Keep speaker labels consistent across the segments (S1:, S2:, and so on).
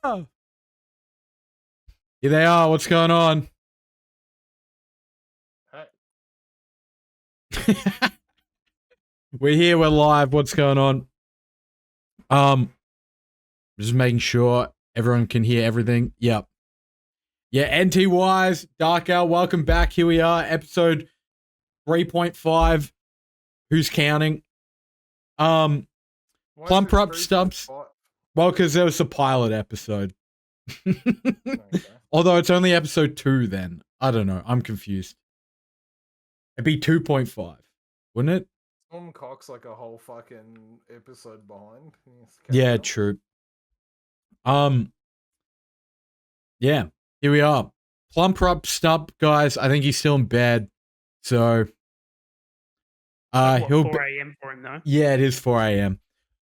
S1: Here they are. What's going on? We're here. We're live. What's going on? Just making sure everyone can hear everything. Yep. Yeah, NTYs, Darkgale, welcome back. Here we are, episode 3.5. Who's counting? PlumpRumpStump. Well, because there was a pilot episode. Okay. Although it's only episode 2 then. I don't know. I'm confused. It'd be 2.5, wouldn't it?
S2: Tom Cox like a whole fucking episode behind.
S1: Yeah, true. Yeah, here we are. PlumpRumpStump, guys. I think he's still in bed. So
S3: he'll 4 a.m. for him though.
S1: Yeah, it is 4 a.m.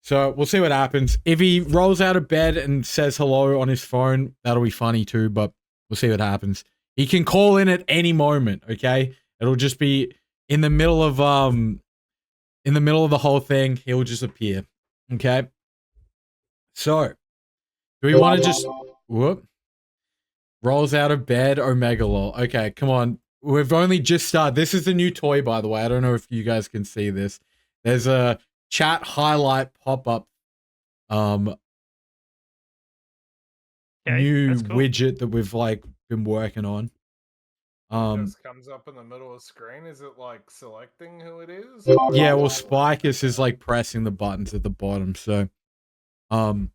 S1: So we'll see what happens. If he rolls out of bed and says hello on his phone, that'll be funny too, but we'll see what happens. He can call in at any moment, okay? It'll just be in the middle of the whole thing, he'll just appear. Okay? So, do we want to just whoop? Rolls out of bed, Omega lol. Okay, come on. We've only just started. This is the new toy, by the way. I don't know if you guys can see this. There's a chat highlight pop-up new cool widget that we've like been working on.
S2: It just comes up in the middle of the screen. Is it like selecting who it is?
S1: Yeah, well, Spikus is like pressing the buttons at the bottom, so and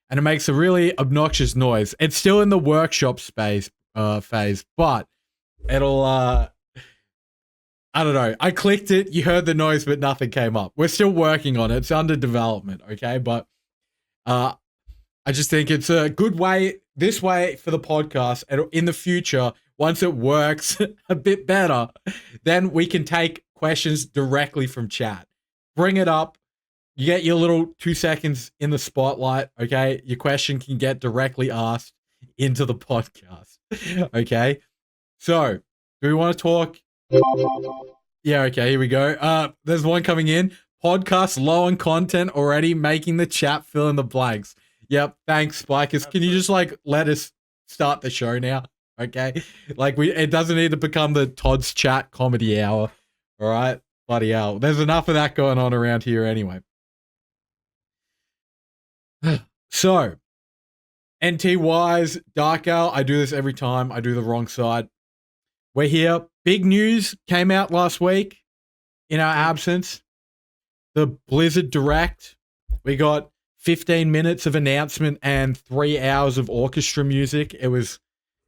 S1: it makes a really obnoxious noise. It's still in the workshop phase, but it'll I don't know. I clicked it, you heard the noise, but nothing came up. We're still working on it. It's under development, okay? But I just think it's a good way, this way for the podcast, and in the future, once it works a bit better, then we can take questions directly from chat. Bring it up. You get your little 2 seconds in the spotlight, okay? Your question can get directly asked into the podcast, okay? So, do we want to talk? Yeah, okay, here we go. There's one coming in. Podcast low on content already, making the chat fill in the blanks. Yep, thanks, Spikus. Can you just like let us start the show now? Okay? Like it doesn't need to become the Todd's chat comedy hour. All right? Bloody hell. There's enough of that going on around here anyway. So, NT-wise, Darkgale, I do this every time. I do the wrong side. We're here. Big news came out last week in our absence. The Blizzard Direct. We got 15 minutes of announcement and 3 hours of orchestra music. It was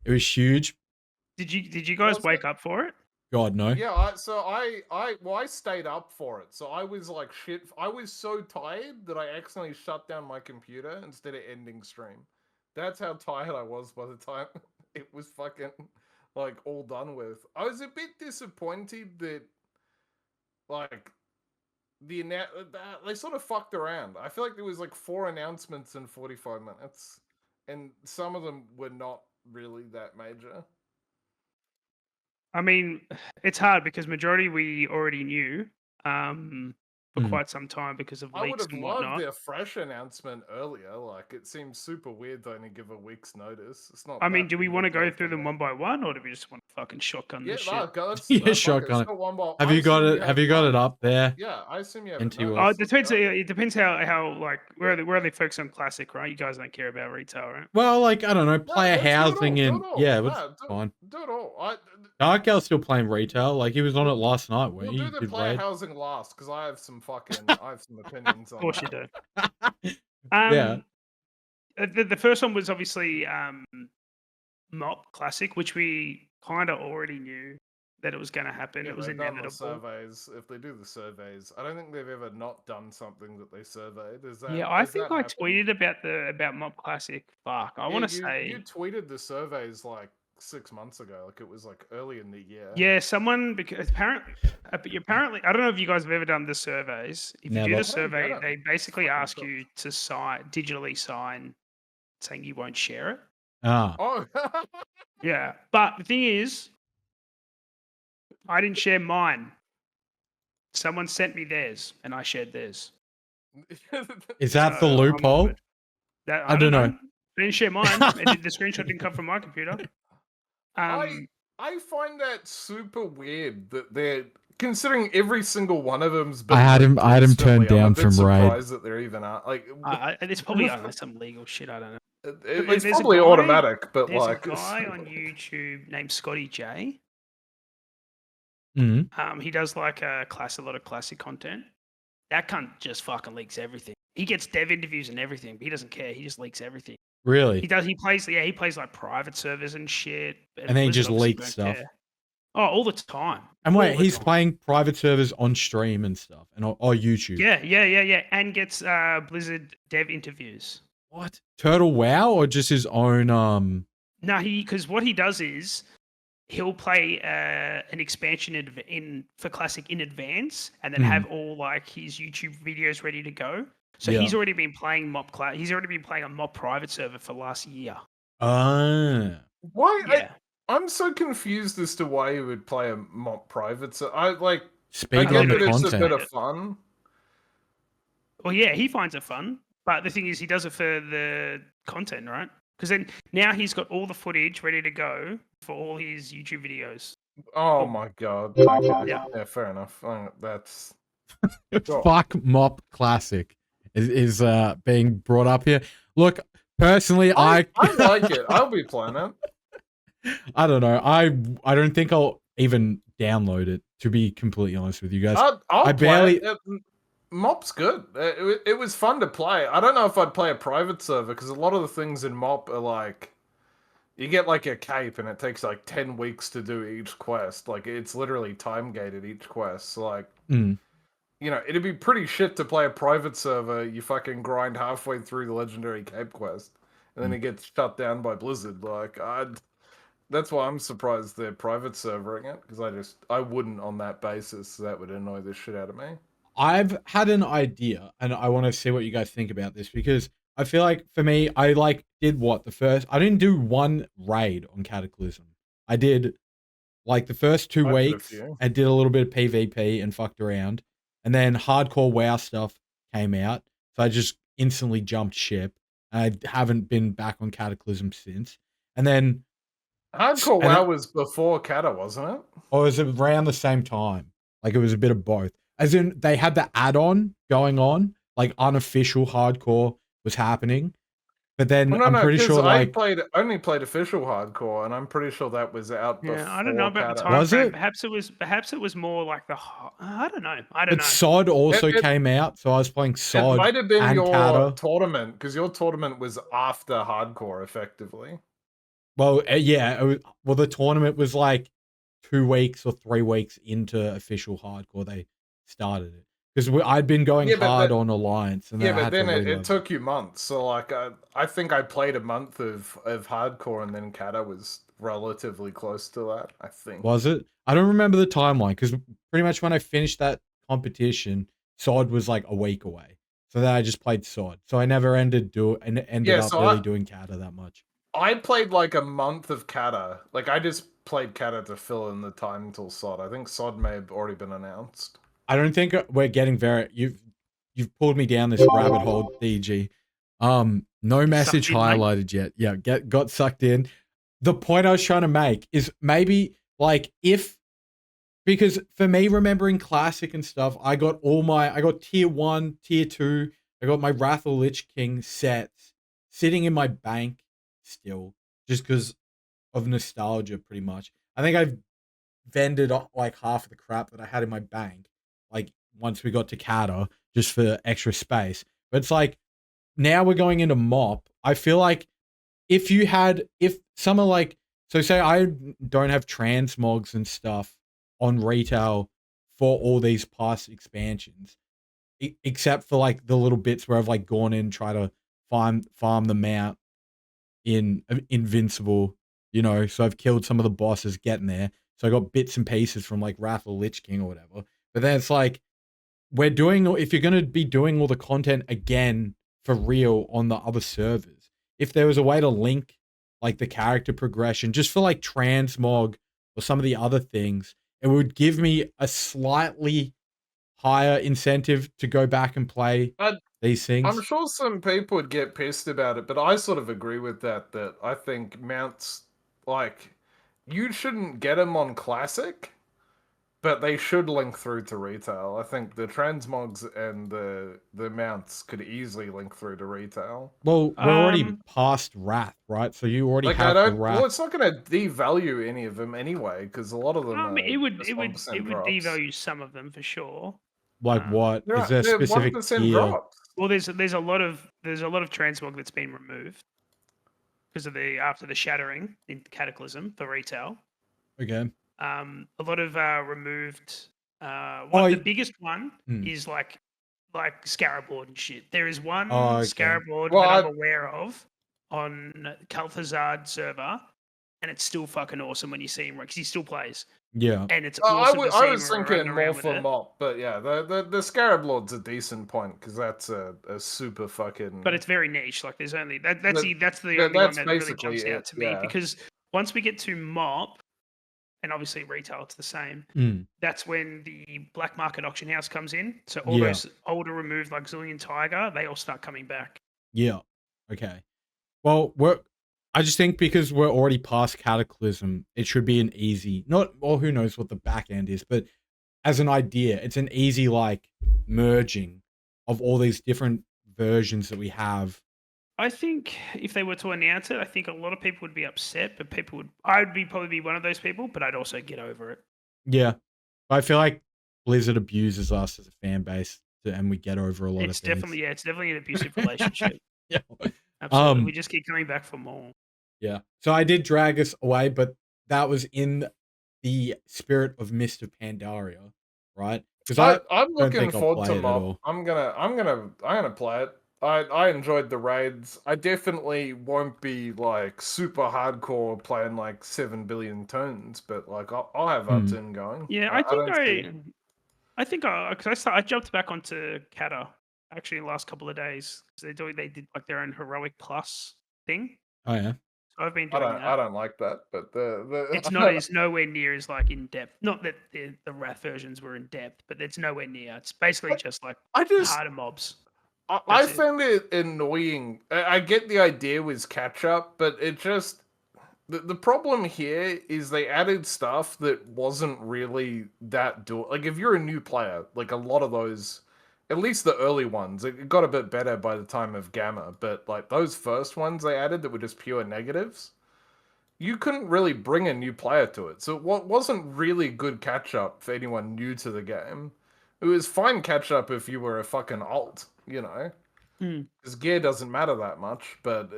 S1: huge.
S3: Did you guys wake up for it?
S1: God, no.
S2: Yeah, I stayed up for it. So I was like shit. I was so tired that I accidentally shut down my computer instead of ending stream. That's how tired I was by the time it was fucking like all done with. I was a bit disappointed that like they sort of fucked around. I feel like there was like 4 announcements in 45 minutes, and some of them were not really that major.
S3: I mean, it's hard because majority we already knew for quite some time because of leaks and whatnot.
S2: I would have loved their fresh announcement earlier. Like, it seems super weird to only give a week's notice. It's not.
S3: I mean, do we want to go through them one by one, or do we just want to fucking shotgun this shit?
S1: Yeah, shotgun it. Have you got it? Have you got it up there?
S2: Yeah, I assume you have
S1: it.
S2: Oh,
S3: it depends how like where are they focused on classic, right? You guys don't care about retail, right?
S1: Well, like I don't know, player housing and yeah, it was fine.
S2: Do it all.
S1: Darkgale's still playing retail. Like he was on it last night.
S2: We'll do the player housing last because I have some opinions on.
S3: Of course you do.
S1: Yeah.
S3: The first one was obviously Mop Classic, which we kind of already knew that it was going to happen. It was inevitable.
S2: Surveys. If they do the surveys, I don't think they've ever not done something that they surveyed. Is that?
S3: Yeah, I think I tweeted about Mop Classic. Fuck, I want to say
S2: you tweeted the surveys like 6 months ago, like it was like early in the year.
S3: Yeah, someone because apparently, I don't know if you guys have ever done the surveys. If you do the survey, they basically ask you to digitally sign, saying you won't share it.
S2: Oh,
S3: yeah. But the thing is, I didn't share mine. Someone sent me theirs, and I shared theirs.
S1: Is that the loophole?
S3: I don't know. I didn't share mine. The screenshot didn't come from my computer.
S2: I find that super weird that they're considering every single one of them's been.
S1: I had him turned down
S2: I'm a bit
S1: from raid.
S2: surprised that they're even like.
S3: It's probably I don't know, some legal shit. I don't know.
S2: It's probably automatic, but
S3: there's
S2: like
S3: a guy on YouTube named Scotty J.
S1: Mm-hmm.
S3: He does like a lot of classic content. That cunt just fucking leaks everything. He gets dev interviews and everything, but he doesn't care. He just leaks everything.
S1: Really?
S3: He does. He plays like private servers and shit.
S1: And then he just leaks stuff.
S3: Care. Oh, all the time.
S1: And wait, he's playing private servers on stream and stuff, and on YouTube.
S3: Yeah. And gets Blizzard dev interviews.
S1: What? Turtle WoW or just his own?
S3: No, because what he does is he'll play an expansion for Classic in advance, and then have all like his YouTube videos ready to go. So he's already been playing He's already been playing a MOP private server for last year.
S2: Why?
S3: Yeah.
S2: I'm so confused as to why you would play a MOP private. So I get
S1: on the
S2: that it's
S1: content.
S2: a bit of fun.
S3: Well, yeah, he finds it fun, but the thing is, he does it for the content, right? Because then now he's got all the footage ready to go for all his YouTube videos.
S2: Oh my god! Okay. Yeah, fair enough. That's
S1: Fuck MOP Classic is being brought up here. Look, personally, I
S2: like it. I'll be playing it.
S1: I don't know. I don't think I'll even download it, to be completely honest with you guys.
S2: I barely. MOP's good. It was fun to play. I don't know if I'd play a private server because a lot of the things in MOP are like, you get like a cape and it takes like 10 weeks to do each quest. Like it's literally time gated each quest. So like, you know, it'd be pretty shit to play a private server. You fucking grind halfway through the legendary cape quest, and then it gets shut down by Blizzard. Like that's why I'm surprised they're private servering it, because I wouldn't on that basis. That would annoy the shit out of me.
S1: I've had an idea, and I want to see what you guys think about this, because I feel like for me, I did I didn't do one raid on Cataclysm. I did like the first 2 weeks and did a little bit of PvP and fucked around. And then hardcore WoW stuff came out. So I just instantly jumped ship. I haven't been back on Cataclysm since. And then
S2: hardcore WoW was before Cata, wasn't it?
S1: Or it was around the same time. Like it was a bit of both. As in they had the add-on going on, like unofficial hardcore was happening. But then I'm pretty sure
S2: I only played official hardcore, and I'm pretty sure that was out before.
S3: I don't know about the time.
S1: Was it?
S3: Perhaps it was more like I don't know.
S1: But SOD also came out, so I was playing SOD.
S2: It might have been your
S1: Cata.
S2: tournament, because your tournament was after hardcore, effectively.
S1: Well, yeah. Well, the tournament was like 2 weeks or 3 weeks into official hardcore. They started it. Because I'd been going hard on Alliance. And
S2: but then it took you months. So, like, I think I played a month of hardcore, and then Cata was relatively close to that, I think.
S1: Was it? I don't remember the timeline, because pretty much when I finished that competition, SOD was like a week away. So then I just played SOD. So I never ended up really doing Cata that much.
S2: I played like a month of Cata. Like, I just played Cata to fill in the time until SOD. I think SOD may have already been announced.
S1: I don't think we're getting you've pulled me down this rabbit hole, DG. No message highlighted yet. Yeah, got sucked in. The point I was trying to make is maybe like because for me, remembering Classic and stuff, I got tier 1, tier 2, I got my Wrath of Lich King sets sitting in my bank still, just because of nostalgia pretty much. I think I've vended like half of the crap that I had in my bank. Like once we got to Cata, just for extra space. But it's like now we're going into MOP. I feel like if someone like, so say I don't have transmogs and stuff on retail for all these past expansions, except for like the little bits where I've like gone in and try to farm them out in Invincible, you know, so I've killed some of the bosses getting there. So I got bits and pieces from like Wrath of Lich King or whatever. But then it's like, if you're going to be doing all the content again for real on the other servers, if there was a way to link like the character progression just for like transmog or some of the other things, it would give me a slightly higher incentive to go back and play these
S2: I'm
S1: things.
S2: sure some people would get pissed about it, but I sort of agree with that. That I think mounts, like, you shouldn't get them on classic, but they should link through to retail. I think the transmogs and the mounts could easily link through to retail.
S1: Well, we're already past Wrath, right? So you already
S2: Like, I
S1: have the
S2: don't.
S1: Wrath.
S2: Well, it's not going to devalue any of them anyway, because a lot of them are
S3: it would
S2: just
S3: it would
S2: 1%
S3: it would
S2: drops.
S3: devalue some of them for sure.
S1: Like what? Is there a
S2: They're
S1: specific
S2: 1%
S1: tier?
S2: drops.
S3: Well, there's a lot of transmog that's been removed because of after the shattering in Cataclysm for retail.
S1: Okay.
S3: A lot of removed. The biggest one
S1: Hmm.
S3: is like Scarab Lord and shit. There is one
S1: okay.
S3: Scarab Lord
S2: Well,
S3: that I'm aware of on Kalthazard server, and it's still fucking awesome when you see him because he still plays.
S1: Yeah.
S3: And it's
S2: I
S3: awesome to see
S2: was
S3: him running
S2: thinking more
S3: around with
S2: for
S3: it.
S2: mop, but yeah, the Scarab Lord's a decent point because that's a super fucking.
S3: But it's very niche. Like there's only that's the
S2: That's
S3: only one that really
S2: basically
S3: jumps out
S2: it,
S3: to me
S2: yeah.
S3: because once we get to mop, and obviously retail, it's the same.
S1: Mm.
S3: That's when the black market auction house comes in. So all
S1: Yeah.
S3: those older removed, like Zillion Tiger, they all start coming back.
S1: Yeah. Okay. Well, I just think because we're already past Cataclysm, it should be an easy, or who knows what the back end is, but as an idea, it's an easy like merging of all these different versions that we have.
S3: I think if they were to announce it, I think a lot of people would be upset, but I'd probably be one of those people, but I'd also get over it.
S1: Yeah. I feel like Blizzard abuses us as a fan base, and we get over a lot of things.
S3: It's definitely an abusive relationship.
S1: Yeah.
S3: Absolutely. We just keep coming back for more.
S1: Yeah. So I did drag us away, but that was in the spirit of Mr. Pandaria, right? Because
S2: I'm looking forward to
S1: it
S2: mob. I'm gonna play it. I enjoyed the raids. I definitely won't be like super hardcore playing like 7 billion turns, but like I'll have Upton going.
S3: Yeah, I think because I jumped back onto Kata actually in the last couple of days because they did like their own heroic plus thing.
S1: Oh yeah.
S3: So I've been doing that.
S2: I don't like that, but
S3: it's nowhere near as like in depth. Not that the Wrath versions were in depth, but it's nowhere near. It's basically just like harder mobs.
S2: I found it annoying. I get the idea was catch up, but it just the problem here is they added stuff that wasn't really that like if you're a new player, like a lot of those, at least the early ones, it got a bit better by the time of Gamma, but like those first ones they added that were just pure negatives, you couldn't really bring a new player to it. So it wasn't really good catch up for anyone new to the game. It was fine catch up if you were a fucking alt, you know, because gear doesn't matter that much, but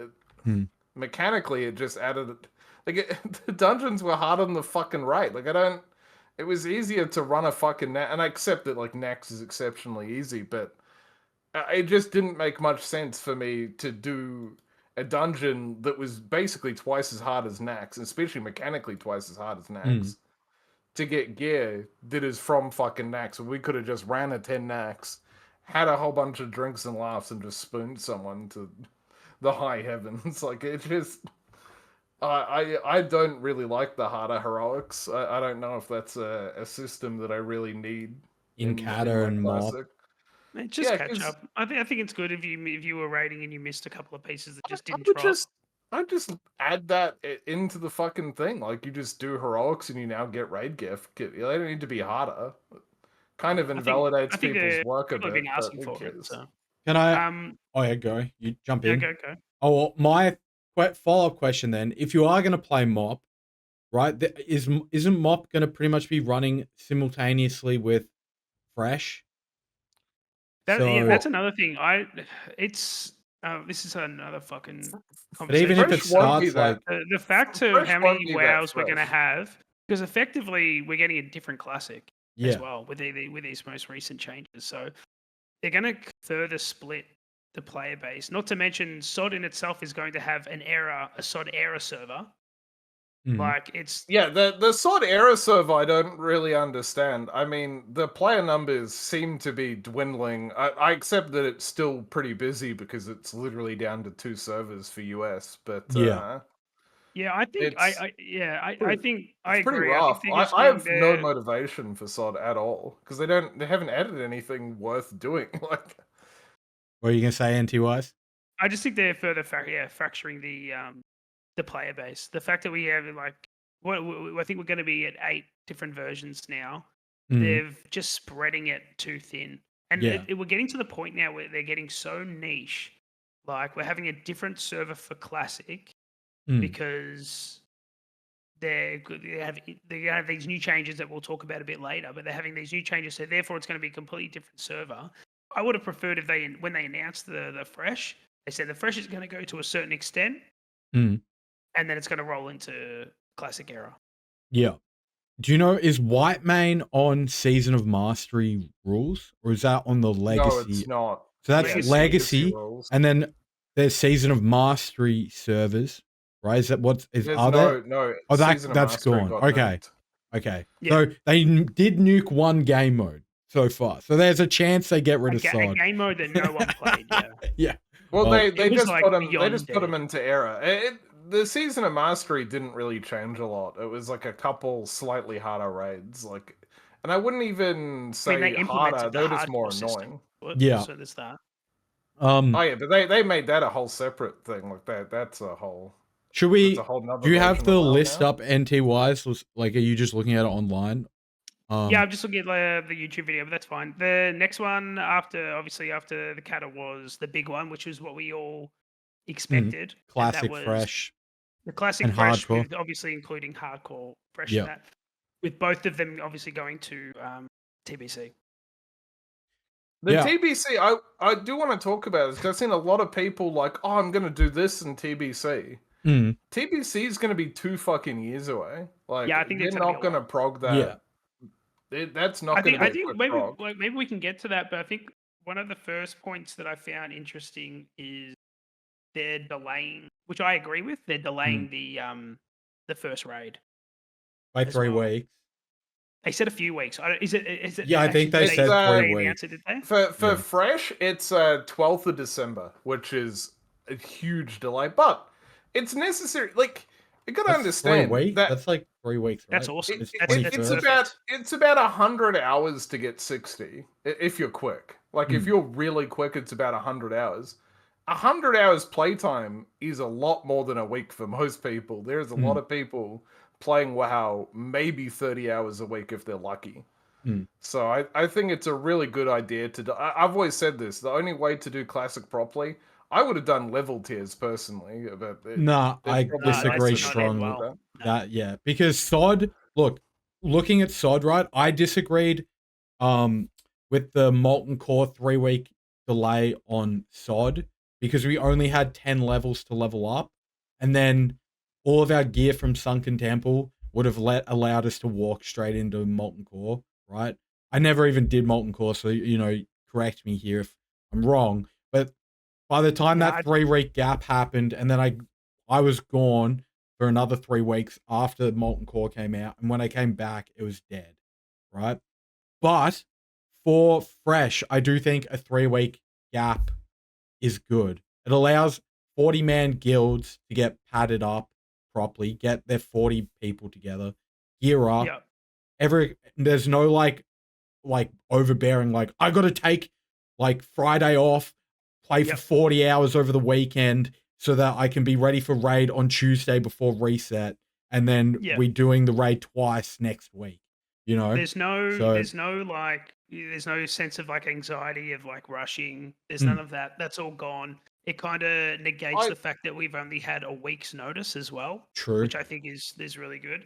S2: mechanically it just added. Like the dungeons were harder than the fucking right. Like it was easier to run a fucking and I accept that like Nax is exceptionally easy, but it just didn't make much sense for me to do a dungeon that was basically twice as hard as Nax, especially mechanically twice as hard as Nax, to get gear that is from fucking Nax. We could have just ran a 10 Nax, had a whole bunch of drinks and laughs, and just spooned someone to the high heavens. Like it just. I don't really like the harder heroics. I don't know if that's a system that I really need
S1: in Kata and Mob.
S3: Just catch up. I think it's good if you were raiding and you missed a couple of pieces that just didn't drop.
S2: I just add that into the fucking thing. Like you just do heroics and you now get raid gift. They don't need to be harder. Kind of invalidates people's work a bit.
S3: Been asking for it, so.
S1: Can I? Oh yeah, go. You jump in.
S3: Go.
S1: Oh well, my follow-up question then: if you are going to play Mop, right? Isn't Mop going to pretty much be running simultaneously with Fresh?
S3: That's another thing. This is another fucking conversation.
S1: But even if it starts like
S3: the fact of how many wows we're going to have, because effectively we're getting a different classic as well with these most recent changes. So they're going to further split the player base. Not to mention, SOD in itself is going to have a SOD era server. Like it's
S2: the SOD era server I don't really understand. I mean, the player numbers seem to be dwindling. I accept that it's still pretty busy because it's literally down to 2 servers for US, but
S3: I think I think I agree.
S2: Pretty rough. I have no motivation for SOD at all because they haven't added anything worth doing. Like,
S1: What are you gonna say, NT-wise?
S3: I just think they're further fracturing the player base. The fact that we have like I think we're going to be at 8 different versions now. They've just spreading it too thin, and
S1: Yeah.
S3: we're getting to the point now where they're getting so niche. Like we're having a different server for Classic because they have these new changes that we'll talk about a bit later. But they're having these new changes, so therefore it's going to be a completely different server. I would have preferred if when they announced the fresh, they said the fresh is going to go to a certain extent, and then it's going to roll into Classic era.
S1: Yeah. Do you know, is Whitemane on Season of Mastery rules, or is that on the Legacy?
S2: No, it's not.
S1: So that's
S3: Yeah,
S1: Legacy,
S2: rules.
S1: and then there's Season of Mastery servers, right? Is that what is?
S2: There's
S1: Are there?
S2: no.
S1: Oh,
S2: Season of
S1: that's
S2: Mastery
S1: gone.
S2: got
S1: Okay.
S2: nuked.
S1: Okay.
S3: Yeah.
S1: So they did nuke one game mode so far. So there's a chance they get rid of
S3: A
S1: Sod.
S3: game mode that no one played. Yeah.
S1: Yeah.
S2: Well,
S1: Well,
S2: they
S3: was
S2: just
S3: like
S2: put them. They
S3: beyond
S2: just put them
S3: dead.
S2: into era. The Season of Mastery didn't really change a lot. It was like a couple slightly harder raids, like, and I wouldn't even say
S3: they implemented
S2: harder.
S3: the
S2: They're just more
S3: hardcore system.
S2: annoying.
S1: Yeah.
S3: So there's that.
S2: Oh yeah, but they made that a whole separate thing. Like that's a whole.
S1: should we?
S2: That's a whole nother
S1: Do you have
S2: version
S1: the
S2: of WoW
S1: list
S2: now.
S1: up NT-wise? Like, are you just looking at it online?
S3: Yeah, I'm just looking at the YouTube video, but that's fine. The next one after the Kata was the big one, which was what we all expected. and
S1: Classic
S3: that was
S1: Fresh.
S3: The Classic
S1: and
S3: Fresh,
S1: Hardcore.
S3: with obviously including Hardcore Fresh
S1: Yeah.
S3: in that, with both of them obviously going to TBC.
S2: The
S1: Yeah.
S2: TBC, I do want to talk about this because I've seen a lot of people like, oh, I'm going to do this in TBC. TBC is going to be 2 fucking years away. Like,
S3: Yeah, I think
S2: they're
S3: it's gonna be
S2: not
S3: a
S2: going to
S3: lot.
S2: prog that. That's not going to be
S3: I
S2: a
S3: think
S2: quick
S3: maybe
S2: prog.
S3: maybe we can get to that, but I think one of the first points that I found interesting is they're delaying, which I agree with. They're delaying the first raid
S1: By
S3: as
S1: 3
S3: well.
S1: weeks.
S3: They said a few weeks. Is it?
S1: Yeah, I think they
S2: It's,
S1: said 3
S3: they
S1: weeks.
S3: announced it, did they?
S2: For
S1: Yeah.
S2: Fresh, it's 12th of December, which is a huge delay, but it's necessary. Like, you got to
S1: That's
S2: understand
S1: 3 weeks.
S2: that
S1: That's like 3 weeks, right?
S3: That's awesome.
S1: It's
S3: That's
S1: 21st.
S3: perfect.
S2: it's about 100 hours to get 60 if you're quick. Like if you're really quick, it's about 100 hours. 100 hours playtime is a lot more than a week for most people. There's a lot of people playing WoW maybe 30 hours a week if they're lucky. So I think it's a really good idea to do. I've always said this. The only way to do Classic properly, I would have done level tiers personally. But
S1: Nah, I
S2: probably
S1: disagree
S2: not
S1: strongly.
S2: with
S1: That yeah, because Sod, looking at Sod, right? I disagreed with the Molten Core 3-week delay on Sod because we only had 10 levels to level up, and then all of our gear from Sunken Temple would have allowed us to walk straight into Molten Core, right? I never even did Molten Core, so correct me here if I'm wrong. But by the time that 3-week gap happened, and then I was gone for another 3 weeks after Molten Core came out, and when I came back, it was dead, right? But for Fresh, I do think a 3-week gap is good. It allows 40-man guilds to get padded up properly, get their 40 people together, gear up.
S3: Yeah.
S1: There's no like overbearing, like I got to take like Friday off, play for 40 hours over the weekend so that I can be ready for raid on Tuesday before reset, and then we doing the raid twice next week.
S3: There's no sense of like anxiety of like rushing. There's none of that. That's all gone. It kind of negates the fact that we've only had a week's notice as well.
S1: True.
S3: Which I think is really good.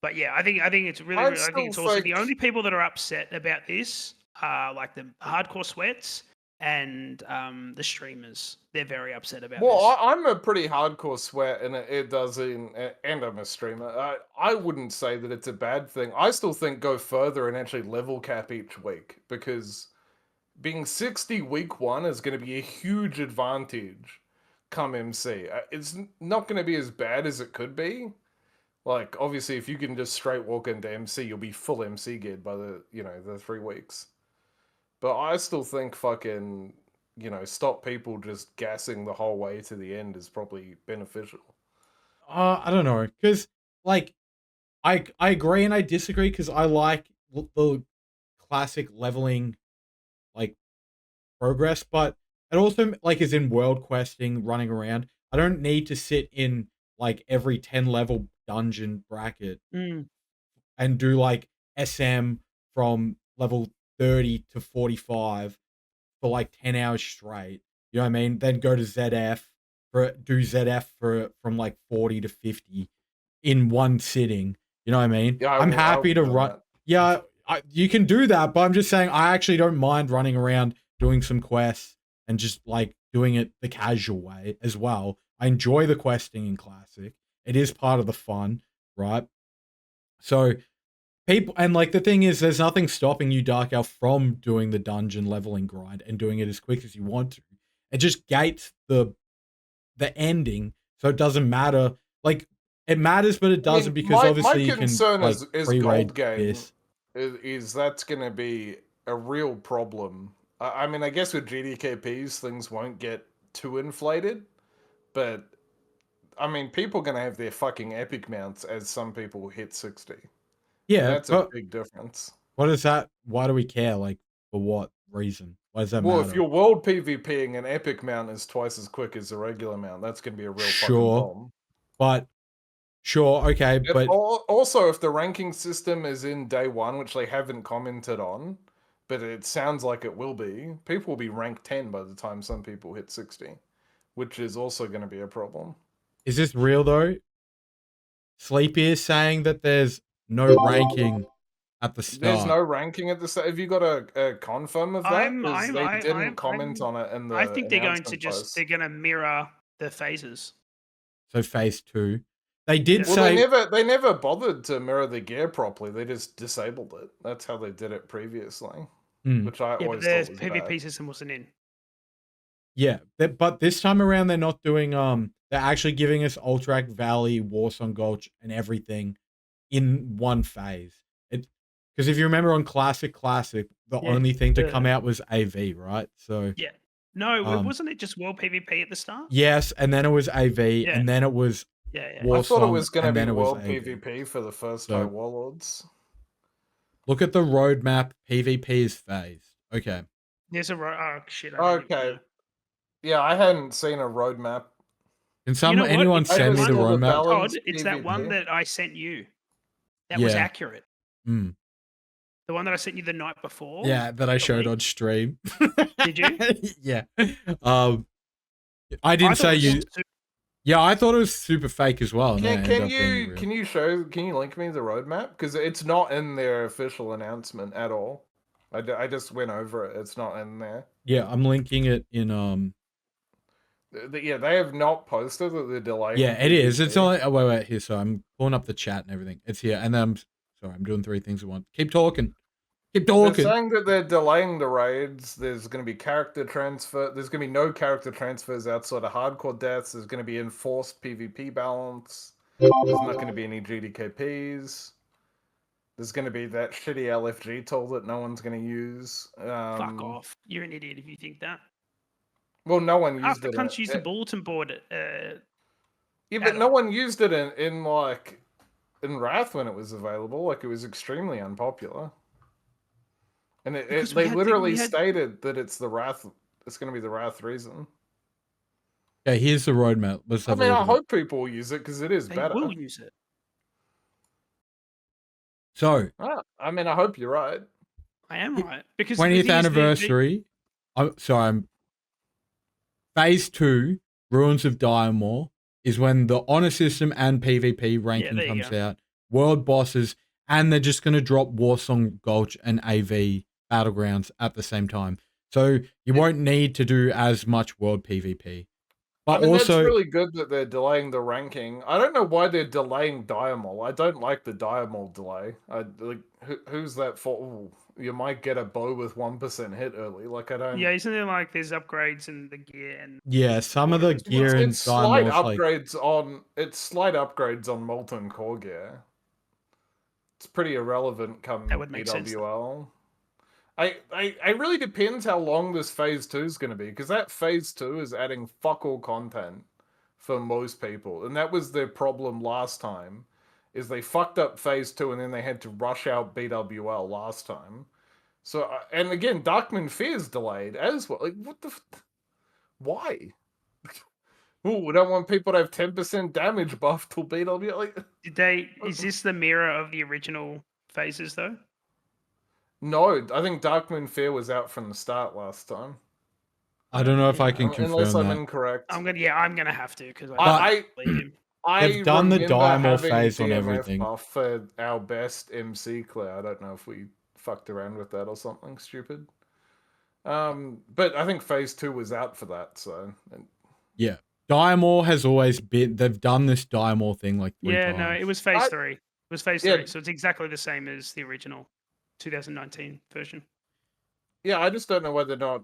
S3: But yeah, I think it's really I think it's awesome. The only people that are upset about this are like the hardcore sweats and the streamers. They're very upset about this.
S2: Well, I'm a pretty hardcore sweat, and and I'm a streamer. I wouldn't say that it's a bad thing. I still think go further and actually level cap each week, because being 60 week 1 is going to be a huge advantage come MC. It's not going to be as bad as it could be. Like, obviously, if you can just straight walk into MC, you'll be full MC geared by the 3 weeks. But I still think fucking, stop people just gassing the whole way to the end is probably beneficial.
S1: I don't know, because like I agree and I disagree, because I like the classic leveling like progress, but it also like is in world questing, running around. I don't need to sit in like every 10 level dungeon bracket
S3: Mm.
S1: and do like SM from level 30 to 45 for like 10 hours straight. You know what I mean? Then go to do ZF for from like 40 to 50 in one sitting. You know what I mean?
S2: Yeah,
S1: I'm
S2: I
S1: happy to
S2: would've done
S1: run.
S2: that.
S1: Yeah, you can do that, but I'm just saying I actually don't mind running around doing some quests and just like doing it the casual way as well. I enjoy the questing in Classic. It is part of the fun, right? So people and like the thing is, there's nothing stopping you, Darkgale, from doing the dungeon leveling grind and doing it as quick as you want to. It just gates the ending, so it doesn't matter. Like it matters, but it
S2: I
S1: doesn't
S2: mean,
S1: because
S2: my
S1: obviously you can
S2: concern
S1: like
S2: is
S1: pre-raid
S2: gold game
S1: this.
S2: is that's going to be a real problem. I mean, I guess with GDKPs things won't get too inflated, but I mean, people are going to have their fucking epic mounts as some people hit 60, and
S1: Yeah,
S2: that's a
S1: but
S2: big difference.
S1: what is that? Why do we care? Like for what reason? Why does that
S2: Well, if
S1: matter?
S2: you're world PvPing an epic mount is twice as quick as a regular mount, that's going to be a real fucking
S1: Sure,
S2: bomb.
S1: but sure, okay,
S2: And
S1: but
S2: also, if the ranking system is in day one, which they haven't commented on, but it sounds like it will be, people will be ranked 10 by the time some people hit 60, which is also going to be a problem.
S1: is this real though? Sleepy is saying that there's no ranking at the
S2: There's
S1: start.
S2: no ranking at the start. Have you got a confirm of that?
S3: I'm
S2: Because
S3: I'm
S2: they
S3: I,
S2: didn't
S3: I'm
S2: comment
S3: I'm
S2: on it in
S3: I
S2: the
S3: think they're going to
S2: announcement
S3: just
S2: post.
S3: they're going to mirror the phases.
S1: So phase 2. They did
S3: Yeah.
S2: Well,
S1: say
S2: they never bothered to mirror the gear properly. They just disabled it. That's how they did it previously, which I
S3: Yeah, but
S2: always
S3: the
S2: thought was
S3: PvP
S2: bad.
S3: system wasn't in.
S1: yeah, but this time around they're not doing they're actually giving us Ultrac Valley, Warsong Gulch and everything in one phase. It because if you remember on Classic, the
S3: Yeah,
S1: only thing to come out was AV, right? So
S3: yeah. No,
S1: um
S3: wasn't it just world PvP at the start?
S1: yes, and then it was AV,
S3: Yeah.
S1: and then it was
S3: Yeah.
S2: I thought it
S1: Warsong,
S2: was going to
S1: and
S2: be
S1: then it was
S2: world
S1: AV.
S2: PvP for the first
S1: So
S2: TOD Warlords.
S1: look at the roadmap. PvP is phased. Okay.
S3: There's a oh shit. I didn't even
S2: Okay.
S3: know.
S2: Yeah, I hadn't seen a roadmap.
S1: Can
S3: You know what?
S1: anyone
S3: It's
S2: I
S3: that
S1: send me
S2: just
S1: the
S3: one,
S2: saw the
S1: roadmap?
S2: balance
S3: Todd. It's that one
S2: PvP.
S3: that I sent you. That was
S1: Yeah.
S3: accurate.
S1: Mm.
S3: The one that I sent you the night before.
S1: Yeah, that I showed
S3: leak.
S1: on stream.
S3: Did you?
S1: Yeah. I didn't
S3: I thought
S1: say
S3: it was
S1: you. Yeah, I thought it was super fake as well, and then it ended up being real.
S2: Can you link me the roadmap? Because it's not in their official announcement at all. I just went over it. It's not in there.
S1: Yeah, I'm linking it in
S2: Yeah, they have not posted that they're delaying.
S1: Yeah, it is. It's
S2: PvP.
S1: only wait here. So I'm pulling up the chat and everything. It's here, and then I'm doing 3 things at once. Keep talking. Keep
S2: They're
S1: talking.
S2: saying that they're delaying the raids. There's going to be character transfer. There's going to be no character transfers outside of hardcore deaths. There's going to be enforced PvP balance. There's not going to be any GDKPs. There's going to be that shitty LFG tool that no one's going to use.
S3: Fuck off. You're an idiot if you think that.
S2: Well, no one
S3: Half
S2: used
S3: the
S2: it.
S3: country use the bulletin board.
S2: Yeah, but no one used it in Wrath when it was available. Like, it was extremely unpopular. And they literally stated that it's the Wrath. It's going to be the Wrath reason.
S1: Okay, here's the roadmap. Let's
S2: I
S1: have
S2: mean,
S1: a look
S2: I
S1: at it.
S2: hope people will use it because it is
S3: They
S2: better.
S3: will use it.
S1: So,
S2: I mean, I hope you're right.
S3: I am right because
S1: 20th anniversary. I'm phase 2, Ruins of Diamore, is when the honor system and PvP ranking comes out. World bosses, and they're just going to drop Warsong Gulch and AV Battlegrounds at the same time. So you won't need to do as much world PvP. But
S2: I mean,
S1: also,
S2: that's really good that they're delaying the ranking. I don't know why they're delaying Diamol. I don't like the Diamol delay. Who's that for? Ooh, you might get a bow with 1% hit early. Like, I don't.
S3: Yeah, isn't there like there's upgrades in the gear and
S1: yeah, some of the gear in
S2: slight
S1: Diamor's
S2: slight upgrades on Molten Core gear. It's pretty irrelevant come
S3: that would make sense.
S2: BWL. I really depends how long this phase 2 is going to be, because that phase 2 is adding fuck all content for most people, and that was their problem last time, is they fucked up phase 2 and then they had to rush out BWL last time. So and again, Darkman Fear's delayed as well. Like what the? Why? Oh, we don't want people to have 10% damage buff till BW. Like,
S3: Did they? Is this the mirror of the original phases though?
S2: no, I think Darkman Fear was out from the start last time.
S1: I don't know if I can
S2: Unless
S1: confirm
S2: I'm
S1: that.
S2: incorrect.
S3: I'm gonna have to because
S2: I
S3: believe him.
S1: They've done the
S2: remember
S1: Diamond
S2: having
S1: phase on
S2: DMF
S1: everything.
S2: buff for our best MC clear. I don't know if we fucked around with that or something stupid. But I think phase 2 was out for that, so
S1: Yeah. Diamore has always been, they've done this Diamore thing like 3 times.
S3: No, it was phase 3. It was phase
S2: Yeah.
S3: 3, so it's exactly the same as the original 2019 version.
S2: Yeah, I just don't know why they're not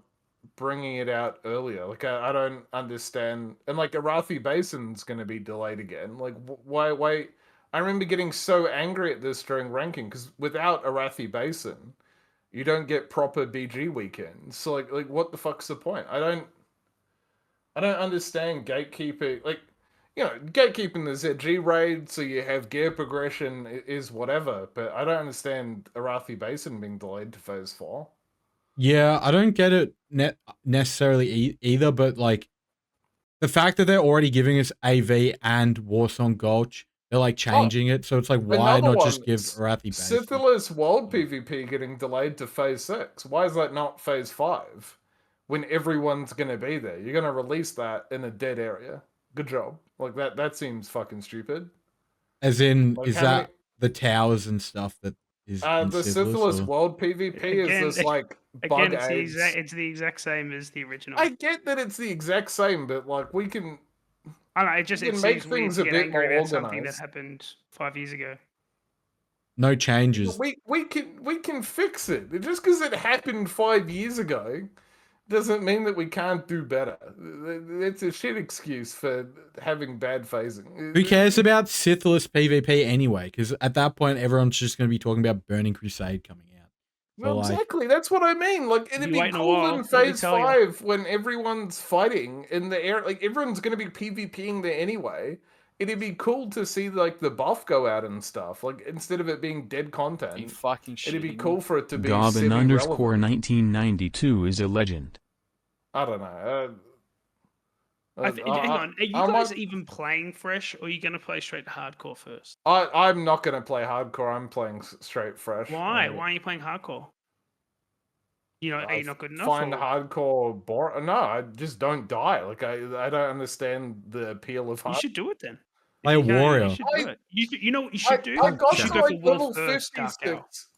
S2: bringing it out earlier. Like, I don't understand. And like, Arathi Basin's going to be delayed again. Like, why? I remember getting so angry at this during ranking because without Arathi Basin, you don't get proper BG weekends. So like, what the fuck's the point? I don't understand gatekeeping. Like, you know, gatekeeping the ZG raid so you have gear progression is whatever. But I don't understand Arathi Basin being delayed to phase 4.
S1: Yeah, I don't get it necessarily either, but like the fact that they're already giving us AV and Warsong Gulch, they're like changing it, so it's like why not just give Arathi Basin?
S2: Syphilis World PvP getting delayed to phase 6. Why is that not phase 5? When everyone's gonna be there, you're gonna release that in a dead area. Good job. Like that seems fucking stupid.
S1: As in,
S2: Like,
S1: is that the towers and stuff that is in
S2: the
S1: Syphilis
S2: World PvP is this like bug aids.
S3: It's the exact same as the original.
S2: I get that it's the exact same, but like we can.
S3: I don't know. It
S2: can
S3: make things a bit more organized. Something that happened 5 years ago.
S1: No changes.
S2: We can fix it. Just because it happened 5 years ago doesn't mean that we can't do better. It's a shit excuse for having bad phasing.
S1: Who cares about Syphilis PvP anyway? Because at that point, everyone's just going to be talking about Burning Crusade coming out.
S2: So well, exactly. That's what I mean. Like, it'd be cool in phase 5 when everyone's fighting in the air. Like, everyone's going to be PvPing there anyway. It'd be cool to see like the buff go out and stuff. Like instead of it being dead content, it'd be cool for it to be
S4: Goblin underscore 1992 is a legend.
S2: I don't know.
S3: Hang on, are you guys even playing fresh, or are you going to play straight hardcore first?
S2: I'm not going to play hardcore. I'm playing straight fresh.
S3: Why? Why are you playing hardcore? You know, are you not good enough?
S2: Find hardcore boring. No, I just don't die. Like I don't understand the appeal of hardcore.
S3: You should do it then.
S1: Play a warrior.
S3: You should do it. You know what you should do?
S2: I got
S3: you should
S2: to
S3: go
S2: like
S3: for
S2: level
S3: world first,
S2: 56.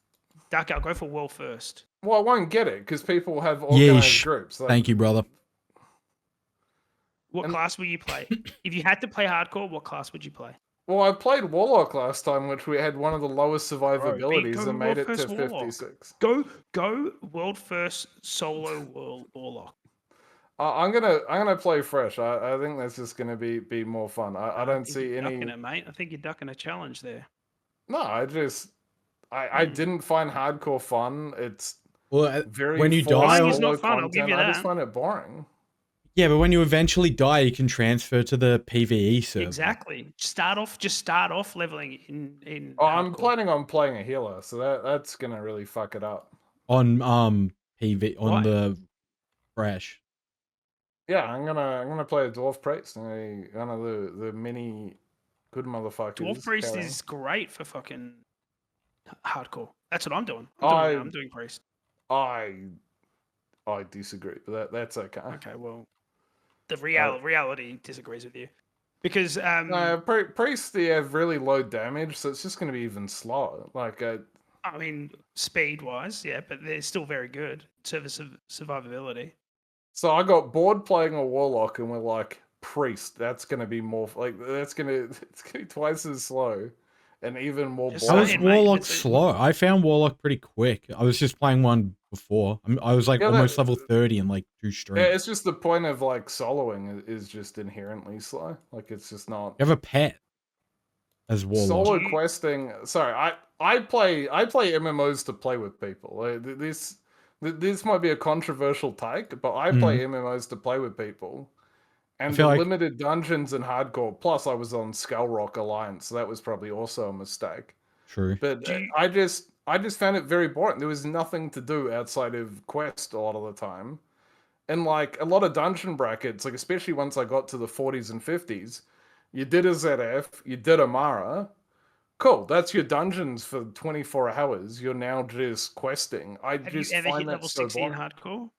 S3: Darkgale, go for world first.
S2: Well, I won't get it because people have organized groups.
S1: Like, thank you, brother.
S3: What class will you play? If you had to play hardcore, what class would you play?
S2: Well, I played Warlock last time, which we had one of the lowest survivabilities and made it to 56.
S3: Go world first solo world Warlock.
S2: I'm gonna play fresh. I think that's just gonna be more fun. I don't see any.
S3: Ducking it, mate. I think you're ducking a challenge there.
S2: No, I didn't find hardcore fun. It's very
S1: when you die,
S3: it's not fun. I'll give you that.
S2: I just find it boring.
S1: Yeah, but when you eventually die, you can transfer to the PvE server.
S3: Exactly. Just start off leveling in.
S2: Oh, I'm planning on playing a healer, so that's gonna really fuck it up.
S1: On the fresh.
S2: Yeah, I'm gonna play a dwarf priest, one of the many good motherfuckers.
S3: Dwarf priest is great for fucking hardcore. That's what I'm doing. I'm doing priest.
S2: I disagree, but that's okay.
S3: Okay, well, the reality disagrees with you because
S2: priest they have really low damage, so it's just going to be even slower. Like
S3: I mean, speed wise, yeah, but they're still very good. Service of survivability.
S2: So I got bored playing a warlock, and we're like, priest. That's going to be more like it's going to be twice as slow. And even more boring.
S1: How was Warlock slow? I found Warlock pretty quick. I was just playing one before. I was like almost level 30 in like 2 streams.
S2: Yeah, it's just the point of like soloing is just inherently slow. Like it's just not.
S1: You have a pet as Warlock.
S2: Solo questing. Sorry, I play MMOs to play with people. Like, this might be a controversial take, but I play MMOs to play with people. And the limited dungeons and hardcore, plus I was on Skull Rock Alliance, so that was probably also a mistake.
S1: True.
S2: But I just found it very boring. There was nothing to do outside of quest a lot of the time. And like a lot of dungeon brackets, like especially once I got to the 40s and 50s, you did a ZF, you did a Mara. Cool, that's your dungeons for 24 hours. You're now just questing. I
S3: Have you
S2: just
S3: ever
S2: find
S3: hit
S2: that
S3: level
S2: so
S3: 60 in
S2: boring.
S3: hardcore?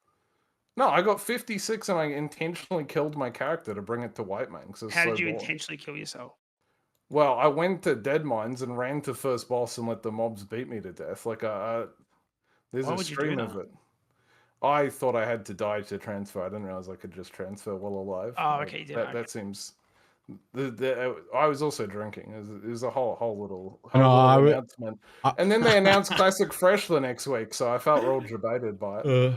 S2: No, I got 56 and I intentionally killed my character to bring it to white man because it's
S3: How
S2: so
S3: did you
S2: boring.
S3: intentionally kill yourself?
S2: Well, I went to dead mines and ran to first boss and let the mobs beat me to death. Like, there's
S3: Why
S2: a
S3: would you do
S2: stream of
S3: that?
S2: it. I thought I had to die to transfer. I didn't realize I could just transfer while alive.
S3: Oh,
S2: Like,
S3: okay, you did.
S2: that
S3: Okay.
S2: that seems. I was also drinking. It was a whole little
S1: No,
S2: announcement. And then they announced Classic Fresh the next week, so I felt real debated by it.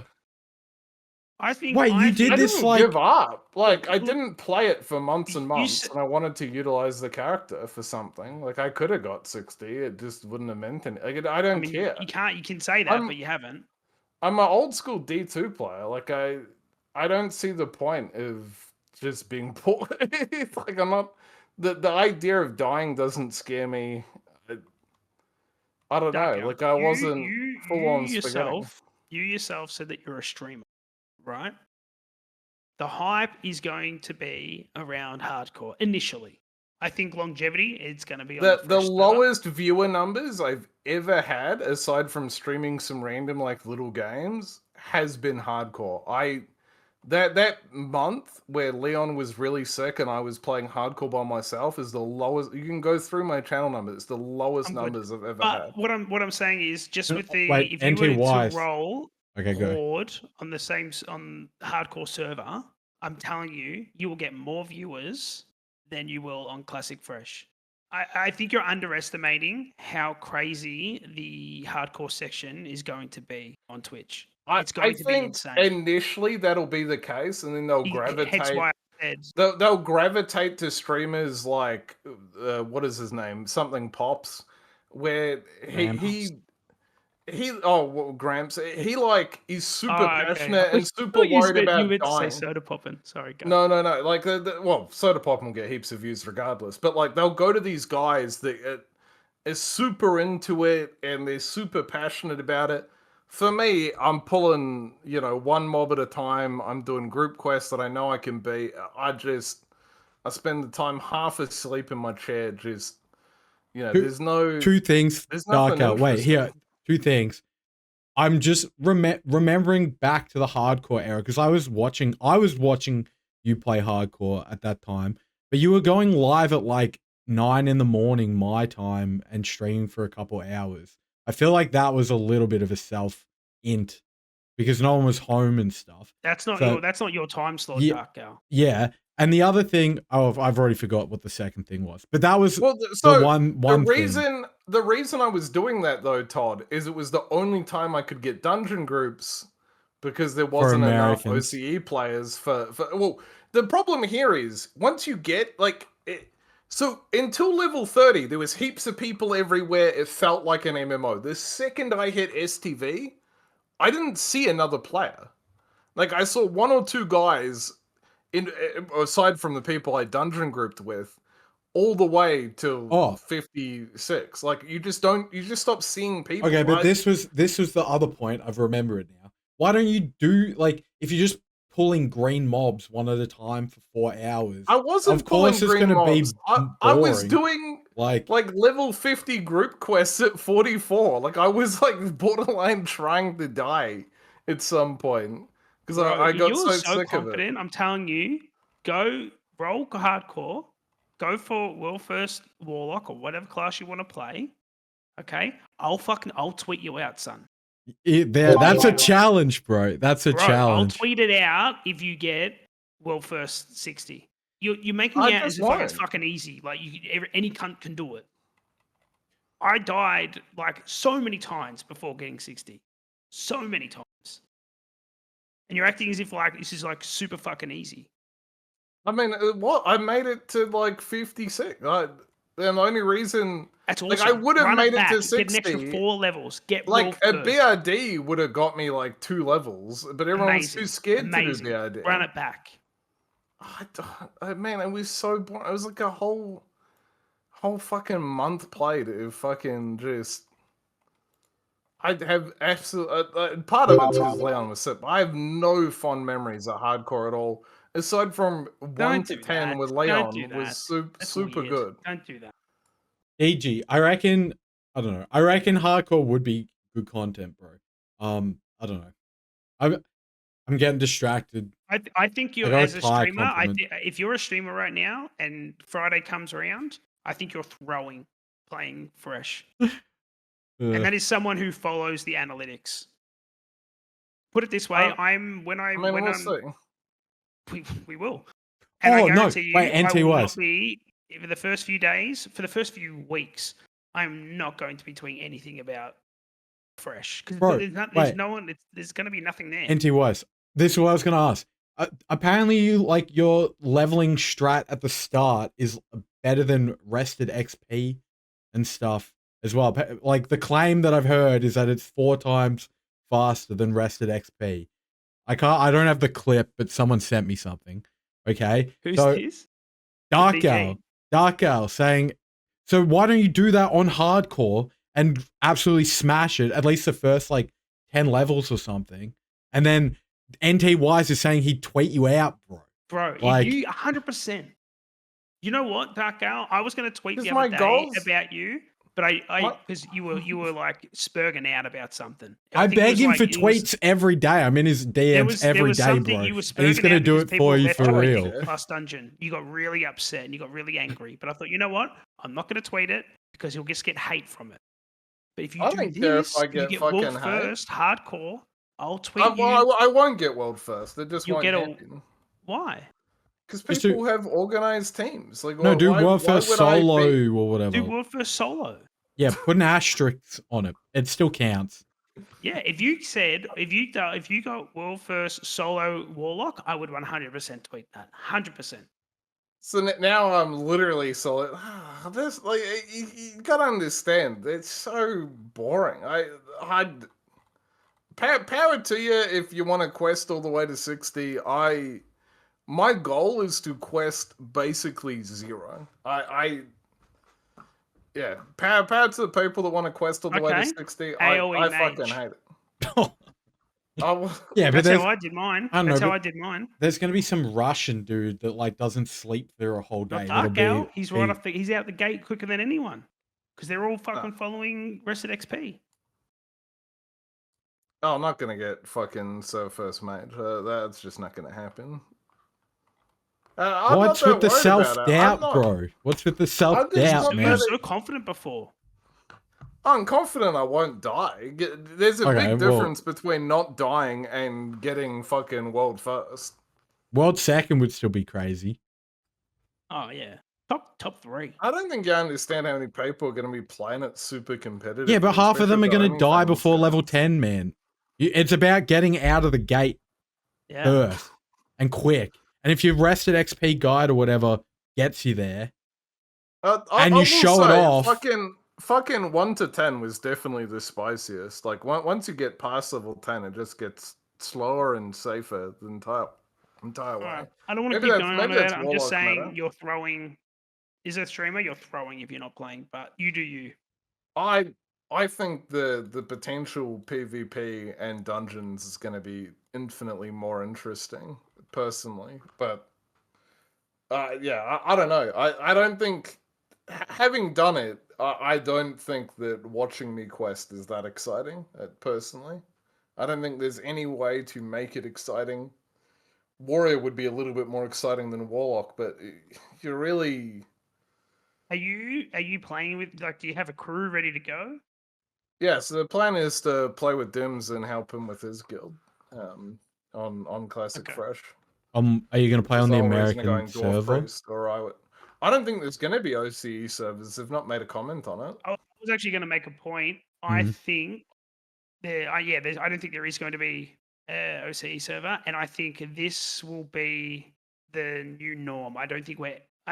S3: I think.
S1: Wait, you did
S2: I
S1: this
S2: didn't
S1: like
S2: give up. Like, I
S3: look,
S2: didn't play it for months and
S3: you
S2: months,
S3: s-
S2: and I wanted to utilize the character for something. Like, I could have got 60. It just wouldn't have meant anything. Like, I
S3: I
S2: don't
S3: mean,
S2: care.
S3: you can't. You can say that,
S2: I'm
S3: but you haven't.
S2: I'm an old school D2 player. Like, I don't see the point of just being poor. Like, I'm not. The idea of dying doesn't scare me. I don't know.
S3: Darkgale,
S2: Like, I
S3: you
S2: wasn't
S3: you
S2: full
S3: you
S2: on spaghetti.
S3: yourself said that you're a streamer, right? The hype is going to be around hardcore initially. I think longevity it's going to be on the
S2: The
S3: fresh server.
S2: lowest viewer numbers I've ever had, aside from streaming some random like little games, has been hardcore. That month where Leon was really sick and I was playing hardcore by myself is the lowest. You can go through my channel numbers. It's the lowest
S3: I'm good.
S2: numbers I've ever
S3: But
S2: had.
S3: what I'm saying is just with the
S1: wait,
S3: if you were
S1: NT
S3: to
S1: Wise.
S3: roll
S1: Okay, go.
S3: Horde on the same on hardcore server, I'm telling you, you will get more viewers than you will on Classic Fresh. I think you're underestimating how crazy the hardcore section is going to be on Twitch. It's
S2: I
S3: going to be
S2: think
S3: insane.
S2: initially that'll be the case, and then they'll
S3: Hence
S2: gravitate.
S3: why I said
S2: They'll gravitate to streamers like what is his name? Something Pops, where Gramps. He like is super
S3: okay.
S2: passionate
S3: I
S2: and super
S3: thought
S2: worried
S3: you
S2: about
S3: meant to say
S2: dying.
S3: soda popping. Sorry, go.
S2: No. Like well, Soda Pop will get heaps of views regardless. But like they'll go to these guys that is super into it and they're super passionate about it. For me, I'm pulling, one mob at a time. I'm doing group quests that I know I can beat. I spend the time half asleep in my chair, just, there's
S1: Two things,
S2: nothing
S1: Darkgale. Wait,
S2: interesting.
S1: here, two things. I'm just remembering back to the hardcore era because I was watching you play hardcore at that time, but you were going live at like 9 in the morning my time and streaming for a couple hours. I feel like that was a little bit of a self int because no one was home and stuff.
S3: That's not
S1: So,
S3: your time slot,
S1: yeah,
S3: Dark Gal.
S1: yeah. And the other thing, I've already forgot what the second thing was, but that was
S2: Well,
S1: the
S2: so
S1: one thing.
S2: the reason I was doing that though, Todd, is it was the only time I could get dungeon groups because there wasn't enough
S1: Americans.
S2: OCE players for. Well, the problem here is once you get so until level 30, there was heaps of people everywhere. It felt like an MMO. The second I hit STV, I didn't see another player. Like I saw one or two guys aside from the people I dungeon grouped with, all the way till 56. Like you just stop seeing people.
S1: Okay, but this was the other point. I've remembered now. Why don't you do like if you're just pulling green mobs one at a time for 4 hours?
S2: I wasn't
S1: Of course,
S2: pulling
S1: it's
S2: green
S1: going to be
S2: mobs.
S1: boring.
S2: I was doing
S1: like
S2: level 50 group quests at 44. Like I was like borderline trying to die at some point because I got
S3: You're
S2: so
S3: so
S2: sick of it.
S3: confident. I'm telling you, go roll hardcore, go for world first warlock or whatever class you want to play. Okay, I'll tweet you out, son.
S1: that's a challenge, bro. That's a challenge.
S3: I'll tweet it out if you get world first 60. You're making
S2: I
S3: it out
S2: just
S3: as if like it's
S2: won't.
S3: fucking easy. Like any cunt can do it. I died like so many times before getting 60. So many times. And you're acting as if like this is like super fucking easy.
S2: I mean, what? I made it to like 56. And the only reason
S3: That's awesome.
S2: like I would have
S3: Run
S2: made it
S3: back,
S2: to
S3: get an extra
S2: 60.
S3: 4 levels. Get
S2: Like a
S3: real
S2: BRD would have got me like 2 levels, but everyone was too scared to do BRD.
S3: Run it back.
S2: Man, it was so boring. It was like a whole fucking month played of fucking just. I have absolute part of it's because Leon was sick. I have no fond memories of hardcore at all. Aside from 1
S3: Don't
S2: to
S3: do
S2: 10
S3: that.
S2: with
S3: Don't do
S2: Leon was
S3: that. That's
S2: super
S3: weird.
S2: good.
S3: Don't do that.
S1: EG, I reckon. I don't know. I reckon hardcore would be good content, bro. I don't know. I'm getting distracted.
S3: I think
S1: I
S3: you're
S1: got a
S3: as a
S1: tire
S3: streamer.
S1: compliment.
S3: If you're a streamer right now and Friday comes around, I think you're playing fresh, and that is someone who follows the analytics. Put it this way:
S2: I mean, we'll see.
S3: we will, and I
S1: Oh no!
S3: guarantee you,
S1: Wait,
S3: I
S1: NT
S3: will not
S1: was.
S3: be for the first few days, for the first few weeks. I'm not going to be tweeting anything about fresh because
S1: Bro,
S3: there's
S1: wait.
S3: no one. There's going to be nothing there.
S1: NT was. This is what I was gonna ask. Apparently, your leveling strat at the start is better than rested XP and stuff as well. Like the claim that I've heard is that it's 4 times faster than rested XP. I don't have the clip, but someone sent me something. Okay,
S3: Who's
S1: so
S3: this?
S1: Darkgale saying, so why don't you do that on hardcore and absolutely smash it, at least the first like 10 levels or something, and then NT Wise is saying he'd tweet you out, bro.
S3: Bro,
S1: Like-
S3: if you 100%. You know what, Darkgale? I was going to tweet the
S2: Because
S3: other
S2: my
S3: day
S2: goals-
S3: about you, but I
S2: What?
S3: because you were like spurging out about something.
S1: I
S3: think it
S1: beg
S3: was
S1: him
S3: like-
S1: for
S3: it was-
S1: tweets every day. I'm in his DMs
S3: there
S1: every
S3: was
S1: day,
S3: something
S1: bro.
S3: you were
S1: And he's
S3: spurging
S1: gonna
S3: out
S1: do
S3: because
S1: it
S3: people
S1: for you
S3: left
S1: for
S3: you
S1: real.
S3: in Plus Dungeon. You got really upset and you got really angry. But I thought, you know what? I'm not going to tweet it because you'll just get hate from it. But if you
S2: I
S3: do
S2: don't care if
S3: this,
S2: I
S3: you
S2: get
S3: get
S2: fucking
S3: world
S2: hate.
S3: first, hardcore. I'll tweet you.
S2: I won't get world first. It just
S3: You'll
S2: won't
S3: get a-
S2: happen.
S3: Why?
S2: Because
S1: Just do-
S2: people have organized teams. Like,
S1: No, do
S2: why
S1: world first
S2: would I
S1: solo
S2: be-
S1: or whatever.
S3: Do world first solo.
S1: Yeah, put an asterisk on it. It still counts.
S3: Yeah, if you got world first solo warlock, I would 100% tweet that. 100%.
S2: So now I'm literally solid. This like you gotta understand. It's so boring. Power to you if you want to quest all the way to 60. My goal is to quest basically 0. Yeah. Power to the people that want to quest all the way to
S3: Okay.
S2: 60.
S3: AOE
S2: I
S3: mage.
S2: fucking hate it.
S1: Yeah, but
S3: That's
S1: there's,
S3: how I did mine.
S1: I don't
S3: That's
S1: know,
S3: how
S1: but-
S3: I did mine.
S1: there's gonna be some Russian dude that like doesn't sleep through a whole day.
S3: Not
S1: That'll
S3: Darkgale. He's he's out the gate quicker than anyone. Because they're all fucking following Rested XP.
S2: Oh, I'm not gonna get fucking first mage. That's just not gonna happen. I'm
S1: What's
S2: not that
S1: with the
S2: worried about it.
S1: self-doubt,
S2: I'm not-
S1: bro? What's with the self-doubt,
S2: not
S3: You were
S1: man?
S3: so confident before.
S2: I'm confident I won't die. There's a
S1: Okay,
S2: big
S1: well-
S2: difference between not dying and getting fucking world first.
S1: World second would still be crazy.
S3: Oh yeah. Top 3.
S2: I don't think you understand how many people are going to be playing it super competitive.
S1: Yeah, but half of them are
S2: especially
S1: going to die
S2: OnlyFangs
S1: before level
S2: guys.
S1: 10, man. It's about getting out of the gate
S3: Yeah.
S1: first and quick. And if your rested XP guide or whatever gets you there, and you
S2: will
S1: show it
S2: say,
S1: off.
S2: Fucking 1 to 10 was definitely the spiciest. Like once you get past level 10, it just gets slower and safer the entire way.
S3: Alright. I don't want to
S2: Maybe
S3: keep
S2: that's-
S3: going on
S2: maybe
S3: about
S2: that's
S3: it. I'm just
S2: Warlock
S3: saying
S2: meta.
S3: you're throwing. Is a streamer, you're throwing if you're not playing, but you do you.
S2: I think the potential PvP and dungeons is going to be infinitely more interesting, personally. But yeah, I don't know. I don't think having done it, I don't think that watching me quest is that exciting. Personally, I don't think there's any way to make it exciting. Warrior would be a little bit more exciting than Warlock, but you're really.
S3: Are you playing with do you have a crew ready to go?
S2: Yeah, so the plan is to play with Dims and help him with his guild on Classic
S3: Okay.
S2: Fresh.
S1: are you going to play on
S2: That's
S1: the
S2: whole reason of
S1: American
S2: going Dwarf
S1: server?
S2: Priest, or I don't think there's going to be OCE servers. They've not made a comment on it.
S3: I was actually going to make a point. I
S1: Mhm.
S3: think I don't think there is going to be an OCE server, and I think this will be the new norm. I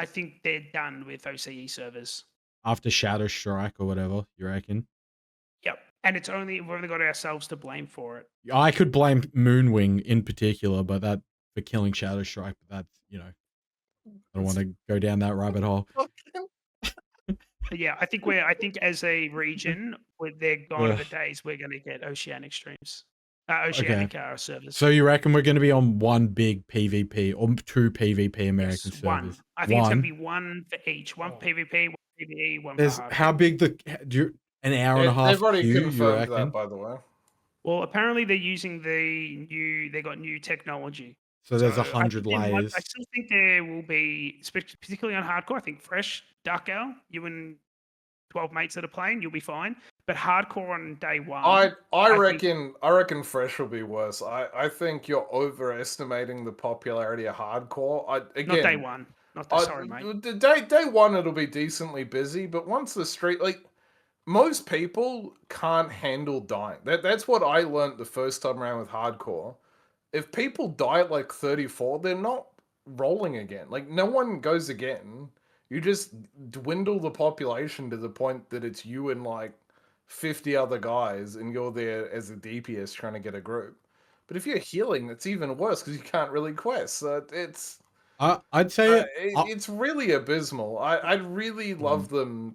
S3: think they're done with OCE servers.
S1: After Shadow Strike or whatever, you reckon?
S3: Yep, and we've only got ourselves to blame for it.
S1: I could blame Moonwing in particular, but that for killing Shadow Strike. But that's I don't want to go down that rabbit hole.
S3: But yeah, I think as a region, they're gone are the days we're going to get Oceanic streams, Oceanic servers.
S1: So you reckon we're going to be on one big PvP or two PvP American
S3: Yes,
S1: servers?
S3: one. I think it's going to be one for each. One PvP, one PvE, one for hardcore.
S1: How big an hour and a half
S2: They've already
S1: queue, you
S2: confirmed
S1: reckon?
S2: that, by the way.
S3: Well, apparently they're using they got new technology.
S1: So there's 100 layers.
S3: I still think there will be, particularly on hardcore, I think fresh, Darkgale, you and 12 mates that are playing, you'll be fine. But hardcore on day one,
S2: I reckon fresh will be worse. I think you're overestimating the popularity of hardcore.
S3: not day one. Sorry, mate.
S2: Day one it'll be decently busy, but once the street, like, most people can't handle dying. That's what I learned the first time around with hardcore. If people die at like 34, they're not rolling again. Like, no one goes again. You just dwindle the population to the point that it's you and like 50 other guys, and you're there as a DPS trying to get a group. But if you're healing, it's even worse because you can't really quest. So
S1: I'd say
S2: it's really abysmal. I'd really love them.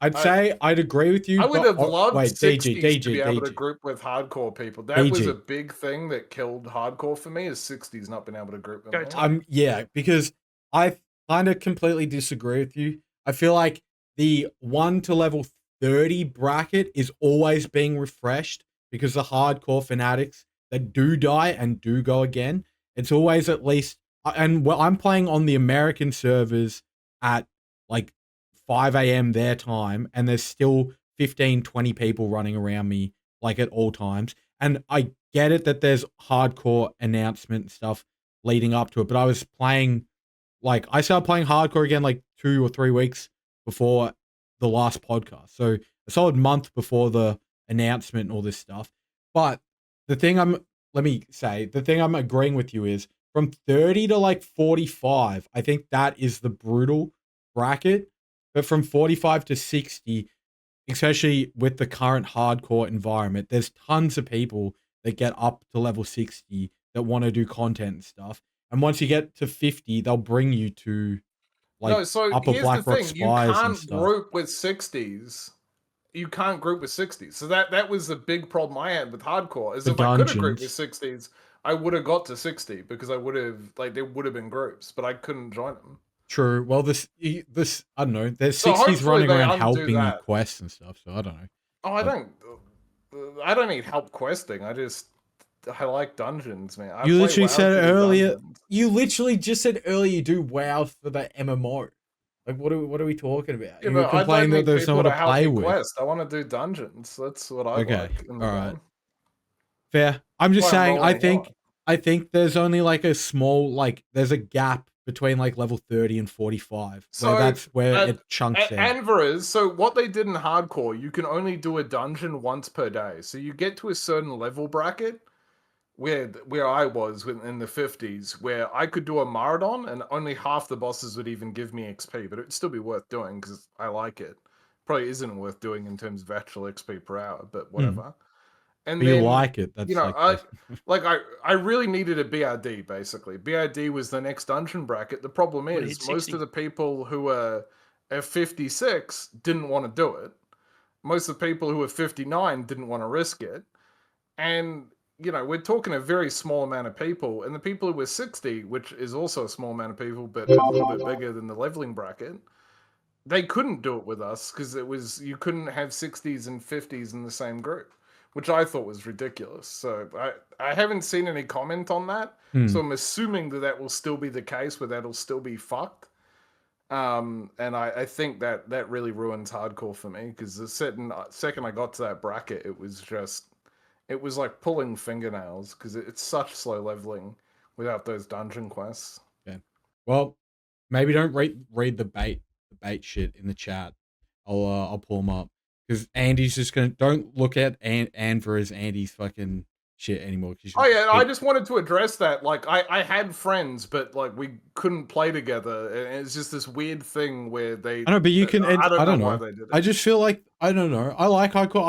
S1: I'd agree with you.
S2: I would have loved 60s
S1: DG,
S2: to be able to group with hardcore people. That was a big thing that killed hardcore for me, is 60s not being able to group them.
S1: Yeah, because I kind of completely disagree with you. I feel like the 1 to level 30 bracket is always being refreshed because the hardcore fanatics that do die and do go again, it's always at least, and I'm playing on the American servers at like 5 a.m. their time, and there's still 15, 20 people running around me like at all times. And I get it that there's hardcore announcement and stuff leading up to it, but I was playing, like, I started playing hardcore again like 2 or 3 weeks before the last podcast. So a solid month before the announcement and all this stuff. But the thing I'm agreeing with you is from 30 to like 45, I think that is the brutal bracket. But from 45 to 60, especially with the current hardcore environment, there's tons of people that get up to level 60 that want to do content and stuff. And once you get to 50, they'll bring you to upper Blackrock Spires and stuff.
S2: You can't group with 60s. You can't group with 60s. So that was the big problem I had with hardcore. Is if I could have grouped with 60s, I would have got to 60 because I would have, like, there would have been groups, but I couldn't join them.
S1: True. Well, this I don't know. There's 60s running around helping you quest and stuff, so I don't know.
S2: Oh, I don't need help questing. I like dungeons, man.
S1: You literally said it earlier. You literally just said earlier you do WoW for the MMO. Like, what are we talking about?
S2: Yeah,
S1: you were complaining that there's someone to play with.
S2: Quest. I want to do dungeons. That's what I like.
S1: All right. Fair. I'm just saying. I think there's only like a small, like, there's a gap between like level 30 and 45. So that's where it chunks in.
S2: Anvers, so what they did in hardcore, you can only do a dungeon once per day. So you get to a certain level bracket where I was in the 50s, where I could do a Marathon and only half the bosses would even give me XP, but it'd still be worth doing because I like it. Probably isn't worth doing in terms of actual XP per hour, but whatever. And
S1: then, you like it. That's,
S2: you know, I really needed a BRD, basically. BRD was the next dungeon bracket. The problem is most of the people who are at 56 didn't want to do it. Most of the people who are 59 didn't want to risk it. And, you know, we're talking a very small amount of people. And the people who were 60, which is also a small amount of people, but a little bit bigger than the leveling bracket, they couldn't do it with us because you couldn't have 60s and 50s in the same group, which I thought was ridiculous. So I haven't seen any comment on that. So I'm assuming that will still be the case, where that'll still be fucked. And I think that really ruins hardcore for me, because the second I got to that bracket, it was like pulling fingernails, because it's such slow leveling without those dungeon quests.
S1: Yeah. Well, maybe don't read the bait shit in the chat. I'll pull them up. Because Andy's just gonna, don't look at Anver as Andy's fucking shit anymore.
S2: Oh yeah, I just wanted to address that. Like, I had friends, but like we couldn't play together, and it's just this weird thing where they.
S1: I know, but you can. I don't know why
S2: they did it.
S1: I just feel like, I don't know. I like hardcore.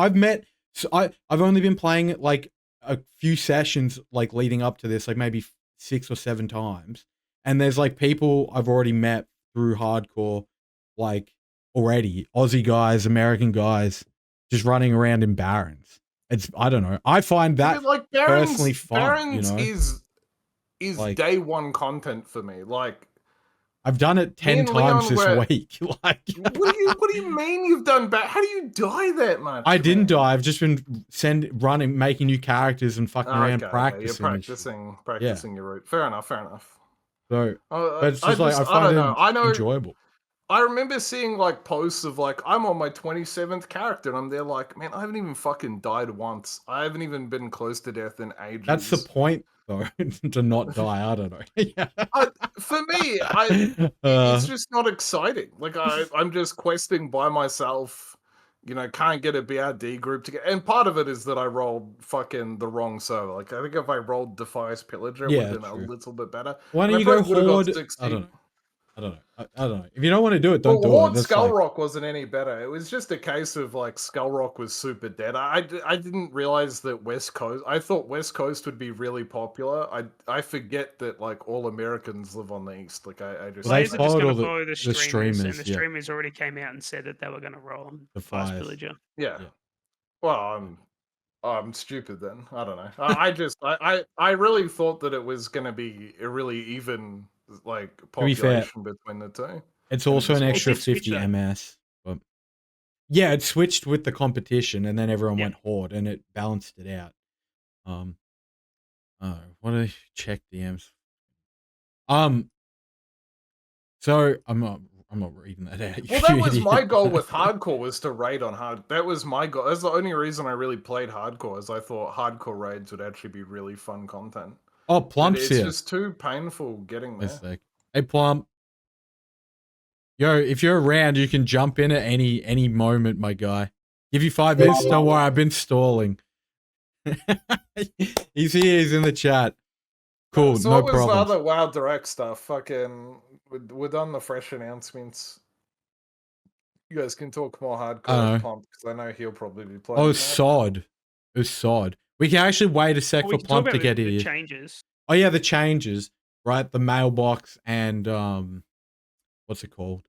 S1: I've only been playing it like a few sessions, like leading up to this, like maybe 6 or 7 times, and there's like people I've already met through hardcore, like already. Aussie guys, American guys, just running around in Barons. I don't know. I find
S2: I
S1: that
S2: mean, like
S1: personally
S2: Barons,
S1: fun.
S2: Barons is
S1: Like,
S2: day one content for me. Like
S1: I've done it
S2: me
S1: 10
S2: and
S1: times
S2: Leon
S1: this
S2: were.
S1: week. Like,
S2: What do you mean you've done bad? How do you die that much?
S1: I didn't
S2: man?
S1: die. I've just been making new characters and fucking around practicing.
S2: You're
S1: and shit.
S2: practicing your route. Fair enough.
S1: So, but it's
S2: I
S1: just like, I find
S2: don't know. I
S1: it
S2: know.
S1: enjoyable.
S2: I remember seeing like posts of like I'm on my 27th character and I'm there like, man, I haven't even fucking died once. I haven't even been close to death in ages.
S1: That's the point, though, to not die. I don't know. Yeah.
S2: For me, it's just not exciting. Like I'm just questing by myself. You know, can't get a BRD group together. And part of it is that I rolled fucking the wrong server. Like I think if I rolled Defias Pillager, it would have been
S1: true.
S2: a little bit better.
S1: Why
S2: And
S1: don't
S2: I
S1: you go
S2: probably would've got
S1: Horde?
S2: 16.
S1: I don't know. I don't know. If you don't want to do it, don't do
S2: Horde
S1: it. That's
S2: Skull
S1: like,
S2: Rock wasn't any better. It was just a case of like Skull Rock was super dead. I didn't realize that West Coast. I thought West Coast would be really popular. I forget that like all Americans live on the East. Like I just.
S1: Well, they
S3: Players are just
S1: followed
S3: going
S1: all
S3: to
S1: the-
S3: follow the
S1: the
S3: streamers, and
S1: streamers,
S3: the
S1: yeah.
S3: streamers already came out and said that they were going to roll on
S1: The
S3: Defias
S1: fires.
S3: Pillager.
S2: Yeah.
S1: Yeah.
S2: Well, I'm stupid then. I don't know. I really thought that it was going to be a really even like
S1: be fair,
S2: population between the two.
S1: It's also an extra
S3: did switch
S1: 50
S3: that.
S1: MS. But yeah, it switched with the competition, and then everyone
S3: Yep.
S1: went Horde, and it balanced it out. What did I check DMs? So I'm not reading that out.
S2: Well, that was my goal with hardcore, was to raid on hard. That was my goal. That's the only reason I really played hardcore, is I thought hardcore raids would actually be really fun content.
S1: Oh,
S2: But
S1: Plump's
S2: it's
S1: here.
S2: just too painful getting there.
S1: It's like, hey, Plump. Yo, if you're around, you can jump in at any moment, my guy. Give you 5 minutes. Don't worry, I've been stalling. He's here. He's in the chat. Cool,
S2: So
S1: no
S2: what was
S1: problem.
S2: the other WoW Direct stuff? Fucking, we're done the fresh announcements. You guys can talk more hardcore with Plump, because I know he'll probably be playing.
S1: Oh,
S2: that.
S1: sod. It was sod. We can actually wait a sec
S3: Well, we
S1: for
S3: can talk
S1: Plump
S3: about
S1: to get
S3: the
S1: here.
S3: changes.
S1: Oh yeah, the changes, right? The mailbox and what's it called?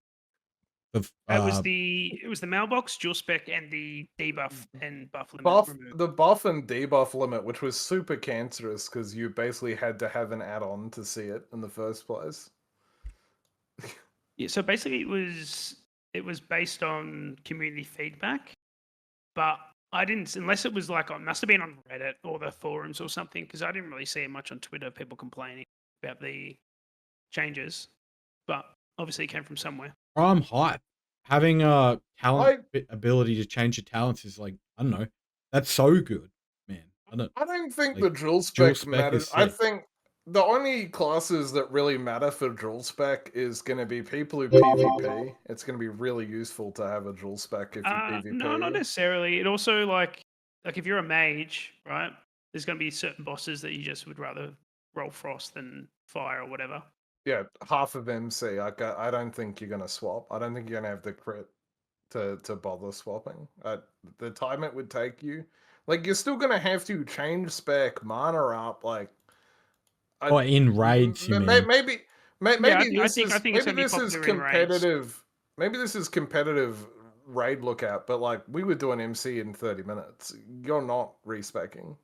S1: The
S3: It was the mailbox, dual spec, and the debuff and buff limit.
S2: The buff and debuff limit, which was super cancerous because you basically had to have an add-on to see it in the first place.
S3: Yeah, so basically it was based on community feedback, but I didn't, unless it was like, it must have been on Reddit or the forums or something, because I didn't really see it much on Twitter, people complaining about the changes, but obviously it came from somewhere.
S1: I'm hype. Having ability to change your talents is like, I don't know, that's so good, man.
S2: I don't think
S1: like,
S2: the drill spec matters. I think the only classes that really matter for drill spec is going to be people who PvP. It's going to be really useful to have a drill spec if you PvP.
S3: No, not necessarily. It also like if you're a mage, right? There's going to be certain bosses that you just would rather roll frost than fire or whatever.
S2: Yeah, half of MC. I don't think you're going to swap. I don't think you're going to have the crit to bother swapping. The time it would take you, like, you're still going to have to change spec, mana up, like.
S1: In raids, you mean?
S2: Maybe this is competitive. Maybe this is competitive raid lookout, but like we were doing MC in 30 minutes. You're not respecking.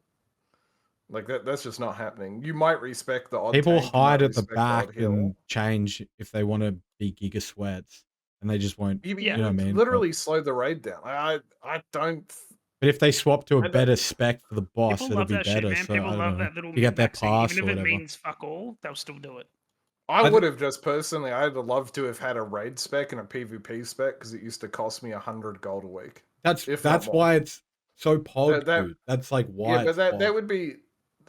S2: Like that's just not happening. You might respect the odd.
S1: People hide at the back and change if they want to be Giga Sweats, and they just won't. You know what I mean?
S2: Literally slow the raid down. I don't.
S1: But if they swap to a better spec for the boss,
S3: people
S1: it'll
S3: love
S1: be
S3: that
S1: better.
S3: Shit, man.
S1: So
S3: people
S1: I
S3: love
S1: don't know.
S3: that little
S1: You get that pass
S3: even
S1: or
S3: if it
S1: whatever.
S3: means fuck all, they'll still do it.
S2: I would have just personally, I'd love to have had a raid spec and a PvP spec because it used to cost me 100 gold a week.
S1: That's why it's so pog, dude. That's like why.
S2: Yeah, but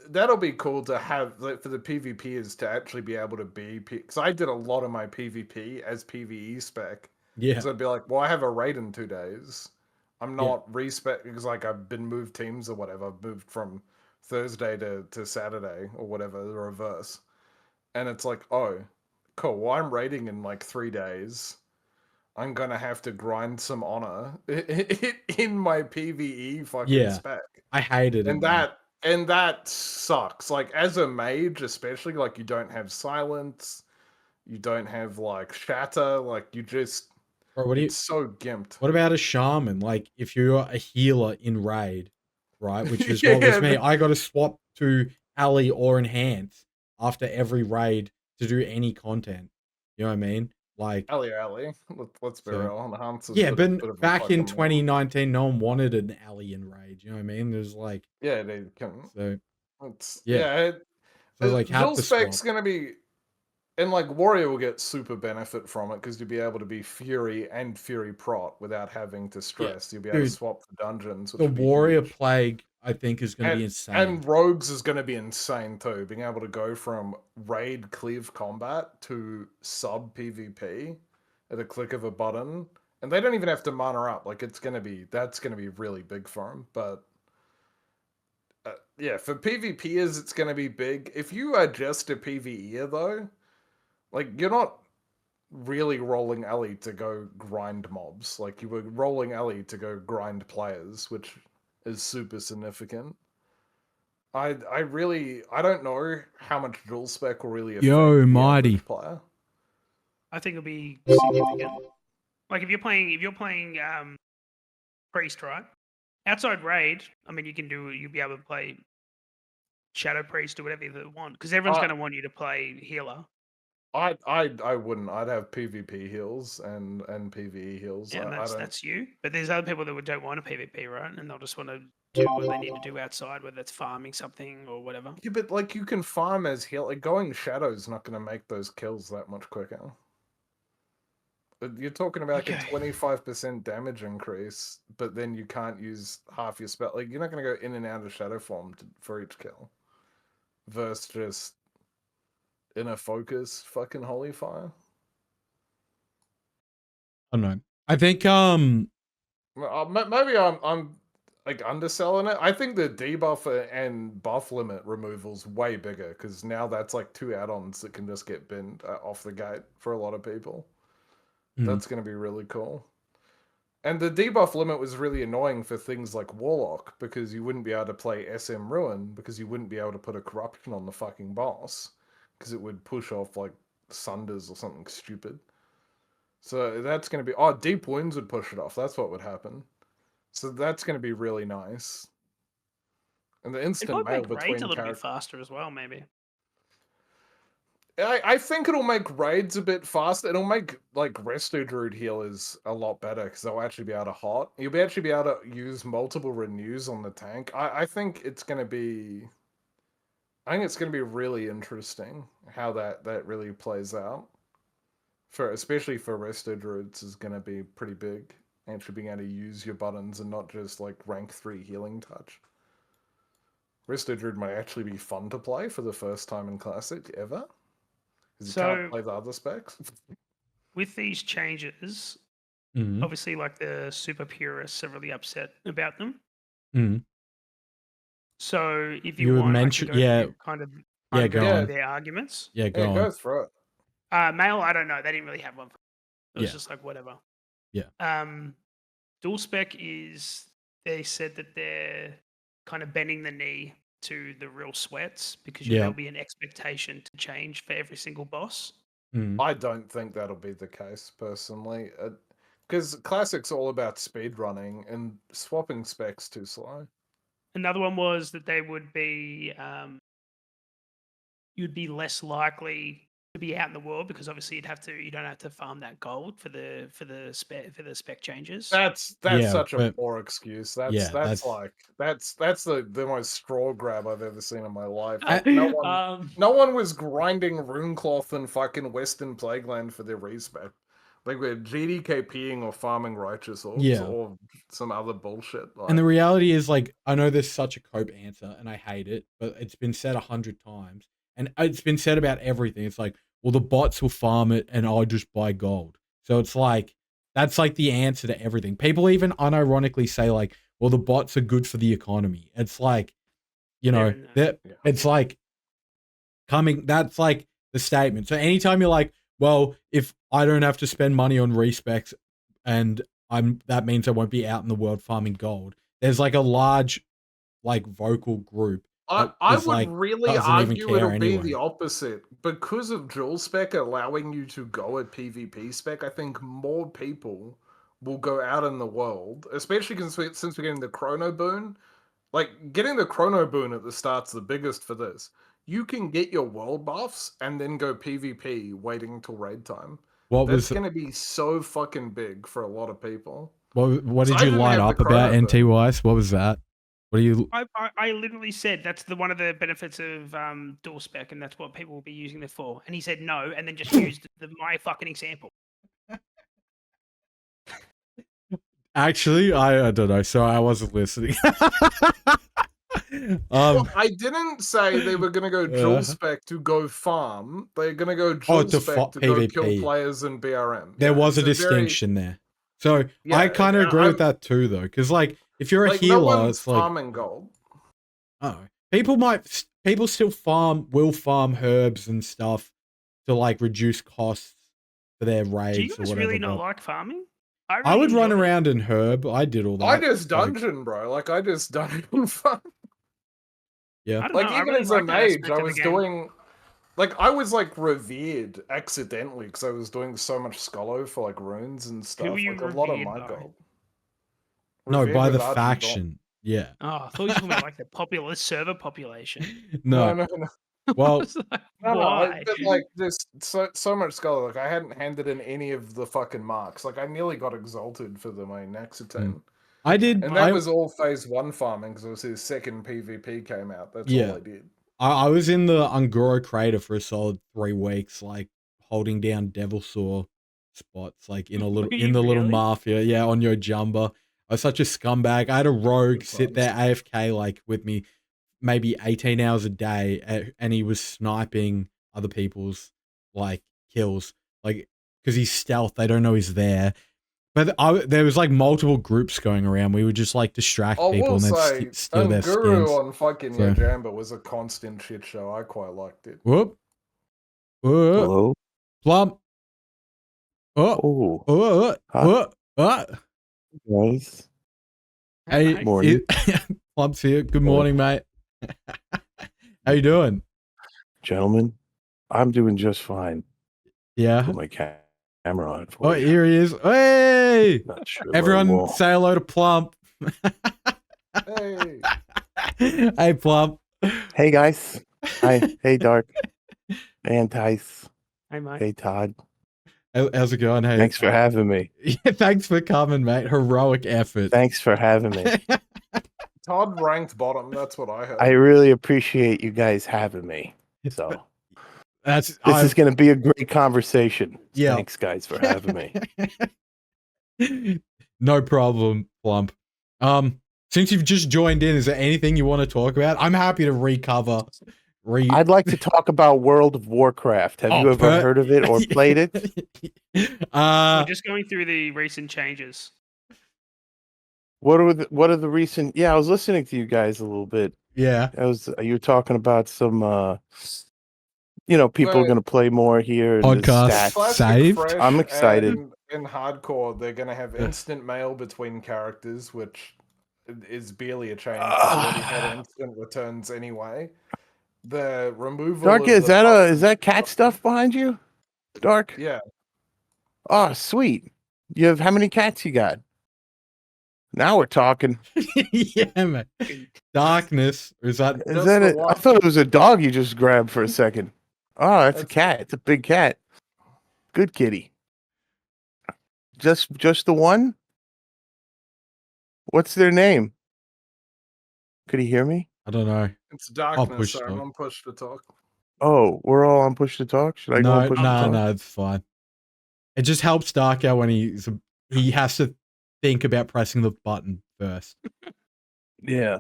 S2: that'll be cool to have, like, for the PvPers to actually be able to be, because I did a lot of my PvP as PvE spec.
S1: Yeah.
S2: So I'd be like, well, I have a raid in 2 days. I'm not respec because like I've been moved teams or whatever. I've moved from Thursday to Saturday or whatever, the reverse. And it's like, oh, cool. Well, I'm raiding in like 3 days. I'm gonna have to grind some honor in my PvE fucking spec.
S1: I hated it.
S2: And that sucks. Like as a mage, especially, like you don't have silence, you don't have like shatter, like you just
S1: Bro, what do you?
S2: It's so gimped.
S1: What about a shaman? Like, if you're a healer in raid, right? Which is
S2: Yeah,
S1: what was me. I got to swap to alley or enhance after every raid to do any content. You know what I mean? Like,
S2: alley. Let's be
S1: so
S2: real. Enhance is
S1: yeah,
S2: a
S1: but
S2: bit of a
S1: back in
S2: fucking meme.
S1: 2019, no one wanted an alley in raid. You know what I mean? There's like,
S2: Yeah, they can.
S1: so
S2: It's
S1: yeah, so like had
S2: dual
S1: to swap.
S2: spec's gonna be, and like Warrior will get super benefit from it because you'll be able to be Fury and Fury Prot without having to
S1: Yeah,
S2: stress. You'll be able to
S1: dude,
S2: swap the dungeons, which
S1: the
S2: would be
S1: warrior
S2: huge.
S1: plague I think is going to be insane.
S2: And Rogues is going to be insane too. Being able to go from raid cleave combat to sub PvP at a click of a button, and they don't even have to mana up. Like that's going to be really big for them. But yeah, for PvPers, it's going to be big. If you are just a PvEer though, like you're not really rolling alley to go grind mobs. Like you were rolling alley to go grind players, which is super significant. I don't know how much dual spec will really affect
S1: Yo,
S2: the
S1: mighty.
S2: average player.
S3: I think it'll be significant. Like if you're playing priest, right? Outside raid, I mean, you'll be able to play shadow priest or whatever you want because everyone's going to want you to play healer.
S2: I wouldn't. I'd have PvP heals and PvE heals.
S3: Yeah, and
S2: I don't.
S3: that's you. But there's other people that don't want a PvP, right? And they'll just want to do what they need to do outside, whether it's farming something or whatever.
S2: Yeah, but like you can farm as heal. Like going shadow's not going to make those kills that much quicker. You're talking about like a 25% damage increase, but then you can't use half your spell. Like you're not going to go in and out of shadow form for each kill. Versus just inner focus, fucking holy fire.
S1: I don't know. I think
S2: Maybe I'm like underselling it. I think the debuff and buff limit removal's way bigger because now that's like 2 add-ons that can just get binned off the gate for a lot of people. That's going to be really cool. And the debuff limit was really annoying for things like Warlock because you wouldn't be able to play SM Ruin because you wouldn't be able to put a corruption on the fucking boss because it would push off like Sunders or something stupid. So that's going to be... Oh, Deep Wounds would push it off. That's what would happen. So that's going to be really nice. And the instant mail
S3: make
S2: between
S3: raids a little bit faster as well, maybe.
S2: I think it'll make raids a bit faster. It'll make like Resto Druid healers a lot better because they'll actually be able to hot. You'll actually be able to use multiple renews on the tank. I think it's going to be... I think it's going to be really interesting how that really plays out. Especially for Resto Druids is going to be pretty big. Actually being able to use your buttons and not just like rank 3 healing touch. Resto Druid might actually be fun to play for the first time in Classic ever. Because you can't play the other specs.
S3: With these changes, obviously like the super purists are really upset about them. So if you want,
S1: mention,
S3: kind of
S1: go on.
S3: their arguments.
S1: Yeah,
S2: go through it.
S3: Mail, I don't know. They didn't really have one. It was just like whatever.
S1: Yeah.
S3: Dual spec is, they said that they're kind of bending the knee to the real sweats because there'll be an expectation to change for every single boss.
S2: I don't think that'll be the case personally, because Classic's all about speed running and swapping specs too slow.
S3: Another one was that they would be, you'd be less likely to be out in the world because obviously you don't have to farm that gold for the spec changes.
S2: That's such a poor excuse. That's the most straw grab I've ever seen in my life. No one was grinding Runecloth and fucking Western Plagueland for their respec. Like we're GDKPing or farming Righteous Orbs or some other bullshit. Like,
S1: and the reality is, like, I know there's such a cope answer and I hate it, but it's been said 100 times. And it's been said about everything. It's like, well, the bots will farm it and I'll just buy gold. So it's like, that's like the answer to everything. People even unironically say like, well, the bots are good for the economy. It's like, you know, it's like that's like the statement. So anytime you're like, well, if I don't have to spend money on respecs and that means I won't be out in the world farming gold. There's like a large, like vocal group
S2: I
S1: was
S2: would
S1: like,
S2: really
S1: doesn't even
S2: argue
S1: care
S2: it'll be
S1: anyway.
S2: the opposite. Because of dual spec allowing you to go at PvP spec, I think more people will go out in the world, especially since we're getting the chrono boon. Like, getting the chrono boon at the start's the biggest for this. You can get your world buffs and then go PvP waiting until raid time.
S1: What
S2: That's
S1: was
S2: going to be so fucking big for a lot of people.
S1: what
S2: So
S1: did
S2: I
S1: you
S2: didn't
S1: light
S2: have the
S1: up about
S2: chrono
S1: NT
S2: boon.
S1: Wise? What was that? What do you?
S3: I literally said that's one of the benefits of dual spec, and that's what people will be using it for. And he said no, and then just used my fucking example.
S1: Actually, I don't know. Sorry, I wasn't listening.
S2: Well, I didn't say they were going to go dual
S1: Uh,
S2: spec to go farm. They're going to go
S1: Oh,
S2: dual
S1: to
S2: spec to go kill
S1: PvP.
S2: players in BRM.
S1: There
S2: Yeah,
S1: was a
S2: it's very-
S1: distinction there. So
S2: Yeah,
S1: I kind of agree with that too, though, because like if you're a
S2: like no
S1: healer,
S2: one's
S1: it's like
S2: farming gold.
S1: oh, people still will farm herbs and stuff to like reduce costs for their
S3: Do you
S1: raids or
S3: guys
S1: whatever.
S3: really not
S1: but
S3: like farming?
S1: I would run
S3: enjoyed it.
S1: around in herb. I did all that.
S2: I just
S1: like,
S2: dungeon, bro. Like I just dungeon farm.
S1: yeah.
S3: I don't
S2: Like
S3: know, I
S2: even
S3: really
S2: as a
S3: like that
S2: mage,
S3: aspect
S2: I
S3: of the
S2: was
S3: game.
S2: doing. Like I was like revered accidentally because I was doing so much Scolo for like runes and stuff.
S3: were you
S2: Like a lot of
S3: revered
S2: my
S3: by?
S2: gold.
S1: No,
S2: Revered
S1: by the
S2: with Argent Dawn.
S1: faction. Yeah.
S3: Oh, I thought you were talking about like the popular server population.
S2: No,
S1: No.
S2: no, no.
S1: Well,
S3: Like,
S2: No,
S3: why?
S2: but like just so much Scolo. Like I hadn't handed in any of the fucking marks. Like I nearly got exalted for the main Nexitane.
S1: I did.
S2: And that was all phase 1 farming because it was his second PvP came out. That's
S1: Yeah.
S2: all I did.
S1: I was in the Ungoro crater for a solid 3 weeks, like holding down Devil Saw spots, like in a little
S3: Were
S1: in
S3: you
S1: the little
S3: really?
S1: mafia. Yeah, on your jumba. I was such a scumbag. I had a rogue
S2: Good
S1: sit there AFK like with me maybe 18 hours a day, and he was sniping other people's like kills, like because he's stealth. They don't know he's there. But there was like multiple groups going around. We would just like distract
S2: I
S1: people
S2: will
S1: and then
S2: say,
S1: steal their
S2: Guru
S1: skins.
S2: on fucking
S1: So-
S2: Yajamba was a constant shit show. I quite liked it.
S1: Whoop.
S5: Hello?
S1: Plump. Oh.
S5: Oh, hi, guys.
S1: Hey,
S3: Mate.
S5: Morning.
S1: Plump's here. Good morning, mate. How you doing?
S5: Gentlemen, I'm doing just fine.
S1: Yeah.
S5: Put my camera on for
S1: Oh,
S5: you.
S1: here he is. Hey,
S5: Not sure where
S1: everyone,
S5: we'll-
S1: say hello to Plump.
S2: Hey.
S1: Hey, Plump.
S5: Hey, guys. Hi. Hey, Dark. And Tice.
S3: Hey, mate.
S5: Hey, Todd.
S1: How's it going? Hey,
S5: Thanks for having me.
S1: Yeah, thanks for coming, mate. Heroic effort.
S5: Thanks for having me.
S2: Todd ranked bottom. That's what I heard.
S5: I really appreciate you guys having me. So
S1: That's
S5: this is going to be a great conversation.
S1: Yeah.
S5: Thanks, guys, for having me.
S1: No problem, Plump. Since you've just joined in, is there anything you want to talk about? I'm happy to recover.
S5: I'd like to talk about World of Warcraft. Have you ever heard of it or played it?
S3: We're just going through the recent changes.
S5: What are the recent? Yeah, I was listening to you guys a little bit.
S1: Yeah.
S5: You were talking about some people are
S2: Right.
S5: going to play more here. and the
S1: Podcast.
S5: stats.
S2: Classic
S1: saved?
S2: Fresh
S5: I'm excited.
S2: and in hardcore, they're going to have instant mail between characters, which is barely a change. They already had instant returns anyway. The removal.
S5: Dark,
S2: of
S5: is
S2: the
S5: that cat stuff behind you? Dark.
S2: Yeah.
S5: Oh, sweet. You have how many cats you got? Now we're talking.
S1: Yeah, man. Darkness. Or is that?
S5: Is
S2: Just
S5: that
S2: the
S5: it? I
S2: one.
S5: thought it was a dog you just grabbed for a second. Oh, that's a cat. It's a big cat. Good kitty. Just the one? What's their name? Could he hear me?
S1: I don't know.
S2: It's darkness,
S1: push
S2: so
S1: talk.
S2: I'm on push to talk.
S5: Oh, we're all on push to talk. Should I go on push to talk?
S1: No, it's fine. It just helps Darko when he has to think about pressing the button first.
S5: Yeah.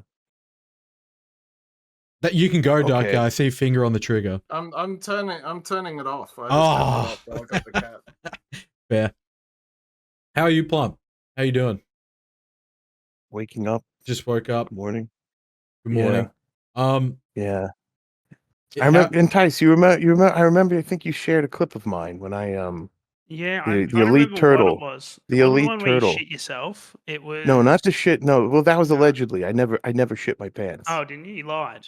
S1: That you can go, Darko.
S5: Okay.
S1: I see finger on the trigger.
S2: I'm turning it off. I just
S1: Oh.
S2: turned it off while I got the cat.
S1: Fair. How are you, Plump? How you doing?
S5: Waking up.
S1: Just woke up.
S5: Morning.
S1: Good morning.
S5: Yeah. I remember, Entice, you remember, I remember, I think you shared a clip of mine when I,
S3: Yeah,
S5: The
S3: I
S5: elite
S3: remember
S5: turtle.
S3: What it was.
S5: The
S3: It wasn't
S5: elite
S3: one where you
S5: turtle.
S3: shit yourself. It was
S5: no, not the shit. No, well, that was
S3: No.
S5: allegedly. I never shit my pants.
S3: Oh, didn't you? You lied.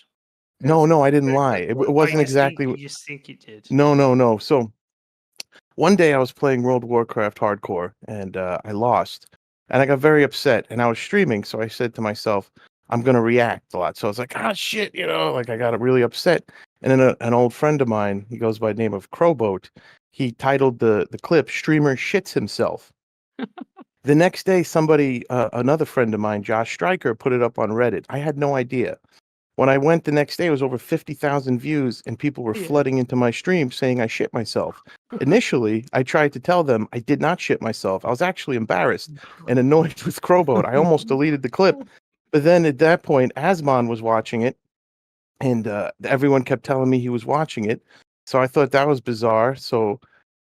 S5: No, I didn't lie. It wasn't exactly.
S3: You just think you did.
S5: No. So one day I was playing World of Warcraft hardcore and I lost, and I got very upset. And I was streaming, so I said to myself, "I'm gonna react a lot." So I was like, "Ah, shit," like I got really upset. And then an old friend of mine, he goes by the name of Crowboat, he titled the clip "Streamer Shits Himself." The next day, somebody, another friend of mine, Josh Stryker, put it up on Reddit. I had no idea. When I went the next day, it was over 50,000 views, and people were flooding into my stream saying I shit myself. Initially, I tried to tell them I did not shit myself. I was actually embarrassed and annoyed with Crowboat. I almost deleted the clip. But then at that point, Asmon was watching it, and everyone kept telling me he was watching it. So I thought that was bizarre. So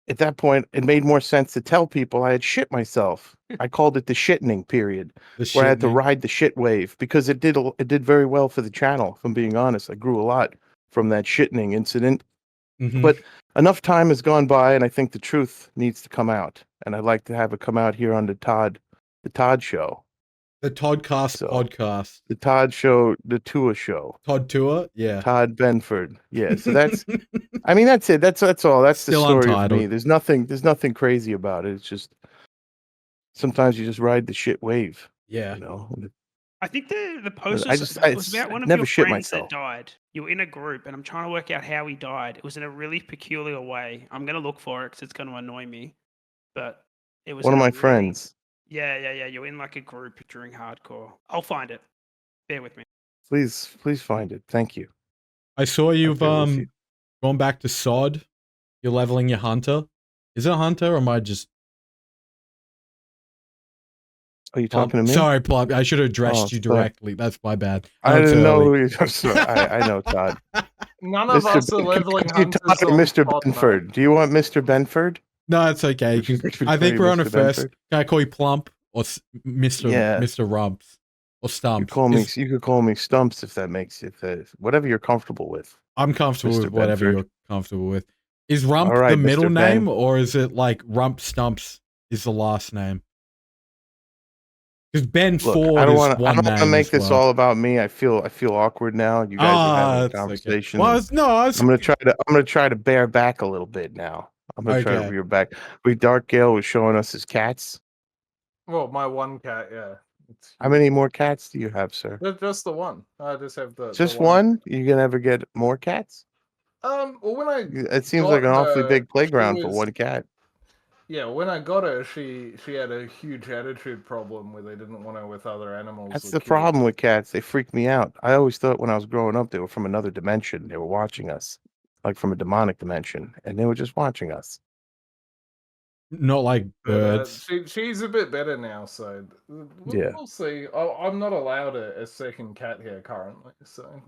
S5: at that point, it made more sense to tell people I had shit myself. I called it the shittening period, where I had to ride the shit wave because it did very well for the channel. If I'm being honest, I grew a lot from that shittening incident.
S1: Mhm.
S5: But enough time has gone by, and I think the truth needs to come out. And I'd like to have it come out here on the TOD show.
S1: The Toddcast
S5: So,
S1: podcast.
S5: The TOD show, the TUAH show.
S1: Todd Tour, yeah.
S5: Todd Benford. Yeah. So that's I mean, that's it. That's all. That's
S1: Still
S5: the story
S1: untitled.
S5: of me. There's nothing crazy about it. It's just sometimes you just ride the shit wave.
S1: Yeah.
S5: You know.
S3: I think the post
S5: I
S3: was about one of
S5: never
S3: your
S5: shit
S3: friends
S5: myself.
S3: that died. You were in a group, and I'm trying to work out how he died. It was in a really peculiar way. I'm gonna look for it because it's gonna annoy me. But it was
S5: One of
S3: in a
S5: my
S3: really-
S5: friends.
S3: Yeah. You're in like a group during hardcore. I'll find it. Bear with me.
S5: Please find it. Thank you.
S1: I saw you've
S5: bear with you.
S1: gone back to SOD. You're leveling your hunter. Is it a hunter or am I just
S5: Are you talking to me?
S1: Sorry, Plump. I should have addressed you
S5: sorry.
S1: directly. That's my bad.
S5: I
S1: It's
S5: didn't know
S1: early.
S5: who you sorry, I know Todd.
S2: None of us are leveling hunters on
S5: Mr.
S2: Pod, mate.
S5: Benford. Do you want Mr. Benford?
S1: No, it's okay.
S5: Should we
S1: I
S5: call
S1: think
S5: you
S1: we're on a
S5: Mr.
S1: first.
S5: Benford?
S1: Can I call you Plump or Mr.
S5: Yeah.
S1: Mr. Rumps or
S5: You
S1: Stumps?
S5: could call me Stumps if that makes it whatever you're comfortable with.
S1: I'm comfortable
S5: Mr.
S1: with whatever
S5: Benford.
S1: you're comfortable with. Is Rump
S5: All right,
S1: the middle
S5: Mr. Ben.
S1: name or is it like Rump Stumps is the last name? Because Ben
S5: Look,
S1: Ford
S5: I don't
S1: is
S5: want
S1: one name.
S5: to make
S1: as
S5: this
S1: well.
S5: all about me. I feel awkward now. You guys are having a
S1: that's
S5: conversation.
S1: Okay. Well,
S5: I'm gonna try to bear back a little bit now. I'm gonna try to
S1: Okay.
S5: rear back. Darkgale was showing us his cats.
S2: Well, my one cat, yeah.
S5: How many more cats do you have, sir?
S2: Just the one. I just have the
S5: Just
S2: the
S5: one? You gonna ever get more cats?
S2: Well, when I
S5: It seems like an
S2: got
S5: awfully
S2: her,
S5: big
S2: she
S5: playground for
S2: was-
S5: one cat.
S2: Yeah, when I got her, she had a huge attitude problem where they didn't want her with other animals.
S5: That's
S2: or
S5: the
S2: kids.
S5: problem with cats. They freak me out. I always thought when I was growing up they were from another dimension. They were watching us, like from a demonic dimension, and they were just watching us.
S1: Not like
S2: But,
S1: birds.
S2: she's a bit better now, so
S5: Yeah.
S2: we'll see. I'm not allowed a second cat here currently, so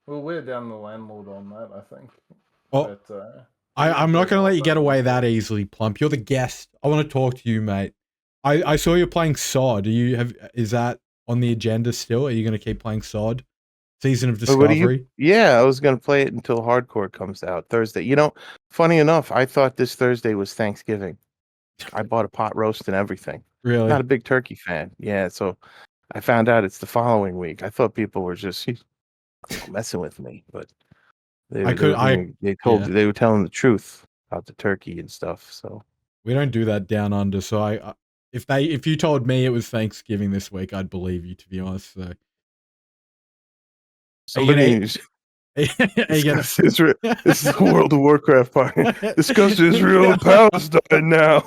S2: we're down the landlord on that, I think.
S1: Oh,
S2: But,
S1: I'm not going to let you get away that
S2: easy.
S1: easily, Plump. You're the guest. I want to talk to you, mate. I saw you playing SOD. Is that on the agenda still? Are you going to keep playing SOD? Season of
S5: But what do
S1: Discovery?
S5: Yeah, I was gonna play it until Hardcore comes out Thursday. You know, funny enough, I thought this Thursday was Thanksgiving. I bought a pot roast and everything.
S1: Really?
S5: Not a big turkey fan. Yeah, so I found out it's the following week. I thought people were just messing with me, but they were telling the truth about the turkey and stuff. So
S1: We don't do that down under. So if you told me it was Thanksgiving this week, I'd believe you, to be honest. So
S5: somebody discuss Israel. This is a World of Warcraft party. Discuss Israel and Palestine now.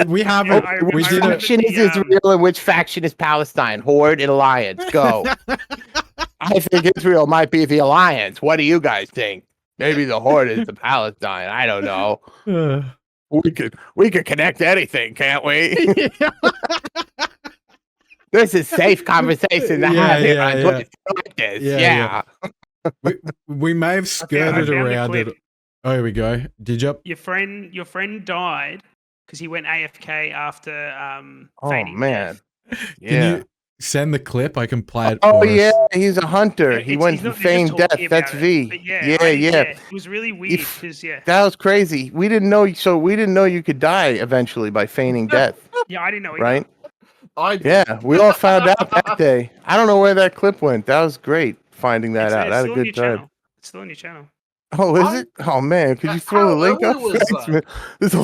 S1: We haven't.
S5: Which
S1: We
S5: faction is Israel and which faction is Palestine? Horde and Alliance. Go. I think Israel might be the Alliance. What do you guys think? Maybe the Horde is the Palestine. I don't know. We could connect anything, can't we? This is safe conversation to have here on Twitch like this. Yeah.
S1: We may have skirted around it. Oh, here we go. Did you?
S3: Your friend died because he went AFK after feigning
S5: man.
S3: death.
S5: Yeah.
S1: Can you send the clip? I can play it.
S5: Oh
S1: for
S5: yeah,
S1: us.
S5: he's a hunter. He went from feigned death. That's V.
S3: But yeah,
S5: yeah.
S3: It was really weird because
S5: that was crazy. We didn't know. So we didn't know you could die eventually by feigning death.
S3: Yeah, I didn't know either.
S5: Right? Yeah, we all found out that day. I don't know where that clip went. That was great. finding that out. I had a good time.
S3: It's still on your channel.
S5: Oh, is it? Oh man, could you throw the link up? Thanks, man. There's a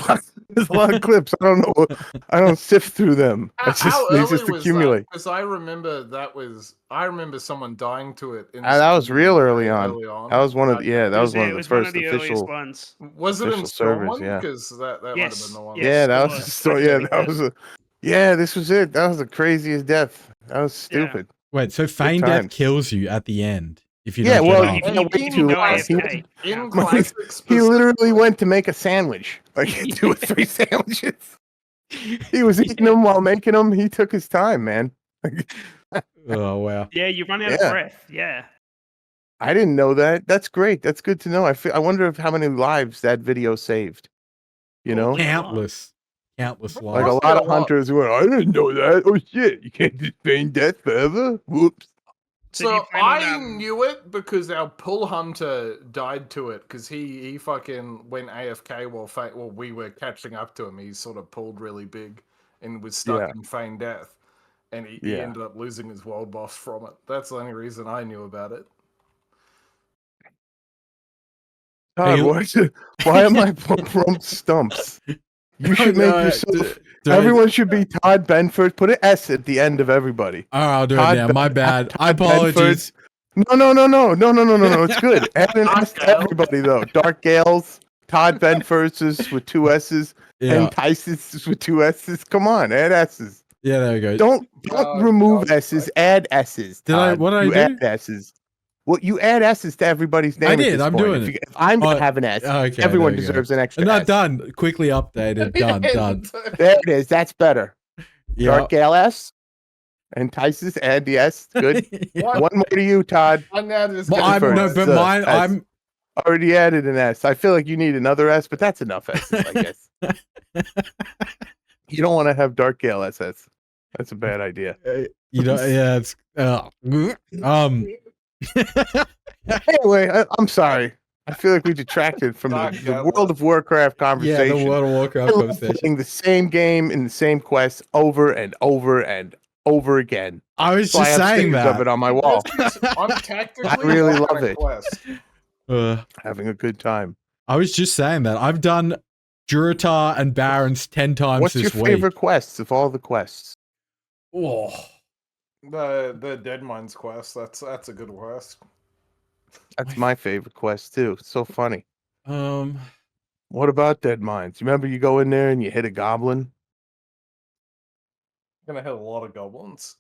S5: lot of clips. I don't know. I don't sift through them. They just accumulate.
S2: Because I remember someone dying to it.
S5: That was real early on. That was one of that was one of the first official
S3: ones.
S2: Was it in
S5: servers?
S2: one?
S5: Yeah.
S2: Because that might have been the one.
S5: Yeah, that was so. Yeah, that was a. Yeah, this was it. That was the craziest death. That was stupid.
S1: Wait, so feign death kills you at the end if you
S5: don't
S1: well,
S5: you can't wait too long. He literally went to make a sandwich, like 2 or 3 sandwiches. He was eating them while making them. He took his time, man.
S1: Oh wow.
S3: Yeah, you run out of breath. Yeah.
S5: I didn't know that. That's great. That's good to know. I wonder how many lives that video saved. You know,
S1: countless lives.
S5: Like a lot of hunters who went, I didn't know that. Oh shit, you can't just feign death forever. Whoops.
S2: So I knew it because our pull hunter died to it because he fucking went AFK while we were catching up to him. He sort of pulled really big and was stuck in feigned death, and he ended up losing his world boss from it. That's the only reason I knew about it.
S5: God, why am I PlumpRumpStumps? You should make yourself. Everyone should be Todd Benford. Put an S at the end of everybody.
S1: Oh, I'll do it now. My bad. I apologize.
S5: No. It's good. Add an S to everybody though. Darkgales, Todd Benford's with 2 S's, and Tyson's with 2 S's. Come on, add S's.
S1: Yeah, there we go.
S5: Don't remove S's. Add S's.
S1: What did I do?
S5: Add S's. Well, you add S's to everybody's name.
S1: I did. I'm doing it.
S5: If I'm gonna have an S, everyone deserves an extra.
S1: Not
S5: S.
S1: done. Quickly updated. Done.
S5: There it is. That's better. Darkgale S. And Tyson's add the S. Good. One more to you, Todd.
S2: Mine.
S5: I'm already added an S. I feel like you need another S, but that's enough S's, I guess. You don't want to have Darkgale SS. That's a bad idea.
S1: It's
S5: Anyway, I'm sorry. I feel like we detracted from the World of Warcraft conversation.
S1: Yeah, the World of Warcraft conversation.
S5: Playing the same game in the same quest over and over and over again.
S1: I was just saying that.
S5: Of it on my wall. I really love it. Having a good time.
S1: I was just saying that. I've done Durotar and Barons 10 times
S5: What's
S1: this week.
S5: What's your favorite quests of all the quests?
S1: Oh.
S2: The Dead Mines quest. That's a good quest.
S5: That's my favorite quest too. It's so funny.
S1: What
S5: about Dead Mines? You remember you go in there and you hit a goblin?
S2: Gonna hit a lot of goblins.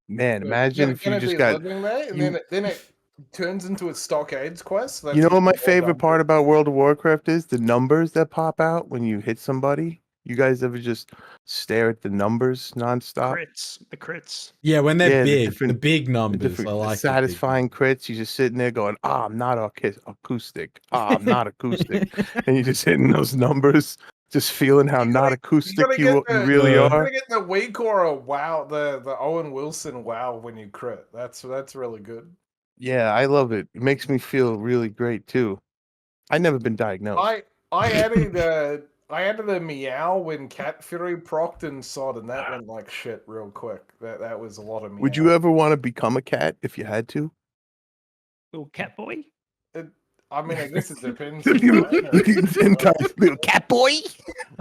S5: Man, imagine if you just got
S2: there, and then it turns into a Stockades quest.
S5: You know what my favorite part about World of Warcraft is? The numbers that pop out when you hit somebody. You guys ever just stare at the numbers nonstop?
S3: The crits.
S1: Yeah, when they're big, the big numbers. I like
S5: satisfying crits. You're just sitting there going, I'm not acoustic. I'm not acoustic. And you're just hitting those numbers, just feeling how not acoustic you really are.
S2: You're gonna get the weak or a wow, the Owen Wilson wow when you crit. That's really good.
S5: Yeah, I love it. It makes me feel really great too. I've never been diagnosed.
S2: I added a meow when Cat Fury procced and SOD, and that went like shit real quick. That was a lot of meow.
S5: Would you ever want to become a cat if you had to?
S3: Little cat boy?
S2: I mean, I guess it depends.
S5: Little cat boy?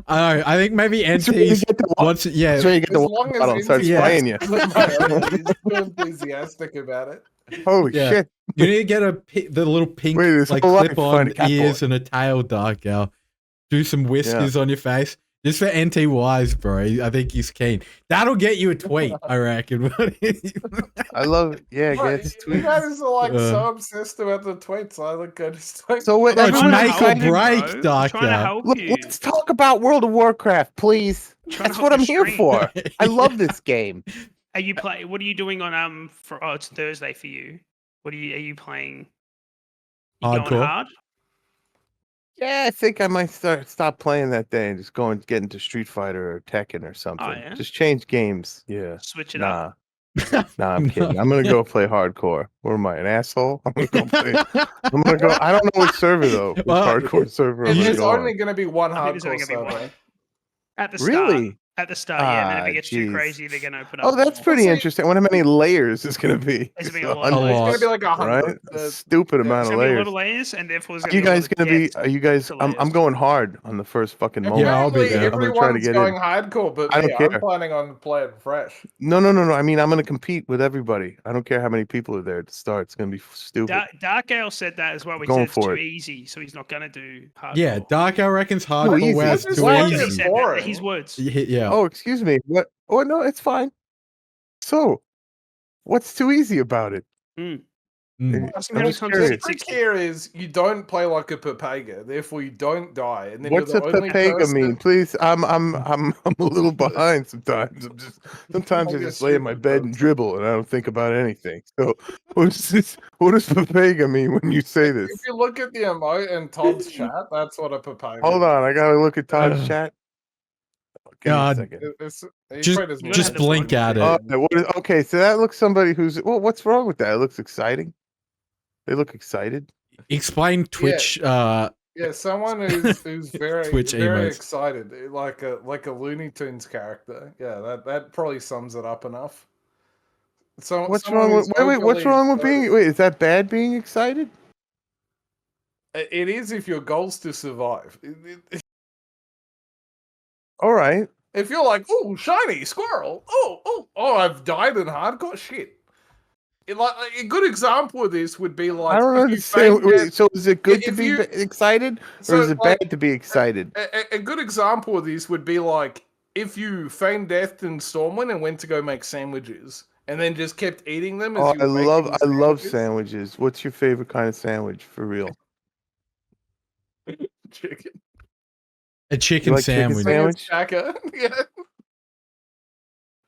S1: I think maybe NT's once. Yeah,
S5: that's where you get the water bottle and starts playing you.
S2: He's too enthusiastic about it.
S5: Holy shit!
S1: You need to get the little pink like clip-on ears and a tail, Darkgale. Do some whiskers on your face. Just for NT Wise, bro. I think he's keen. That'll get you a tweet, I reckon.
S5: I love it. Yeah, gets tweets.
S2: You guys are like so obsessed about the tweets. I look at his tweets.
S5: So
S1: it's make or break, Darkgale.
S5: Let's talk about World of Warcraft, please. That's what I'm here for. I love this game.
S3: Are you playing? What are you doing on it's Thursday for you. Are you playing?
S1: Hardcore.
S3: Going hard?
S5: Yeah, I think I might stop playing that day and just get into Street Fighter or Tekken or something.
S3: Oh, yeah?
S5: Just change games. Yeah.
S3: Switch it up.
S5: Nah, I'm kidding. I'm gonna go play hardcore. What am I, an asshole? I'm gonna go play. I don't know which server though. Which hardcore server?
S2: It's only gonna be one hardcore server.
S3: At the start.
S5: Really?
S3: At the start, yeah, and then if
S5: Ah,
S3: it gets too
S5: jeez.
S3: crazy, they're gonna open up.
S5: Oh, that's
S3: more.
S5: pretty
S2: see-
S5: interesting. I wonder how many layers it's gonna be.
S3: There's gonna be
S5: So,
S3: a lot.
S1: A
S3: Of
S1: lot.
S3: layers.
S2: It's gonna be like 100.
S5: right? A stupid amount
S3: It's
S5: of
S3: gonna be a lot
S5: layers.
S3: of layers, and therefore there's
S5: Are
S3: gonna
S5: you
S3: be a lot
S5: guys
S3: of
S5: gonna be?
S3: depth
S5: Are you guys?
S3: to
S5: I'm
S3: layers.
S5: going hard on the first fucking moment.
S1: Yeah, I'll be
S2: Apparently,
S1: there.
S5: I'm gonna try to
S2: everyone's
S5: get
S2: going
S5: in.
S2: hardcore, but
S5: I don't
S2: me, I'm
S5: care.
S2: planning on playing fresh.
S5: No. I mean, I'm gonna compete with everybody. I don't care how many people are there at the start. It's gonna be stupid.
S3: Darkgale said that as well. He
S5: Going
S3: said it's
S5: for
S3: too
S5: it.
S3: easy, so he's not gonna do hardcore.
S1: Yeah, Darkgale reckons hardcore
S5: easy.
S1: wears
S2: That's
S1: too
S2: what
S3: He
S2: is
S1: easy.
S3: said
S2: boring.
S3: his words.
S1: Yeah.
S5: Oh, excuse me. What? Oh no, it's fine. So, what's too easy about it?
S1: Mm.
S5: I'm
S3: Ask him how many
S5: just
S3: times
S2: The
S3: he
S5: curious.
S3: hit
S2: trick
S3: 60.
S2: here is you don't play like a Papega, therefore you don't die, and then
S5: What's
S2: you're
S5: a
S2: the only
S5: papega
S2: person...
S5: mean? Please, I'm a little behind sometimes. Sometimes I
S2: Like a
S5: just lay in my
S2: stupid
S5: bed and
S2: person.
S5: dribble, and I don't think about anything. So, what is this? What does papega mean when you say
S2: If
S5: this?
S2: you look at the emote in Todd's chat, that's what a Papega
S5: Hold
S2: is.
S5: on, I gotta look at Todd's
S1: Ugh.
S5: chat. Give me a
S1: God.
S5: second.
S2: He
S1: Just-
S2: probably doesn't
S3: just
S2: know.
S1: blink at it.
S5: Okay, so that looks somebody who's. Well, what's wrong with that? It looks exciting. They look excited.
S1: Explain Twitch.
S2: Yeah, someone who's very
S1: Twitch
S2: very
S1: emotes.
S2: excited, like a Looney Tunes character. Yeah, that probably sums it up enough. So
S5: What's
S2: someone
S5: wrong with?
S2: who's
S5: Wait. What's
S2: overly
S5: wrong with being?
S2: excited.
S5: Wait, is that bad? Being excited?
S2: It is if your goal's to survive.
S5: All right.
S2: If you're like, oh, shiny squirrel, oh, I've died in hardcore shit. Like a good example of this would be like,
S5: I don't
S2: if you
S5: understand.
S2: feign
S5: Wait,
S2: death-
S5: so is it good to
S2: if
S5: be
S2: you-
S5: excited, or
S2: so,
S5: is it
S2: like,
S5: bad to be excited?
S2: A good example of this would be like if you feigned death in Stormwind and went to go make sandwiches, and then just kept eating them as
S5: Oh,
S2: you were making
S5: I love
S2: sandwiches.
S5: sandwiches. What's your favorite kind of sandwich for real?
S2: Chicken.
S1: A chicken
S5: like chicken
S1: sandwich.
S5: sandwich?
S2: Stacker. Yeah.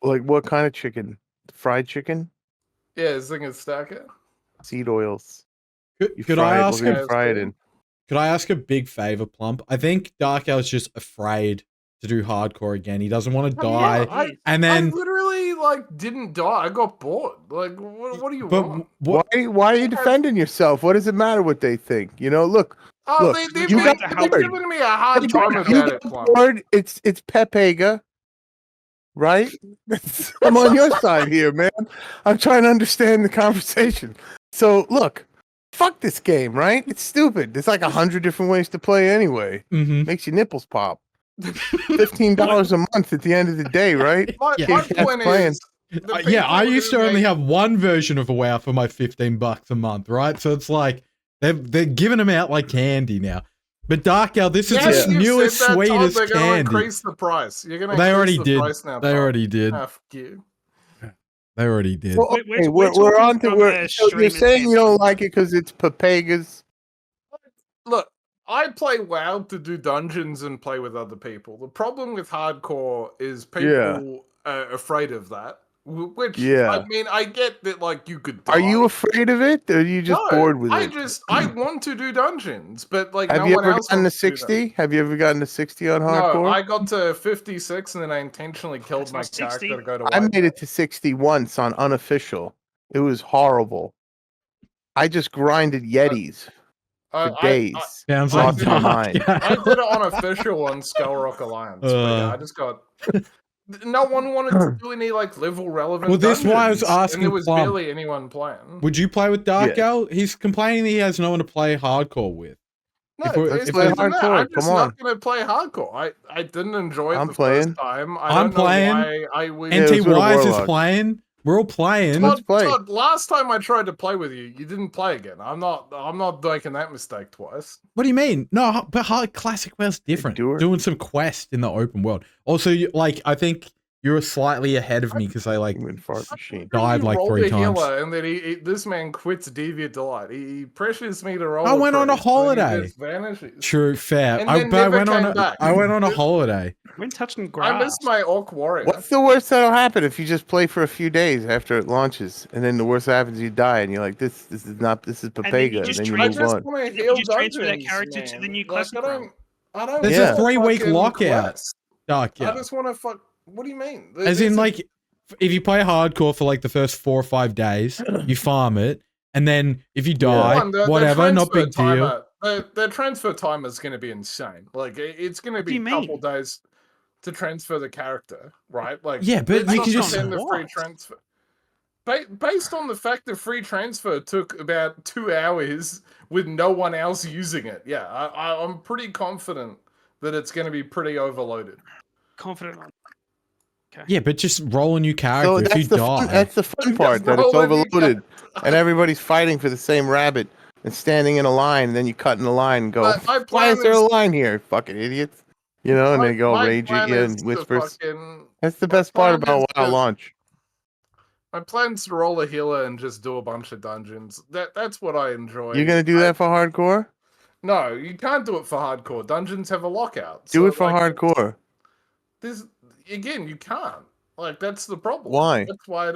S5: Like what kind of chicken? Fried chicken?
S2: Yeah, Zinger Stacker.
S5: Seed oils. You
S1: Could I
S5: fry it.
S1: ask
S5: We're gonna
S2: a-
S5: fry it in.
S1: Could I ask a big favor, Plump? I think Darkgale's just afraid to do hardcore again. He doesn't want to die.
S2: I
S1: And then,
S2: literally didn't die. I got bored. Like, what do you
S1: but
S2: want?
S1: what?
S5: Why are you defending yourself? What does it matter what they think? You know, look.
S2: Oh,
S5: Look,
S2: they've
S5: you
S2: been
S5: got
S2: they've
S5: bored.
S2: given me a hard
S5: You
S2: time
S5: got
S2: about it, Plum.
S5: bored. It's Pepega, right? I'm on your side here, man. I'm trying to understand the conversation. So look, fuck this game, right? It's stupid. There's like 100 different ways to play anyway.
S1: Mhm.
S5: Makes your nipples pop. $15 a month at the end of the day, right?
S2: My
S5: Kid Cat's
S2: point
S5: playing.
S2: is, the
S1: Yeah, I
S2: people
S1: used to
S2: who
S1: only
S2: make-
S1: have one version of a WoW for my $15 a month, right? So it's like they're giving them out like candy now. But Darkgale, this is
S2: Yeah,
S1: the
S2: you
S1: newest,
S2: said that, Todd,
S1: sweetest
S2: they're gonna
S1: candy.
S2: increase the price. You're gonna.
S1: They
S2: increase
S1: already
S2: the
S1: did.
S2: Price now,
S1: They
S2: Todd.
S1: already did.
S2: Ah, fuck you.
S1: They already did.
S5: Well,
S3: We're-
S5: okay,
S3: we're
S5: we're
S3: talking
S5: on to
S3: from a
S5: so you're
S3: streamer
S5: saying you don't
S3: standpoint.
S5: like it because it's Pepegas.
S2: Look, I play WoW to do dungeons and play with other people. The problem with hardcore is people are afraid of that. Which,
S5: Yeah.
S2: I mean, I get that, like, you could die.
S5: Are you afraid of it, or are you just
S2: No,
S5: bored with
S2: I
S5: it?
S2: I want to do dungeons, but, like,
S5: Have
S2: no
S5: you
S2: one
S5: ever
S2: else
S5: gotten to
S2: wants to do them.
S5: 60? Have you ever gotten to 60 on hardcore?
S2: No, I got to 56 and then I intentionally killed
S3: That's
S2: my
S3: not 60.
S2: character to go to
S5: I
S2: white.
S5: made it to 60 once on unofficial. It was horrible. I just grinded Yetis for days.
S1: Sounds
S2: I
S1: like
S2: did-
S1: Dark.
S2: I did it on official on Skull Rock Alliance, but yeah, I just got. No one wanted to do any like level relevant.
S1: Well, this is why I was
S2: dungeons,
S1: asking
S2: and there was
S1: Plum.
S2: barely anyone playing.
S1: Would you play with Darkgale? He's complaining that he has no one to play hardcore with.
S2: No,
S1: if we're-
S2: it's
S1: if
S2: not
S1: we're-
S2: even that.
S5: hardcore,
S2: I'm just
S5: come on.
S2: not going to play hardcore. I didn't enjoy it
S5: I'm
S2: the
S5: playing.
S2: first time.
S1: I'm
S2: don't know
S1: playing.
S2: why I would.
S5: Yeah, it
S1: NT
S5: was with a
S1: Wise is
S5: warlock.
S1: playing. We're all playing.
S5: Let's play.
S2: Todd, last time I tried to play with you, you didn't play again. I'm not making that mistake twice.
S1: What do you mean? No, but hard classic WoW's different.
S5: do it.
S1: Doing some quest in the open world. Also, I think you're slightly ahead of me because I like
S5: Human fart machine.
S1: died
S2: He
S1: like
S2: rolled
S1: 3
S2: a
S1: times.
S2: healer, and then this man quits Deviant Delight. He pressures me to roll.
S1: I went on a
S2: priest, and then he
S1: holiday.
S2: just vanishes.
S1: True, fair.
S2: And
S1: I,
S2: then
S1: but I
S2: never
S1: went on.
S2: came back.
S1: I went on a holiday.
S3: When touching grass.
S2: I missed my Orc Warrior.
S5: What's the worst that'll happen if you just play for a few days after it launches, and then the worst that happens, you die, and you're like, this is
S3: then you
S5: Papega, and
S3: just
S5: then you
S2: I
S5: move
S2: just
S5: on.
S2: want to
S3: You
S2: heal
S3: just transfer that
S2: dungeons,
S3: character to the
S2: man.
S3: new
S2: Like,
S3: classic
S2: I don't.
S1: There's
S5: a
S2: want
S1: 3-week
S2: fucking
S1: lockout.
S2: quests.
S1: Dark,
S2: I
S1: yeah.
S2: just want to fuck. What do you mean?
S1: As in, like, if you play hardcore for like the first 4 or 5 days, you farm it, and then if you die,
S2: One, the
S1: whatever, not
S2: transfer
S1: big deal.
S2: timer- The transfer timer is going to be insane. Like it's going to
S3: do
S2: be
S3: you
S2: a couple
S3: mean?
S2: days. to transfer the character, right? Like,
S1: Yeah, but
S2: let's
S1: you
S2: not
S1: can just-
S2: pretend the free
S3: What?
S2: transfer. Based on the fact that free transfer took about 2 hours with no one else using it, yeah, I'm pretty confident that it's going to be pretty overloaded.
S3: Confident on. Okay.
S1: Yeah, but just roll a new character
S5: So
S1: if you
S5: that's the fun part, that it's
S2: roll a new
S5: overloaded and everybody's fighting for the same rabbit and standing in a line, and then you cut in a line and go,
S2: My
S5: why
S2: plan
S5: is there a
S2: is-
S5: line here, fucking idiots? You know, and they go
S2: my
S5: rage at
S2: plan
S5: you
S2: is
S5: and
S2: to
S5: whispers.
S2: fucking-
S5: That's the
S2: my
S5: best part
S2: plan is
S5: about WoW
S2: to-
S5: launch.
S2: My plan's to roll a healer and just do a bunch of dungeons. That's what I enjoy.
S5: You're gonna do that for hardcore?
S2: No, you can't do it for hardcore. Dungeons have a lockout.
S5: Do
S2: So,
S5: it for
S2: like,
S5: hardcore.
S2: This again, you can't. Like, that's the problem.
S5: Why?
S2: That's why.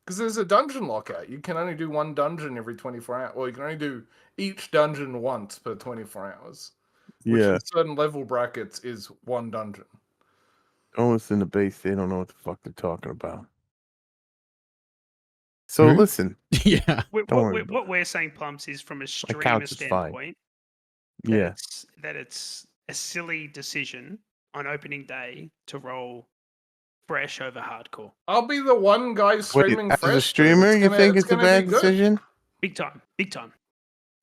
S2: Because there's a dungeon lockout. You can only do one dungeon every 24 hours, or you can only do each dungeon once per 24 hours. Which
S5: Yeah.
S2: in certain level brackets is one dungeon.
S5: Don't listen to base. They don't know what the fuck they're talking about. So
S1: Who?
S5: listen.
S1: Yeah.
S5: Don't worry about
S3: What we're saying, Plumps, is from a streamer
S5: couch is fine.
S3: standpoint. that
S5: Yeah.
S3: it's a silly decision on opening day to roll fresh over hardcore.
S2: I'll be the one guy streaming
S5: Wait,
S2: fresh.
S5: as a streamer, you think it's a
S2: gonna be
S5: bad
S2: good.
S5: decision?
S3: Big time. Big time.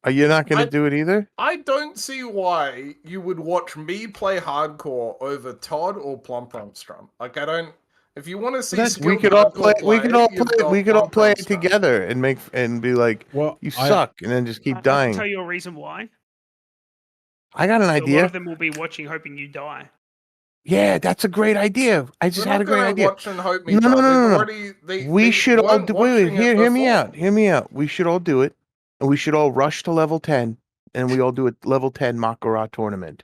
S5: Are you not going
S2: I-
S5: to do it either?
S2: I don't see why you would watch me play hardcore over Todd or PlumpRumpStump. Like, I don't. If you want to see,
S5: We
S2: skilled
S5: could all
S2: hardcore
S5: play. We could all
S2: you've
S5: play.
S2: got
S5: We could all play it
S2: PlumpRumpStump.
S5: together and be like,
S1: Well,
S5: "You
S1: I-
S5: suck," and then just keep
S3: I can tell
S5: dying.
S3: you a reason why.
S5: I got an
S3: A lot
S5: idea.
S3: of them will be watching, hoping you die.
S5: Yeah, that's a great idea. I just
S2: We're
S5: had a
S2: not
S5: great
S2: gonna
S5: idea.
S2: watch and hope me
S5: No, no,
S2: die.
S5: no,
S2: They've
S5: no, no.
S2: already-
S5: We
S2: they
S5: should all
S2: weren't
S5: do. Wait,
S2: watching it
S5: hear me
S2: before.
S5: out. Hear me out. We should all do it, and we should all rush to level 10, and we all do a level 10 Makara tournament.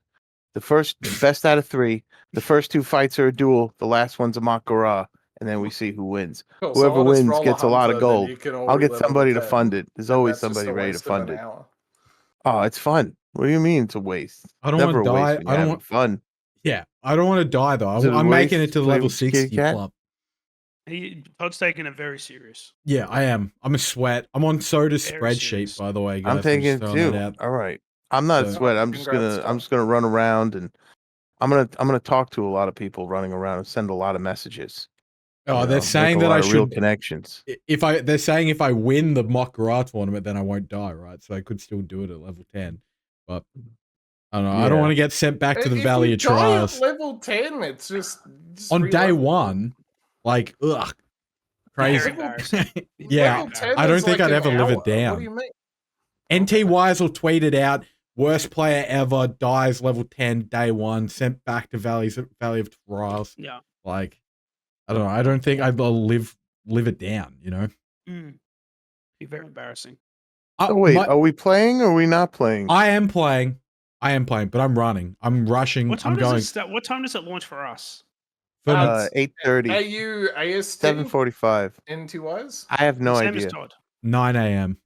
S5: The first best out of 3. The first 2 fights are a duel. The last one's a Makara, and then we see who wins.
S2: Cool, so
S5: Whoever
S2: I'll just
S5: wins
S2: roll
S5: gets a lot of
S2: hunter, then
S5: gold.
S2: you can all
S5: I'll get
S2: re-level
S5: somebody to
S2: 10,
S5: fund it. There's
S2: and
S5: always
S2: that's just
S5: somebody
S2: a
S5: ready to
S2: waste of
S5: fund
S2: an
S5: it.
S2: hour.
S5: Oh, it's fun. What do you mean it's a waste?
S1: I don't
S5: Never
S1: want to
S5: a waste
S1: die.
S5: when
S1: I
S5: you're
S1: don't
S5: having
S1: want.
S5: fun.
S1: Yeah, I don't want to die though.
S5: Is it a
S1: I'm making it
S5: waste
S1: to
S5: to play
S1: level
S5: with Kitty
S1: 60.
S5: Cat?
S1: Plump.
S3: Todd's taking it very serious.
S1: Yeah, I am. I'm a sweat. I'm on Soda's
S3: Very
S1: spreadsheet,
S3: serious.
S1: by the way, guys.
S5: I'm taking
S1: just
S5: it
S1: throwing
S5: too.
S1: that out.
S5: All right. I'm not a
S1: So-
S5: sweat. I'm just
S2: Congrats,
S5: gonna
S2: Tom.
S5: run around, and I'm gonna talk to a lot of people running around and send a lot of messages.
S1: Oh,
S5: you
S1: they're
S5: know,
S1: saying
S5: make a
S1: that
S5: lot
S1: I
S5: of real
S1: should.
S5: connections.
S1: They're saying if I win the Makara tournament, then I won't die, right? So I could still do it at level 10. But I don't know. I don't
S5: Yeah.
S1: want to get sent back to the
S2: If
S1: Valley
S2: you
S1: of
S2: die at
S1: Trials
S2: level 10, it's just
S1: on day
S2: re-level.
S1: 1. Like, ugh,
S3: Very
S1: crazy.
S3: embarrassing.
S1: Yeah,
S2: Level 10
S1: I don't
S2: is
S1: think
S2: like
S1: I'd
S2: an
S1: ever live it
S2: hour.
S1: down.
S2: What do you mean?
S1: NT Wise will tweet it out. Worst player ever dies level 10 day 1, sent back to Valley of Trials.
S3: Yeah.
S1: Like, I don't know. I don't think I'd live it down. You know.
S3: Be very embarrassing.
S5: Oh wait, are we playing or are we not playing?
S1: I am playing, but I'm running. I'm rushing.
S3: What time
S1: I'm
S3: does
S1: going.
S3: it start? What time does it launch for us?
S1: For
S5: 8:30,
S2: AU, AST,
S5: 7:45.
S2: NT Wise?
S5: I have no
S3: Same
S5: idea.
S3: as Todd.
S1: 9 a.m.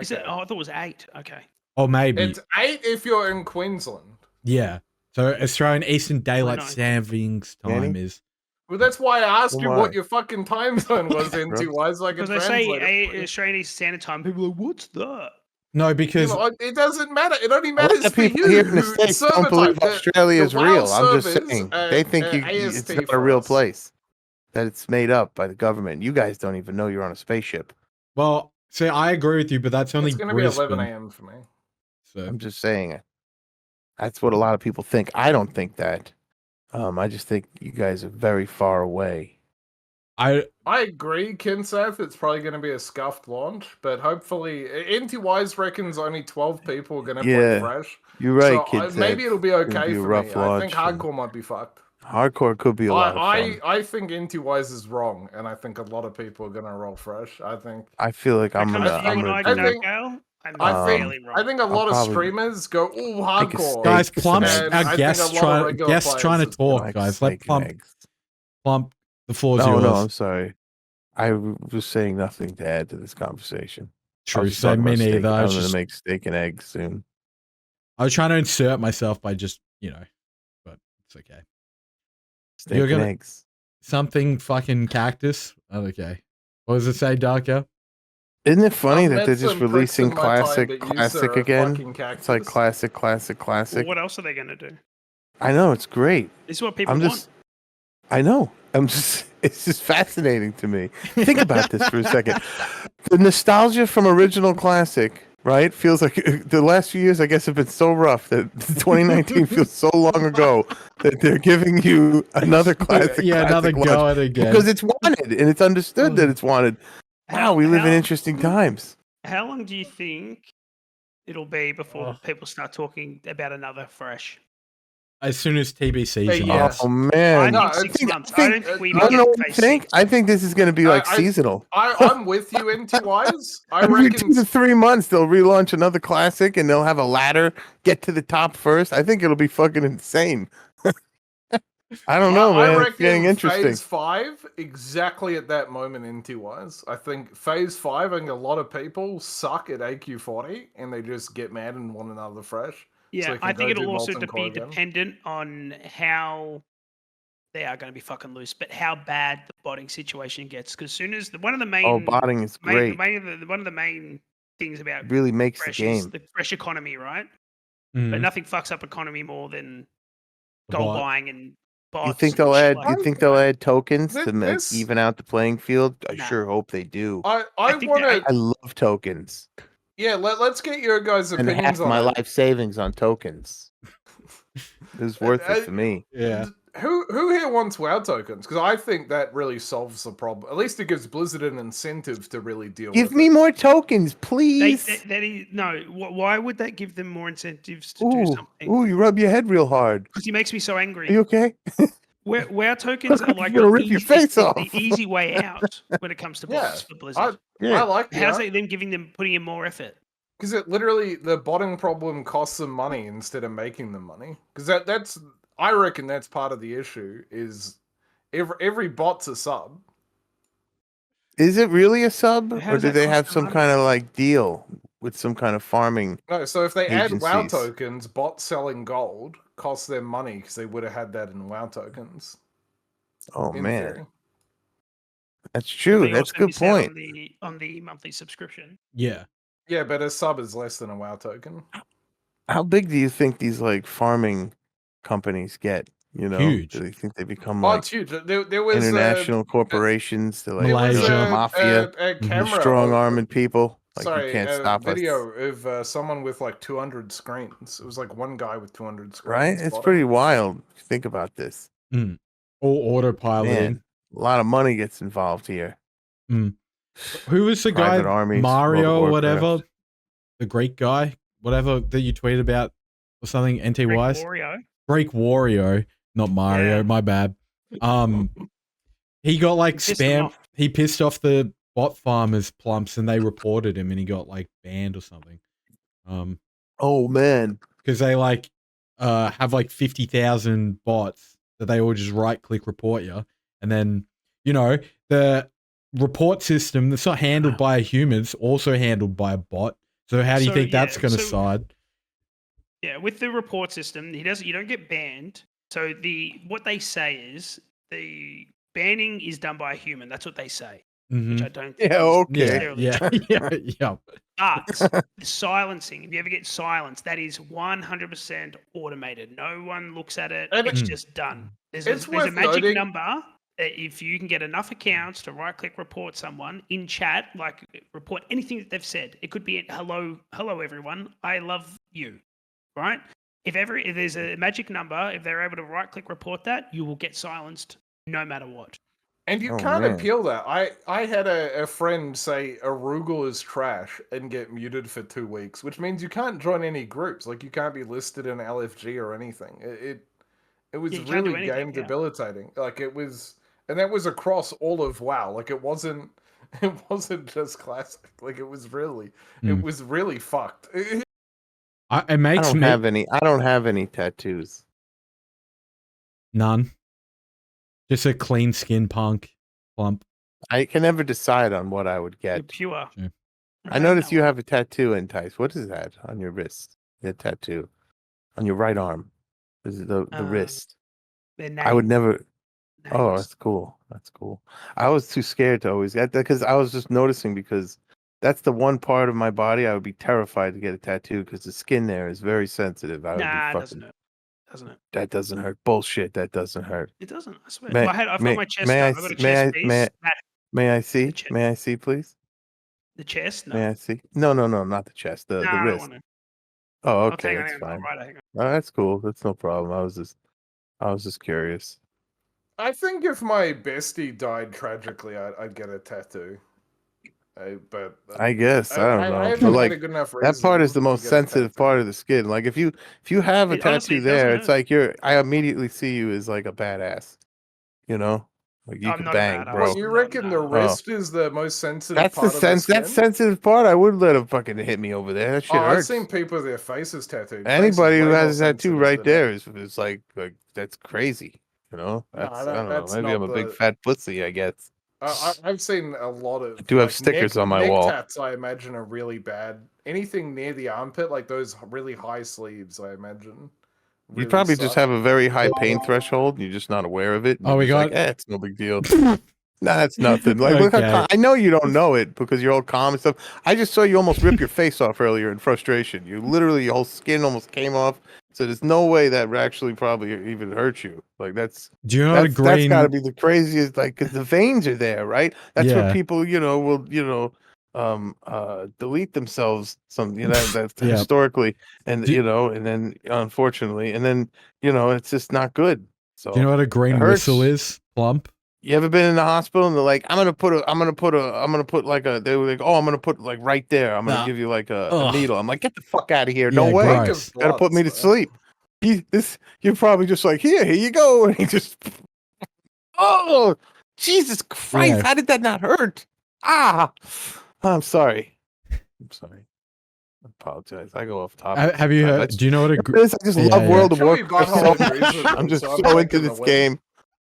S3: Is it? Oh, I thought it was 8. Okay.
S1: Or maybe.
S2: It's 8 if you're in Queensland.
S1: Yeah. So Australian Eastern Daylight
S3: know.
S1: Savings Time
S5: Danny?
S1: is.
S2: Well, that's why I asked you
S5: Why?
S2: what your fucking time zone was, NT Wise, so I could
S3: Because they
S2: translate
S3: say
S2: it. for you.
S3: Australian Eastern Standard Time. People are like, what's that?
S1: No,
S2: You
S1: because
S2: know, it doesn't matter. It only
S5: A lot
S2: matters
S5: of
S2: for
S5: people
S2: you.
S5: here in the
S2: who
S5: States
S2: server
S5: don't believe
S2: type.
S5: Australia is
S2: the WoW
S5: real. I'm just
S2: servers
S5: saying.
S2: are-
S5: They think
S2: are
S5: it's
S2: AST
S5: not a
S2: for
S5: real
S2: us.
S5: place. That it's made up by the government. You guys don't even know you're on a spaceship.
S1: well, see, I agree with you, but that's only
S2: It's going to be 11
S1: Brisbane.
S2: a.m. for me.
S1: So
S5: I'm just saying. That's what a lot of people think. I don't think that. I just think you guys are very far away.
S1: I
S2: agree, Kinsath. It's probably going to be a scuffed launch, but hopefully, NT Wise reckons only 12 people are going to
S5: Yeah,
S2: play fresh.
S5: You're right,
S2: So
S5: kids.
S2: maybe it'll be
S5: gonna
S2: okay
S5: be a
S2: for
S5: rough
S2: me. I think
S5: launch, and-
S2: hardcore might be fucked.
S5: Hardcore could be a lot of fun.
S2: I think NT Wise is wrong, and I think a lot of people are going to roll fresh. I think.
S5: I feel like I'm
S3: When
S5: gonna.
S3: it comes to
S5: I'm
S3: you and I,
S5: gonna do
S2: think-
S3: Darkgale, I'm
S2: I think
S3: really wrong.
S2: I think a
S5: I'll
S2: lot of
S5: probably
S2: streamers go, "Oh,
S5: take a
S2: hardcore."
S5: steak.
S1: guys, Plump's
S2: And
S1: our
S2: I think
S1: guests
S2: a lot of
S1: trying
S2: regular
S1: guests
S2: players
S1: trying to
S2: is-
S1: talk,
S5: like
S1: guys.
S5: steak
S1: Let
S5: and
S1: Plump
S5: eggs.
S1: the floor's
S5: No,
S1: yours.
S5: no, I'm sorry. I was saying nothing to add to this conversation. I
S1: True,
S5: was just
S1: so
S5: talking
S1: me
S5: about steak.
S1: neither. I
S5: I'm
S1: was
S5: gonna
S1: just
S5: make steak and eggs soon.
S1: I was trying to insert myself by just but it's okay.
S5: Steak
S1: You're
S5: and
S1: gonna-
S5: eggs.
S1: Something fucking cactus. Oh, okay. What does it say, Darko?
S5: Isn't it funny
S2: I've
S5: that
S2: met
S5: they're just
S2: some pricks
S5: releasing
S2: in my time
S5: classic,
S2: that use
S5: classic
S2: their
S5: again?
S2: fucking
S5: It's like
S2: cactus.
S5: classic, classic,
S3: Well,
S5: classic.
S3: what else are they going to do?
S5: I know it's great.
S3: This is what people
S5: I'm
S3: want.
S5: just, I know. It's just fascinating to me. Think about this for a second. The nostalgia from original classic, right? Feels like the last few years, I guess, have been so rough that 2019 feels so long ago that they're giving you another classic.
S1: Yeah, another
S5: classic
S1: go
S5: launch
S1: at it again.
S5: because it's wanted and it's understood that it's wanted. Wow, we live in interesting times.
S3: How long do you think it'll be before
S1: Oh.
S3: people start talking about another fresh?
S1: As soon as TBC's
S2: Yeah.
S1: announced.
S5: Oh man!
S2: No,
S3: I think 6 months.
S5: I
S3: I don't think we
S5: you
S3: even
S5: know
S3: get
S5: what I
S3: phase
S5: think?
S3: 6.
S5: I think this is going to be like
S2: I-
S5: seasonal.
S2: I'm with you, NT-wise. I
S5: Every
S2: reckon
S5: 2 to 3 months they'll relaunch another classic and they'll have a ladder. Get to the top first. I think it'll be fucking insane. I don't know,
S2: I
S5: man.
S2: reckon
S5: It's getting interesting.
S2: Phase 5, exactly at that moment, NT-wise. I think Phase 5, I think a lot of people suck at AQ40 and they just get mad and want another fresh.
S3: Yeah,
S2: they can
S3: I
S2: go
S3: think
S2: do
S3: it'll also
S2: Molten
S3: be
S2: Core again.
S3: dependent on how they are going to be fucking loose, but how bad the botting situation gets. Because soon as one of the main,
S5: Oh, botting is great.
S3: one of the main things about
S5: It really makes the
S3: fresh is
S5: game.
S3: the fresh economy, right?
S1: Mhm.
S3: But nothing fucks up economy more than
S1: The
S3: gold
S1: bot.
S3: buying and bots.
S5: You think
S3: and
S5: they'll
S3: shit
S5: add?
S3: like
S5: You
S3: that.
S5: think they'll add tokens to
S2: This-
S5: even out the playing field? I
S3: Nah.
S5: sure hope they do.
S2: I
S3: think
S2: want
S3: that
S2: to...
S5: I love tokens
S2: Yeah, let's get your guys'
S5: and half
S2: opinions on
S5: my
S2: it.
S5: life savings on tokens. It was worth it for me.
S1: Yeah.
S2: Who here wants WoW tokens? Because I think that really solves the problem. At least it gives Blizzard an incentive to really deal
S5: Give
S2: with
S5: me
S2: it.
S5: more tokens, please.
S3: Why would that give them more incentives to do
S5: Ooh,
S3: something?
S5: ooh, you rub your head real hard.
S3: Because he makes me so
S5: Are
S3: angry.
S5: you okay?
S3: WoW tokens are like
S5: You're gonna rip your face
S3: the
S5: off.
S3: easy way out when it comes to
S2: Yeah,
S3: bots for Blizzard.
S2: I like
S3: How's
S2: that.
S3: it them putting in more effort?
S2: Because it literally, the botting problem costs them money instead of making them money. Because that's, I reckon that's part of the issue, is every bot's a sub.
S5: Is it really a sub,
S3: How
S5: or
S3: does
S5: do
S3: that
S5: they
S3: cost
S5: have
S3: them
S5: some
S3: money?
S5: kind of like deal with some kind of farming?
S2: No, so if they add WoW
S5: Agencies.
S2: tokens, bots selling gold costs them money because they would have had that in WoW tokens.
S5: Oh
S2: In
S5: man,
S2: theory.
S5: that's true.
S3: They
S5: That's a
S3: also
S5: good
S3: miss out
S5: point.
S3: on the monthly subscription.
S1: Yeah.
S2: Yeah, but a sub is less than a WoW token.
S5: How big do you think these like farming companies get? You know,
S1: Huge.
S5: do they think they become
S2: Oh,
S5: like
S2: it's huge. There was
S5: international corporations? To like
S1: Malaysia.
S5: they're a
S2: a
S5: mafia,
S2: camera,
S5: strong arming people. Like
S2: sorry,
S5: you can't
S2: a
S5: stop
S2: video
S5: us,
S2: of someone with like 200 screens. It was like one guy with 200 screens.
S5: right? It's
S2: bottom.
S5: pretty wild. Think about this.
S1: All autopiloting.
S5: Man, a lot of money gets involved here.
S1: Who was the
S5: Private
S1: guy?
S5: armies, World
S1: Mario
S5: of
S1: or
S5: Warcraft.
S1: whatever? The Greek guy? Whatever that you tweeted about or something, NT
S3: Great
S1: Wise?
S3: Wario.
S1: Greek Wario, not Mario,
S3: Yeah.
S1: my bad. He got like
S3: Pissed them
S1: spam.
S3: off.
S1: He pissed off the bot farmers plumps and they reported him and he got like banned or something.
S5: Oh man,
S1: Because they like have like 50,000 bots that they all just right click report you. And then, you know, the report system that's not handled by a human, it's also handled by a bot. So how do you think that's going to side?
S3: Yeah, with the report system, you don't get banned. So what they say is the banning is done by a human. That's what they say, which I don't think
S5: Yeah,
S3: is
S5: okay.
S3: necessarily
S1: Yeah,
S3: true.
S1: yeah.
S3: But the silencing, if you ever get silenced, that is 100% automated. No one looks at it.
S2: And
S3: It's just done. There's
S2: it's
S3: a
S2: worth
S3: magic
S2: noting-
S3: number. If you can get enough accounts to right-click report someone in chat, like report anything that they've said, it could be hello everyone, I love you, right? If there's a magic number, if they're able to right-click report that, you will get silenced no matter what.
S2: And you
S5: Oh,
S2: can't
S5: man.
S2: appeal that. I had a friend say Arugula is trash and get muted for 2 weeks, which means you can't join any groups. Like you can't be listed in LFG or anything. It was
S3: Yeah, you can't do
S2: really
S3: anything,
S2: game
S3: yeah.
S2: debilitating. Like it was, and that was across all of WoW. Like it wasn't just classic. Like it was really fucked.
S1: It
S5: I
S1: makes
S5: don't
S1: me
S5: have any tattoos.
S1: none. Just a clean skin punk plump.
S5: I can never decide on what I would
S3: You're
S5: get.
S3: pure.
S1: Yeah.
S5: I noticed you have a tattoo in Tice. What is that on your wrist? The tattoo on your right arm. Is it the wrist? I would never. Oh, that's cool. That's cool. I was too scared to always get that because I was just noticing because that's the one part of my body I would be terrified to get a tattoo because the skin there is very sensitive. I would
S3: Nah, it
S5: be
S3: doesn't
S5: fucking.
S3: hurt. doesn't it?
S5: That doesn't hurt. Bullshit. That doesn't hurt.
S3: It doesn't. I swear.
S5: May,
S3: I've got my chest.
S5: may I
S3: I've got a
S5: see,
S3: chest piece.
S5: may I see?
S3: che-
S5: May I see, please?
S3: The chest? No.
S5: May I see? No, not the chest. The
S3: I don't
S5: wrist.
S3: want to.
S5: Oh,
S3: I'll
S5: okay,
S3: take
S5: that's
S3: it.
S5: fine.
S3: Right, hang on.
S5: Oh, that's cool. That's no problem. I was just curious.
S2: I think if my bestie died tragically, I'd get a tattoo. But
S5: I guess I don't know.
S2: I
S5: But
S2: haven't
S5: like
S2: had a good enough
S5: that part is the
S2: reason
S5: most
S2: to get a
S5: sensitive
S2: tattoo.
S5: part of the skin. Like if you have a
S3: It honestly
S5: tattoo there,
S3: doesn't
S5: it's
S3: hurt.
S5: like I immediately see you as like a badass. You know, like you
S3: I'm
S5: could
S3: not a
S5: bang,
S3: badass.
S5: bro.
S2: What, you
S3: No,
S2: reckon the
S3: no.
S2: wrist is the most sensitive
S5: That's the
S2: part of the skin?
S5: that sensitive part. I would let him fucking hit me over there. That shit
S2: I've
S5: hurts.
S2: seen people with their faces tattooed. Face is
S5: Anybody who
S2: way more
S5: has a tattoo
S2: sensitive
S5: right
S2: than
S5: there
S2: it.
S5: is like that's crazy. You know,
S2: No,
S5: I don't know.
S2: that's
S5: Maybe I'm
S2: not
S5: a big
S2: the.
S5: fat pussy. I guess.
S2: I've seen a lot of.
S5: I do have
S2: like,
S5: stickers on my
S2: neck
S5: wall.
S2: tats. I imagine are really bad. Anything near the armpit, like those really high sleeves, I imagine.
S5: You
S2: Really
S5: probably just
S2: suck.
S5: have a very high pain threshold. And you're just not aware of it. And
S1: Oh,
S5: you're
S1: we
S5: just like,
S1: got.
S5: it's no big deal. Nah, that's nothing. Like, look how
S1: Okay.
S5: I know you don't know it because you're all calm and stuff. I just saw you almost rip your face off earlier in frustration. You literally, your whole skin almost came off. So there's no way that would actually probably even hurt you. Like that's
S1: Do you know what a
S5: that's got to
S1: green?
S5: be the craziest. Like, because the veins are there, right? That's where
S1: Yeah.
S5: people, will delete themselves. That's
S1: Yeah.
S5: historically, and
S1: Do,
S5: and then unfortunately, and then it's just not good. So
S1: do you know what a
S5: it
S1: green
S5: hurts.
S1: whistle is? Plump.
S5: You ever been in the hospital and they're like, I'm gonna put like they were like, oh, I'm gonna put like right there. I'm gonna
S1: Nah.
S5: give you like a
S1: Ugh.
S5: needle. I'm like, get the fuck out of here.
S1: Yeah,
S5: No way.
S2: Think
S1: gross.
S2: of
S5: Gotta put me to
S2: bloods, though.
S5: sleep. You're probably just like, here you go. And he just oh Jesus Christ,
S1: Yeah.
S5: how did that not hurt? Ah, I'm sorry. I'm sorry. I apologize. I go off topic.
S1: Have you
S5: sometimes.
S1: heard? Do you know what a?
S5: I just
S1: Yeah,
S5: love
S1: yeah.
S5: World of
S2: Show me
S5: Warcraft so
S2: butthole
S5: much.
S2: injuries,
S5: I'm just
S2: so I'm
S5: so into
S2: taking the
S5: this
S2: win.
S5: game.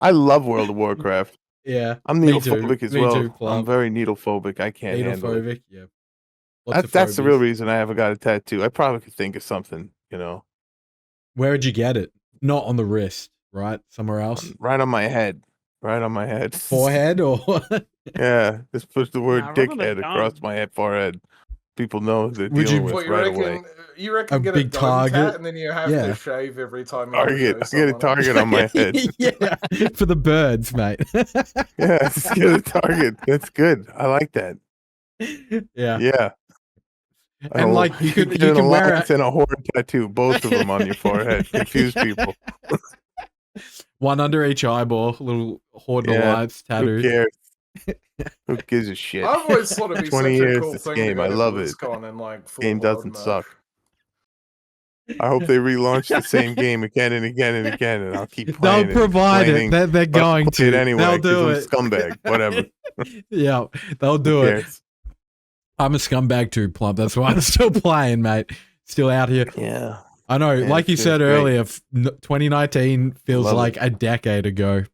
S5: I love World of Warcraft.
S1: Yeah.
S5: I'm
S1: Me
S5: needlephobic
S1: too.
S5: as
S1: Me
S5: well.
S1: too,
S5: I'm
S1: Plump.
S5: very needlephobic. I can't handle it.
S1: Needlephobic. Yeah. Lots of
S5: That's the real
S1: phobias.
S5: reason I haven't got a tattoo. I probably could think of something,
S1: Where would you get it? Not on the wrist, right? Somewhere else.
S5: right on my head. Right on my head.
S1: Forehead or
S5: Yeah, just push the word
S3: Nah, right on the
S5: dickhead across
S3: thumb.
S5: my forehead. People know they're
S1: Would
S5: dealing
S1: you-
S5: with
S2: What, you
S5: right
S2: reckon?
S5: away.
S2: You reckon
S1: A
S2: get
S1: big
S2: a dome
S1: target?
S2: tat and then you have
S1: Yeah.
S2: to shave every time you want to
S5: Target.
S2: show
S5: I get a
S2: someone
S5: target on my head.
S1: yeah, for the birds, mate.
S5: Yeah, just get a target. That's good. I like that.
S1: Yeah.
S5: Yeah.
S1: And like you
S5: get
S1: can
S5: an
S1: wear
S5: alliance and a horde tattoo, both of them on your forehead. Confuse people.
S1: one under each eyeball, little Horde
S5: Yeah,
S1: Alliance
S5: Who
S1: tattoo.
S5: cares? Who gives a shit?
S2: I've always thought it'd be
S5: 20
S2: such a
S5: years,
S2: cool
S5: this
S2: thing
S5: game,
S2: to go
S5: I
S2: to
S5: love it.
S2: BlizzCon and like full
S5: Game doesn't
S2: roadmap.
S5: suck. I hope they relaunch the same game again and again and again, and I'll keep playing
S1: They'll provide it. They're
S5: but I'll
S1: going
S5: play it
S1: to.
S5: anyway.
S1: They'll
S5: 'Cause
S1: do
S5: I'm a
S1: it.
S5: scumbag. Whatever.
S1: Yeah, they'll
S5: Who
S1: do it.
S5: cares?
S1: I'm a scumbag too, Plump. That's why I'm still playing, mate. Still out here.
S5: Yeah.
S1: I know,
S5: Yeah,
S1: like you
S5: it's
S1: said
S5: great.
S1: earlier, 2019 feels
S5: Love
S1: like
S5: it.
S1: a decade ago.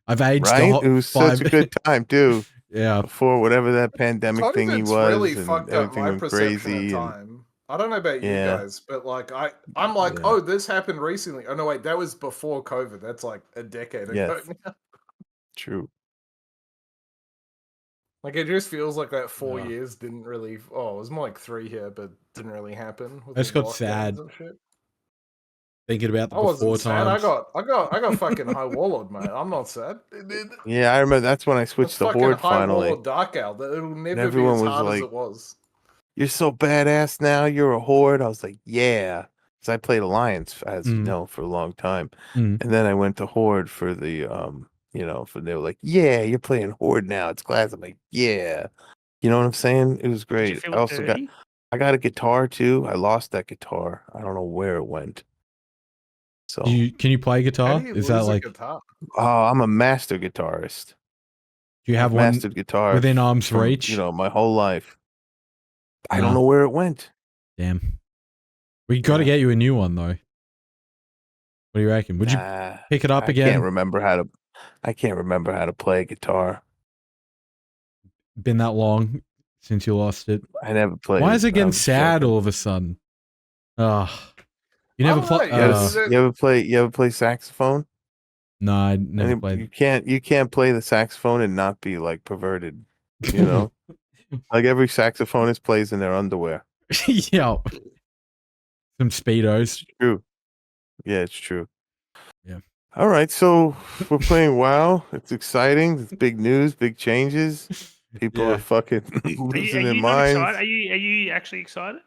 S1: I've aged
S5: Right? It was
S1: five.
S5: such a good time, too.
S1: Yeah.
S5: Before whatever that pandemic thingy
S2: COVID's
S5: was,
S2: really
S5: and
S2: fucked up
S5: everything
S2: my
S5: went
S2: perception
S5: crazy.
S2: of
S5: And
S2: time. I don't know about you
S5: Yeah.
S2: guys, but like I'm like,
S5: Yeah.
S2: oh, this happened recently. Oh no, wait, that was before COVID. That's like a decade ago.
S5: Yes.
S2: now.
S5: True.
S2: Like it just feels like that 4
S1: Yeah.
S2: years didn't really. Oh, it was more like 3 here, but didn't really happen. With
S1: I just
S2: the
S1: got
S2: lockdowns
S1: sad
S2: and shit.
S1: thinking about the
S2: I
S1: before
S2: wasn't sad. I
S1: times.
S2: got fucking High Warlord, mate. I'm not sad.
S5: Yeah, I remember that's when I
S2: It's
S5: switched to
S2: fucking
S5: Horde
S2: High
S5: finally.
S2: Warlord Darkgale. It'll never be
S5: everyone
S2: as
S5: was
S2: hard as
S5: like-
S2: it was.
S5: You're so badass now. You're a Horde. I was like, yeah. Because I played Alliance, as you
S1: Mm.
S5: know, for a long time.
S1: Mm.
S5: And then I went to Horde for the, they were like, yeah, you're playing Horde now. It's class. I'm like, yeah. You know what I'm saying? It was
S3: Did you
S5: great.
S3: feel
S5: I also
S3: dirty?
S5: I got a guitar too. I lost that guitar. I don't know where it went. So,
S1: Can you play
S2: How
S1: guitar?
S2: do you
S1: Is that
S2: lose a
S1: like
S2: guitar?
S5: I'm a master guitarist.
S1: do you have
S5: I've
S1: one
S5: mastered guitar
S1: within arm's
S5: from,
S1: reach?
S5: my whole life. I
S1: Nah.
S5: don't know where it went.
S1: Damn. We got to
S5: Yeah.
S1: get you a new one though. What do you reckon? Would you pick it up
S5: I
S1: again?
S5: can't remember how to play a guitar.
S1: Been that long since you lost it.
S5: I never played.
S1: Why is it
S5: I'm
S1: getting
S5: just
S1: sad
S5: joking.
S1: all of a sudden? You
S2: I
S1: never
S2: don't know,
S1: play.
S5: You ever play saxophone?
S1: No, I never played.
S5: You can't play the saxophone and not be like perverted. You know, like every saxophonist plays in their underwear.
S1: Yeah. Some speedos.
S5: True. Yeah, it's true.
S1: Yeah.
S5: All right, so we're playing WoW. It's exciting. It's big news, big changes. People
S1: Yeah.
S5: are fucking
S3: Are you,
S5: losing
S3: are
S5: their
S3: you not
S5: minds.
S3: excited? Are you actually excited?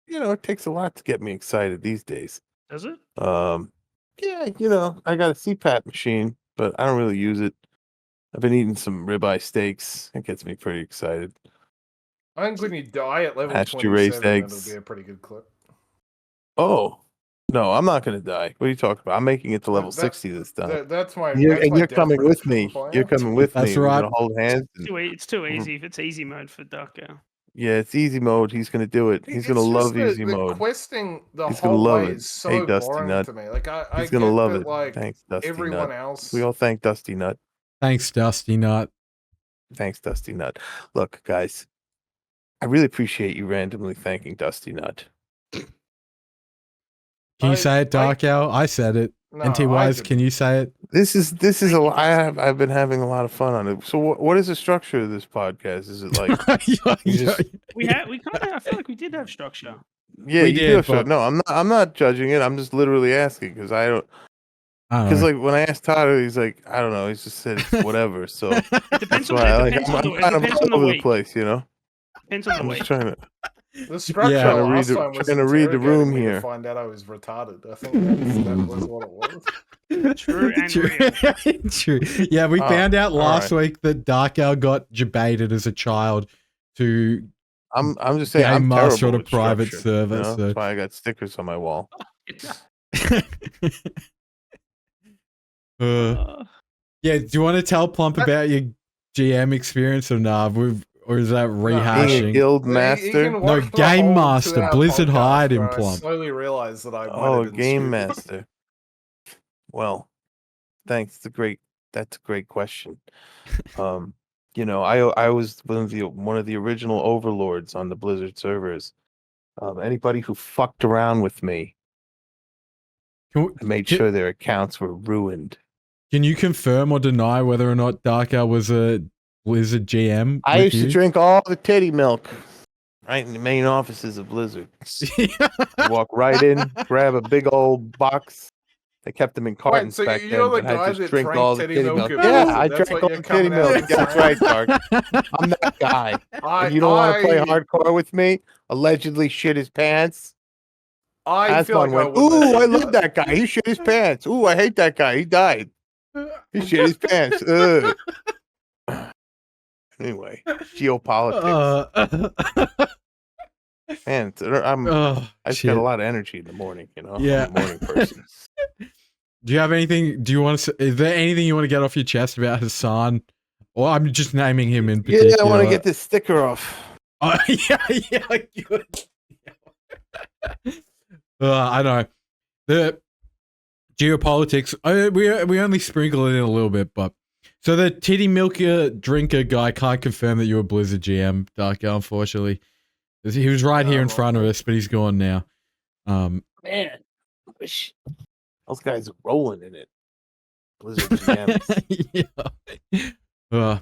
S5: You know, it takes a lot to get me excited these days.
S3: Does it?
S5: Yeah, you know, I got a CPAP machine, but I don't really use it. I've been eating some ribeye steaks. It gets me pretty excited.
S2: I think when you die at level
S5: Pasture raised
S2: 27, that'll
S5: eggs.
S2: be a pretty good clip.
S5: Oh, no, I'm not gonna die. What are you talking about? I'm making it to level
S2: That-
S5: 60 this time.
S2: That's my.
S5: And you're,
S2: that's
S5: and
S2: my
S5: you're
S2: death
S5: coming with
S2: prediction
S5: me.
S2: for
S5: You're
S2: you.
S5: coming with
S1: That's
S5: me. We're
S1: right.
S5: gonna hold hands. And,
S3: It's too easy. It's easy mode for Darkgale.
S5: yeah, it's easy mode. He's gonna do it. He's gonna
S2: It's just
S5: love easy
S2: the
S5: mode.
S2: questing the
S5: He's gonna
S2: whole
S5: love
S2: way
S5: it.
S2: is so
S5: Hey, Dusty
S2: boring
S5: Nut.
S2: to me. Like I
S5: He's gonna
S2: get
S5: love
S2: that,
S5: it.
S2: like
S5: Thanks, Dusty
S2: everyone
S5: Nut.
S2: else.
S5: We all thank Dusty Nut.
S1: Thanks, Dusty Nut.
S5: Thanks, Dusty Nut. Look, guys, I really appreciate you randomly thanking Dusty Nut.
S1: Can you say it, Dark Owl? I said it.
S2: No,
S1: NT
S2: I
S1: Wise, can
S2: didn't.
S1: you say it?
S5: This is a lot. I've been having a lot of fun on it. So what is the structure of this podcast? Is it like you just
S3: We kind of. I feel like we did have structure.
S5: yeah,
S1: We
S5: you do
S1: did,
S5: have structure.
S1: but-
S5: No, I'm not judging it. I'm just literally asking because I don't
S1: I don't
S5: because
S1: know.
S5: like when I asked Todd, he's like I don't know. He's just said it's whatever. So
S3: It
S5: that's
S3: depends on
S5: why
S3: the,
S5: I
S3: it depends on the,
S5: I'm
S3: it
S5: kind of
S3: depends on
S5: all
S3: the
S5: over the
S3: week.
S5: place, you know.
S3: Depends on the
S5: I'm
S3: week.
S5: just trying to.
S2: The structure
S1: Yeah.
S2: last time was
S5: trying to read the
S2: interrogating
S5: room
S2: me
S5: here.
S2: to find out I was retarded. I think that was what it was.
S3: True and real.
S1: True. Yeah, we
S5: Oh,
S1: found out
S5: all
S1: last
S5: right.
S1: week that Dark Owl got debated as a child to
S5: I'm just saying
S1: Game
S5: I'm
S1: Master
S5: terrible
S1: on a
S5: with
S1: private
S5: structure,
S1: server,
S5: You know?
S1: so-
S5: That's why I got stickers on my wall.
S1: Yeah, do you want to tell Plump about your GM experience or nah? Or is that
S5: Being a
S1: rehashing?
S5: guild
S2: You
S5: master.
S2: can
S1: No,
S2: watch the
S1: Game
S2: whole
S1: Master,
S2: 2 hour
S1: Blizzard
S2: podcast
S1: hired him,
S2: where I
S1: Plump.
S2: slowly realized that I might
S5: Oh,
S2: have been
S5: game
S2: stupid.
S5: master. Well, thanks. That's a great question. You know, I was one of the original overlords on the Blizzard servers. Anybody who fucked around with me, I made sure their accounts were ruined.
S1: Can you confirm or deny whether or not Dark Owl was a Blizzard GM?
S5: I
S1: with
S5: used to
S1: you?
S5: drink all the titty milk right in the main offices of Blizzard. Walk right in, grab a big old box. They kept them in cartons
S2: so
S5: back
S2: you're
S5: then,
S2: the
S5: but I
S2: guy
S5: just
S2: that
S5: drink
S2: drank
S5: all the
S2: titty
S5: titty
S2: milk
S5: milk.
S2: at
S5: Yeah,
S2: Blizzard.
S5: I
S2: That's
S5: drank
S2: what
S5: all
S2: you're
S5: the titty
S2: coming out
S5: milk.
S2: and
S5: That's
S2: saying?
S5: right, Dark. I'm that guy. And you don't want to play hardcore with me? Allegedly shit his pants.
S2: I feel
S5: Asmon
S2: like
S5: went,
S2: I would.
S5: ooh, I love that guy. He shit his pants. Ooh, I hate that guy. He died. He shit his pants. Ugh. Anyway, geopolitics. Man, I just got a lot of energy in the morning, you know?
S1: Yeah.
S5: I'm a morning person.
S1: Do you have anything? Do you want to? Is there anything you want to get off your chest about Hassan? Or I'm just naming him in particular.
S5: Yeah, I want to get this sticker off.
S1: Oh, yeah, good. I know the geopolitics. We only sprinkle it in a little bit, but so the titty milker drinker guy can't confirm that you're a Blizzard GM, Dark, unfortunately. He was right here in front of us, but he's gone now.
S5: Man, those guys are rolling in it. Blizzard GMs.
S1: Yeah.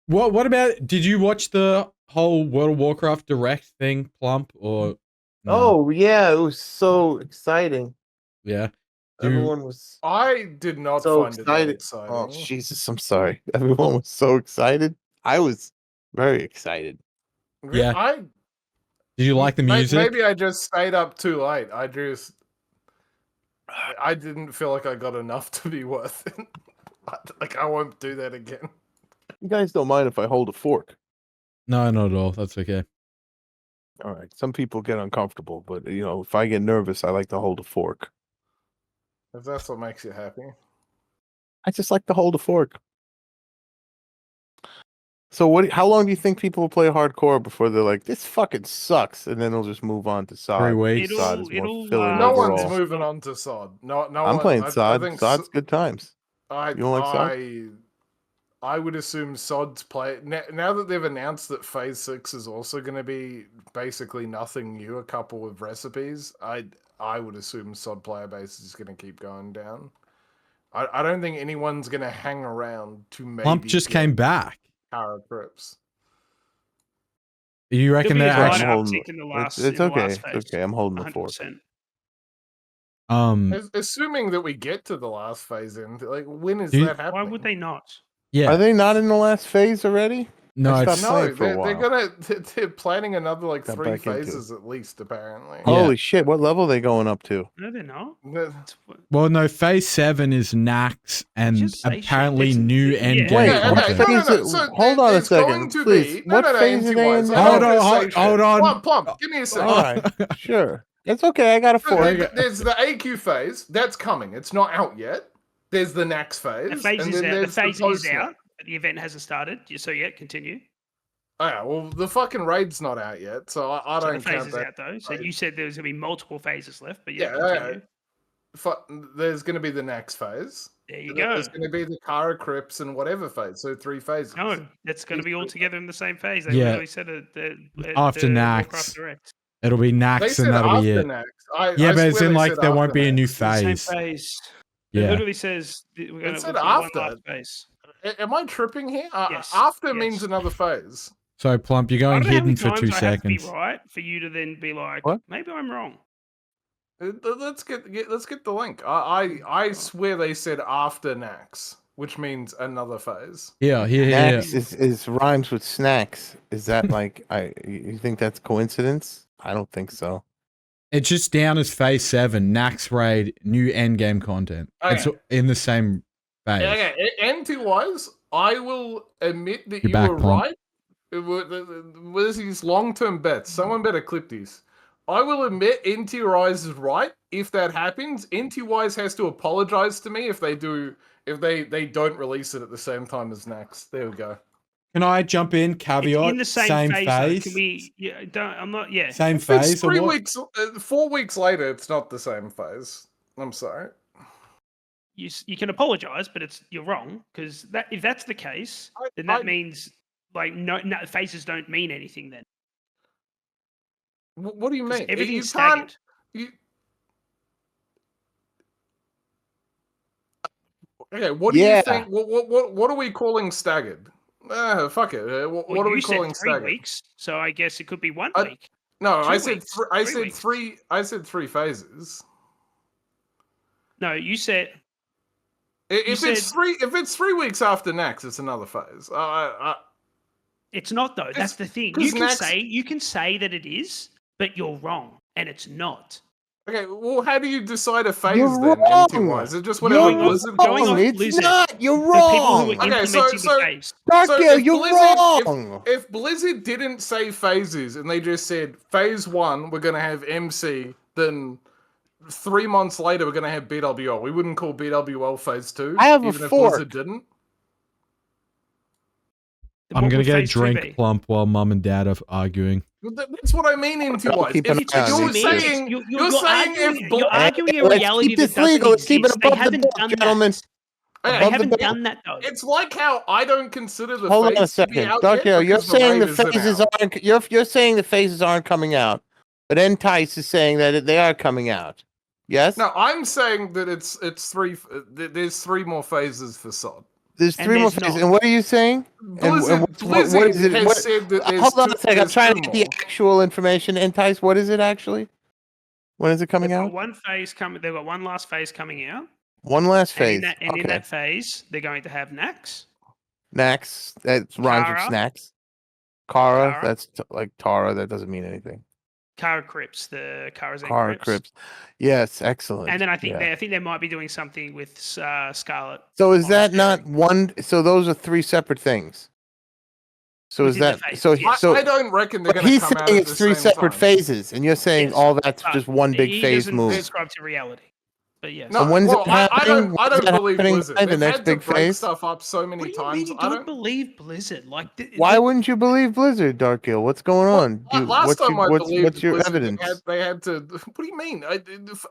S1: What about? Did you watch the whole World of Warcraft Direct thing, Plump? Or no?
S5: Oh yeah, it was so exciting.
S1: Yeah.
S5: Everyone was
S2: I did not
S5: so
S2: find it that
S5: excited.
S2: exciting.
S5: Oh Jesus, I'm sorry. Everyone was so excited. I was very excited.
S1: Yeah. Did you like the music?
S2: Maybe I just stayed up too late. I didn't feel like I got enough to be worth it. Like I won't do that again.
S5: You guys don't mind if I hold a fork?
S1: No, not at all. That's okay.
S5: All right. Some people get uncomfortable, but you know, if I get nervous, I like to hold a fork.
S2: If that's what makes you happy.
S5: I just like to hold a fork. So how long do you think people will play hardcore before they're like, this fucking sucks, and then they'll just move on to SOD?
S1: 3 weeks.
S5: SOD is more filling
S2: No
S5: overall.
S2: one's moving on to SOD. No
S5: I'm
S2: one,
S5: playing
S2: I
S5: SOD.
S2: think
S5: SOD's good times.
S2: I
S5: You don't like SOD?
S2: I would assume SOD's play now that they've announced that Phase 6 is also going to be basically nothing new, a couple of recipes. I would assume SOD player base is going to keep going down. I don't think anyone's going to hang around to maybe
S1: Plump just came back.
S2: Power trips.
S1: You reckon
S3: There'll be
S1: that
S3: a
S1: actually?
S3: slight uptick in the last.
S5: It's
S3: in the
S5: okay.
S3: last phase.
S5: It's okay. I'm holding the fork.
S3: 100%.
S2: Assuming that we get to the last phase, like when is
S1: Do-
S2: that happening?
S3: Why would they not?
S1: yeah.
S5: Are they not in the last phase already?
S1: No,
S5: I
S1: it's
S5: stopped
S2: No,
S5: playing for a
S2: they're
S5: while.
S2: they're planning another like
S5: Got
S2: 3
S5: back into it.
S2: phases at least, apparently.
S1: Yeah.
S5: Holy shit! What level are they going up to?
S3: No, they're not.
S2: The-
S3: It's what-
S1: well, no. Phase 7 is Nax and
S3: Just say shit.
S1: apparently
S3: It's-
S1: new
S3: yeah.
S1: end game
S5: Wait,
S2: Yeah,
S5: what
S1: content.
S2: okay, no,
S5: phase?
S2: So
S5: Hold on a
S2: it's going
S5: second,
S2: to
S5: please.
S2: be
S5: What phase are they in
S2: anti-wise.
S5: now?
S1: Hold on, hold on.
S2: Plump, give me a second.
S5: All right, sure. It's okay. I got a
S2: So
S5: 4.
S2: there's the AQ phase that's coming. It's not out yet. There's the Nax phase.
S3: The phase
S2: and
S3: is
S2: then
S3: out. The
S2: there's
S3: phase is
S2: post-Nax.
S3: out. But the event hasn't started. So yeah, continue.
S2: Oh, yeah, well, the fucking raid's not out yet, so I
S3: So the
S2: don't
S3: phase
S2: count
S3: is
S2: that.
S3: out though. So
S2: phase.
S3: you said there was gonna be multiple phases left, but yeah,
S2: Yeah,
S3: continue.
S2: There's going to be the Nax phase.
S3: There you
S2: And then
S3: go.
S2: There's going to be the Kara Crypts and whatever phase. So 3 phases.
S3: No, that's going to be all together in the same phase. They
S1: Yeah.
S3: literally said it
S1: After
S3: the
S1: Nax.
S3: Warcraft Direct.
S1: It'll be
S2: They
S1: Nax
S2: said
S1: and that'll
S2: after
S1: be it.
S2: Nax.
S1: Yeah,
S2: I
S1: but it's
S2: swear
S1: in
S2: they
S1: like
S2: said
S1: there won't
S2: after
S1: be a new
S2: Nax.
S3: It's the same
S1: phase.
S3: phase. It
S1: Yeah.
S3: literally says we're going
S2: It
S3: to
S2: said
S3: do one
S2: after.
S3: last phase.
S2: Am I tripping here?
S3: Yes,
S2: After
S3: yes.
S2: means another phase.
S1: So Plump, you're
S3: I
S1: going
S3: don't know how many
S1: hidden for
S3: times
S1: 2
S3: I have to be
S1: seconds.
S3: right for you to then be like,
S5: What?
S3: maybe I'm wrong.
S2: Let's get the link. I swear they said after Nax, which means another phase.
S1: Yeah, here.
S5: Snacks is rhymes with snacks. Is that like you think that's coincidence? I don't think so.
S1: It's just down as phase 7, Nax raid, new end game content. It's
S2: Okay.
S1: in the same phase.
S2: Okay, NT-wise, I will admit that
S1: You're
S2: you
S1: back,
S2: were
S1: Plump.
S2: right. With these long-term bets, someone better clip these. I will admit NT-Rise is right. If that happens, NT-Wise has to apologize to me if they don't release it at the same time as Nax. There we go.
S1: Can I jump in?
S3: It's
S1: Caveat.
S3: in the same phase. Though.
S1: phase.
S3: Can we? Yeah, don't. I'm not. Yeah.
S1: Same
S2: If it's
S1: phase or
S2: 3
S1: what?
S2: weeks, 4 weeks later, it's not the same phase. I'm sorry.
S3: You can apologize, but you're wrong because if that's the case, then that means like no phases don't mean anything then.
S2: What do you
S3: 'Cause
S2: mean?
S3: everything's
S2: You can't-
S3: staggered.
S2: Okay, what do
S5: Yeah.
S2: you think? What are we calling staggered? Fuck it. What
S3: Well,
S2: are we
S3: you
S2: calling
S3: said 3
S2: staggered?
S3: weeks, so I guess it could be 1
S2: I-
S3: week.
S2: No,
S3: 2
S2: I said
S3: weeks,
S2: I
S3: 3
S2: said
S3: weeks.
S2: 3. I said 3 phases.
S3: No, you said
S2: If
S3: said-
S2: it's 3 weeks after Nax, it's another phase.
S3: it's not though. That's the thing.
S2: 'cause
S3: You can say that it is, but you're wrong, and it's not.
S2: Okay, well, how do you decide a phase
S5: You're
S2: then?
S5: wrong.
S2: NT-wise? Is it just
S5: You're
S2: whatever
S3: Going
S2: Blizzard
S3: going
S2: calls
S3: off
S2: it?
S5: It's
S3: Blizzard.
S5: not. You're
S3: The people who
S5: wrong.
S3: are
S2: Okay,
S3: implementing
S2: so-
S3: the phase.
S5: Darkgale,
S2: if
S5: you're
S2: Blizzard-
S5: wrong.
S2: If Blizzard didn't say phases and they just said phase 1, we're gonna have MC, then 3 months later we're gonna have BWL. We wouldn't call BWL phase 2.
S5: I have a
S2: even if
S5: fork.
S2: Blizzard didn't.
S3: Then
S1: I'm
S3: what
S1: going to
S3: would
S1: go
S3: phase 2
S1: drink
S3: be?
S1: Plump while Mum and Dad are arguing.
S2: That's what I mean. NT-wise.
S5: keep an
S2: If
S5: eye on
S2: you're
S5: these
S2: saying
S3: You're
S2: you're saying
S3: arguing,
S2: if
S3: you're arguing a
S5: Let's
S3: reality
S5: keep
S3: that
S5: this
S3: doesn't
S5: legal. Let's keep it
S3: exist. They
S5: above the
S3: haven't
S5: belt,
S3: done
S5: gentlemen.
S3: that.
S2: Yeah,
S3: They
S5: Above the
S3: haven't
S5: belt.
S3: done that though.
S2: It's like how I don't consider the
S5: Hold on a
S2: phase to be
S5: second,
S2: out yet
S5: Darkgale. You're
S2: because the
S5: saying the
S2: raid isn't
S5: phases
S2: out.
S5: aren't. You're saying the phases aren't coming out, but Entice is saying that they are coming out. Yes.
S2: No, I'm saying that it's 3. There's 3 more phases for SOD.
S5: There's
S3: And
S5: 3 more
S3: there's
S5: phases.
S3: not.
S5: And what are you saying?
S2: Blizzard,
S5: what is it?
S2: has
S5: What-
S2: said that there's
S5: Hold on a second. I'm
S2: there's
S5: trying
S2: 2
S5: to get
S2: more.
S5: the actual information. Entice, what is it actually? When is it coming
S3: They've got
S5: out?
S3: one phase coming. They've got one last phase coming out.
S5: One last
S3: And
S5: phase.
S3: in that, and
S5: okay.
S3: in that phase, they're going to have Nax,
S5: Snacks. That rhymes with
S3: Kara.
S5: snacks. Kara.
S3: Kara.
S5: That's like Tara. That doesn't mean anything.
S3: Kara Crypts, the Kara's and
S5: Kara Crypts. Yes, excellent.
S3: And then I think
S5: Yeah.
S3: they might be doing something with Scarlet.
S5: So is
S3: on
S5: that
S3: sharing.
S5: not one? So those are 3 separate things. So is
S3: Within the
S5: that
S3: phase,
S5: so?
S3: yes.
S5: So
S2: I don't reckon they're
S5: but
S2: going to
S5: he's
S2: come out
S5: saying
S2: at
S5: it's
S2: the
S5: 3
S2: same
S5: separate
S2: time.
S5: phases, and you're saying
S3: Yes,
S5: all that's
S3: but
S5: just one big
S3: he
S5: phase
S3: doesn't
S5: move.
S3: subscribe to reality. But yes.
S2: No,
S5: And when's
S2: well,
S5: it
S2: I
S5: happening?
S2: don't
S5: When's that
S2: believe
S5: happening
S2: Blizzard.
S5: by the
S2: They've
S5: next
S2: had to
S5: big
S2: break
S5: phase?
S2: stuff up so many
S3: What do you
S2: times.
S3: mean you
S2: I
S3: don't
S2: don't.
S3: believe Blizzard? Like,
S5: Why wouldn't you believe Blizzard, Darkgale? What's going on?
S2: Last time I believed
S5: what's your
S2: Blizzard,
S5: evidence?
S2: they had to. What do you mean?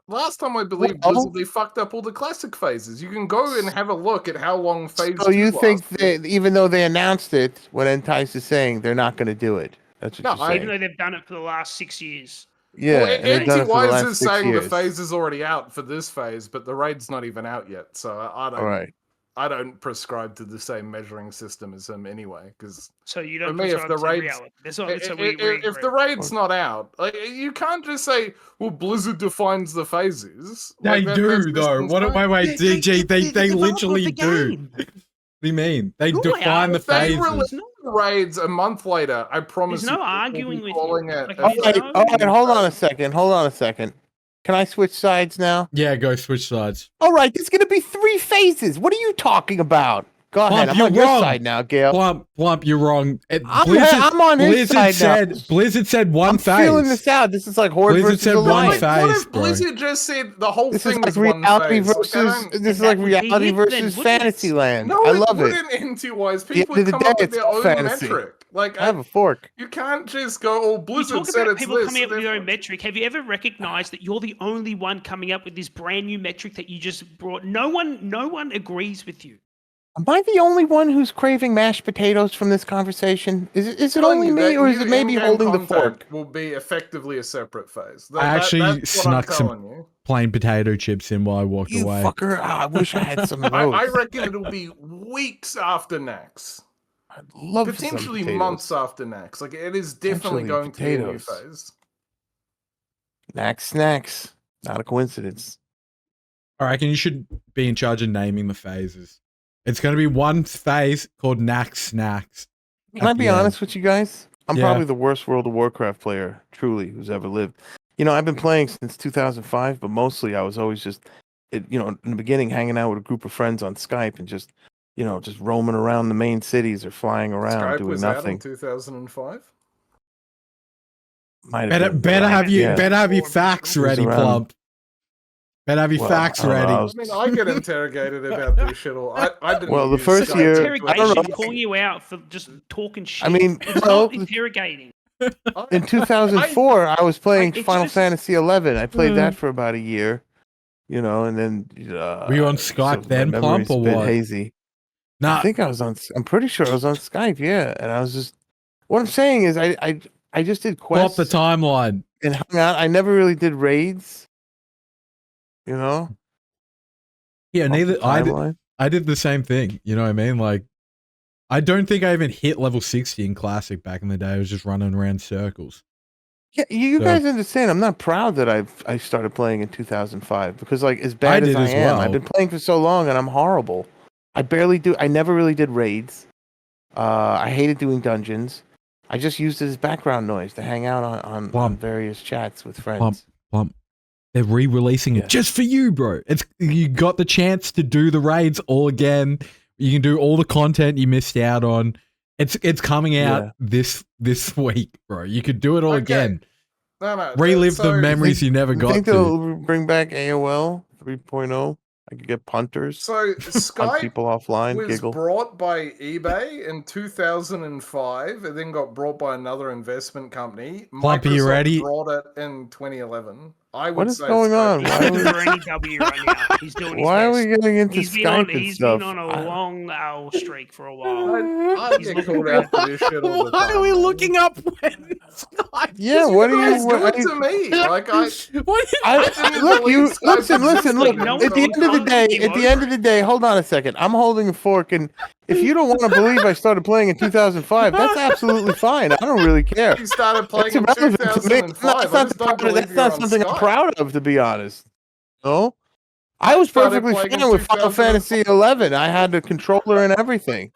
S2: Last time I believed
S5: Well-
S2: Blizzard, they fucked up all the classic phases. You can go and have a look at how long phase.
S5: So you
S2: 2
S5: think
S2: lasted.
S5: that even though they announced it, what Entice is saying, they're not going to do it? That's what
S2: No,
S5: you're saying.
S3: even though they've done it for the last 6 years.
S5: Yeah,
S2: Well,
S5: and they've done it for the
S2: NT-Wise
S5: last
S2: is
S5: 6
S2: saying
S5: years.
S2: the phase is already out for this phase, but the raid's not even out yet. So I don't.
S5: All right.
S2: I don't prescribe to the same measuring system as him anyway. Because
S3: So you
S2: for
S3: don't
S2: me, if
S3: prescribe
S2: the
S3: to
S2: raid's
S3: reality. That's not, so we agree.
S2: if the raid's not out, like you can't just say, "Well, Blizzard defines the phases."
S1: They
S2: Like,
S1: do
S2: that's
S1: though.
S2: just
S1: Wait,
S2: insane.
S1: wait, DG. They
S6: developer
S1: literally
S6: of the
S1: do.
S6: game.
S1: What do you mean? They
S3: No, I
S1: define the
S2: If they
S1: phases.
S2: release the raids a month later, I promise
S3: There's no
S2: you,
S3: arguing
S2: we'll be
S3: with you.
S2: calling it
S3: Like,
S2: a
S3: if
S5: All
S3: you
S5: right,
S3: know-
S5: all right. Hold on a second. Hold on a second. Can I switch sides now?
S1: Yeah, go switch sides.
S5: All right, there's going to be 3 phases. What are you talking about? Go ahead. I'm
S1: you're
S5: on your
S1: wrong.
S5: side now, Gail.
S1: Plump, you're wrong.
S5: I'm on his side now.
S1: Blizzard said one
S5: I'm
S1: phase.
S5: feeling this out. This is like Horde
S1: Blizzard
S5: versus
S1: said one
S5: Alliance.
S1: phase.
S2: What if
S1: bro.
S2: Blizzard just said the whole
S5: This is
S2: thing
S5: like
S2: is one
S5: reality
S2: phase? Like, I
S5: versus.
S2: don't-
S5: This is
S3: And
S5: like
S3: that would be
S5: reality
S3: it then,
S5: versus
S3: wouldn't it?
S5: Fantasyland.
S2: No,
S5: I
S2: it
S5: love it.
S2: wouldn't Into-wise.
S5: the
S2: People
S5: end
S2: would
S5: of the
S2: come up
S5: day,
S2: with their
S5: it's
S2: own
S5: fantasy.
S2: metric. Like,
S5: I have a fork.
S2: you can't just go, "Oh,
S3: You
S2: Blizzard
S3: talk
S2: said
S3: about
S2: it's
S3: people
S2: this."
S3: coming up with their own
S2: therefore-"
S3: metric. Have you ever recognized that you're the only one coming up with this brand new metric that you just brought? No one agrees with you.
S5: Am I the only one who's craving mashed potatoes from this conversation? Is it
S2: Telling
S5: only
S2: you
S5: me,
S2: that
S5: or is
S2: new
S5: it maybe
S2: in-game
S5: holding the
S2: content
S5: fork?
S2: will be effectively a separate phase.
S1: I actually
S2: that's what I'm
S1: snuck some
S2: telling you.
S1: plain potato chips in while I walked
S5: You
S1: away.
S5: fucker! I wish I had some of those.
S2: I reckon it'll be weeks after Nax.
S5: I'd love some
S2: Potentially
S5: potatoes.
S2: months after Nax. Like, it is definitely
S5: Potentially
S2: going to be a new
S5: potatoes.
S2: phase.
S5: Snacks. Not a coincidence.
S1: I reckon you should be in charge of naming the phases. It's going to be one phase called Nax Snacks.
S5: Can I be honest with you guys? I'm
S1: Yeah.
S5: probably the worst World of Warcraft player, truly, who's ever lived. You know, I've been playing since 2005, but mostly I was always just, in the beginning, hanging out with a group of friends on Skype and just, just roaming around the main cities or flying around
S2: Skype
S5: doing
S2: was out in
S5: nothing.
S2: 2005.
S5: Might have been
S1: Better
S5: around-
S1: have you
S5: yeah.
S1: better have your
S3: Or
S1: facts
S5: it was
S1: ready,
S5: around-
S1: Plump. Better have your
S5: Well,
S1: facts
S5: I don't know,
S1: ready.
S5: I
S2: I
S5: was-
S2: mean, I get interrogated about this shit all. I didn't.
S5: Well, the
S2: use
S5: first
S2: Skype
S5: year-
S2: until
S5: I don't
S3: Interrogation,
S5: know.
S3: calling you out for just talking shit.
S5: I mean,
S3: it's
S5: well,
S3: not interrogating.
S5: in 2004, I was playing
S3: it's
S5: Final
S3: just-
S5: Fantasy 11. I played
S1: Hmm.
S5: that for about a year, and then.
S1: Were you on Skype
S5: my
S1: then,
S5: memory's
S1: Plump, or
S5: a bit
S1: what?
S5: hazy.
S1: Nah,
S5: I think I was on. I'm pretty sure I was on Skype. Yeah, and I was just. What I'm saying is, I just did
S1: pull up
S5: quests
S1: the timeline.
S5: and hung out. I never really did raids.
S1: Yeah,
S5: off
S1: neither
S5: the
S1: I did.
S5: timeline.
S1: I did the same thing. You know what I mean? Like, I don't think I even hit level 60 in Classic back in the day. I was just running around circles.
S5: Yeah, you
S1: So-
S5: guys understand. I'm not proud that I started playing in 2005 because, like, as bad as
S1: did
S5: I
S1: as
S5: am,
S1: well.
S5: I've been playing for so long and I'm horrible. I barely do. I never really did raids. I hated doing dungeons. I just used it as background noise to hang out on
S1: Plump.
S5: various chats with friends.
S1: Plump. They're re-releasing
S5: Yeah.
S1: it just for you, bro. You got the chance to do the raids all again. You can do all the content you missed out on. It's coming out
S5: Yeah.
S1: this week, bro. You could do it all
S2: Okay.
S1: again.
S2: No.
S1: Relive the
S2: so-
S1: memories you never
S5: You
S1: got
S5: think
S1: to.
S5: they'll bring back AOL 3.0? I could get punters,
S2: So
S5: hunt
S2: Skype
S5: people offline,
S2: was
S5: giggle.
S2: brought by eBay in 2005. It then got brought by another investment company.
S1: Plump, are you
S2: Microsoft
S1: ready?
S2: brought it in 2011. I would
S5: What is
S2: say
S5: going on?
S3: He's
S5: Why
S3: looking
S5: are
S3: for any W right now. He's doing his
S5: Why are
S3: best.
S5: we getting into
S3: He's been
S5: Skype
S3: on.
S5: and
S3: He's
S5: stuff?
S3: been on a long streak for a while.
S2: I
S3: He's
S2: get
S3: looking
S2: called
S3: for
S2: out for this shit all the
S1: Why
S2: time.
S1: are we
S2: man.
S1: looking up when Skype?
S5: Yeah, what
S2: You
S5: are
S2: guys
S5: you?
S2: do
S5: What
S2: it to me. Like I
S5: I,
S2: didn't
S5: look,
S2: believe
S5: you
S2: Skype
S5: listen.
S2: existed
S5: Look.
S3: No
S5: At the
S3: one
S5: end of the
S3: told
S5: day,
S3: you
S5: at the
S3: over
S5: end of the day, hold on a second. I'm holding a fork, and if you don't want to believe I started playing in 2005, that's absolutely fine. I don't really care.
S2: you started playing
S5: That's
S2: in
S5: irrelevant to me.
S2: 2005.
S5: That's
S2: I
S5: not,
S2: just don't believe
S5: that's
S2: you're
S5: not
S2: on
S5: something I'm
S2: Skype.
S5: proud of, to be honest. No, I was
S2: Started
S5: perfectly
S2: playing in
S5: fine with Final
S2: 2005.
S5: Fantasy 11. I had the controller and everything.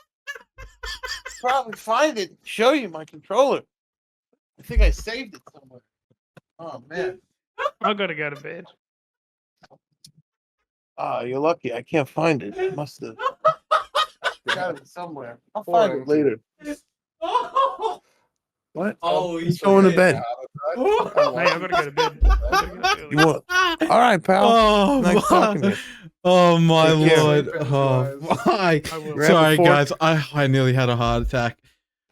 S5: Probably find it. Show you my controller. I think I saved it somewhere. Oh man.
S3: I gotta go to bed.
S5: Ah, you're lucky. I can't find it. I must have got it somewhere. I'll
S2: Poor
S5: find it
S2: Andy.
S5: later. What?
S1: Holy
S5: He's going to bed.
S3: Hey, I gotta go to bed. I gotta go to bed.
S5: You want? All right, pal.
S1: Oh,
S5: Nice talking to you.
S1: oh my
S5: Take care.
S1: lord.
S2: Sleep,
S1: Oh,
S2: guys.
S1: my.
S3: I will.
S5: Grab a
S1: Sorry,
S5: fork.
S1: guys. I nearly had a heart attack.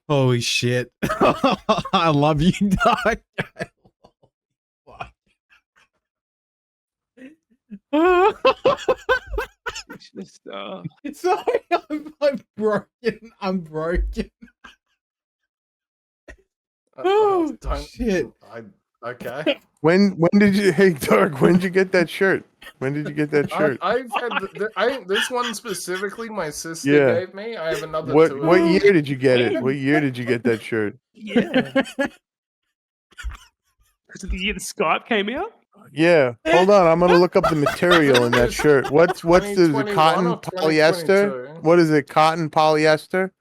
S1: Holy shit. I love you, Dark.
S3: Just,
S1: Sorry, I'm broken. I'm broken. Oh,
S2: Don't-
S1: shit.
S2: Okay.
S5: When did you? Hey, Dark. When did you get that shirt? When did you get that shirt?
S2: I've had I think this one specifically my sister
S5: Yeah.
S2: gave me. I have another
S5: What
S2: two.
S5: what
S2: of them.
S5: year did you get it? What year did you get that shirt?
S3: Yeah. Because of the year the Skype came out.
S5: Yeah. Hold on, I'm gonna look up the material in that shirt. What's the
S2: 2021
S5: cotton
S2: or
S5: polyester?
S2: 2022?
S5: What is it? Cotton polyester?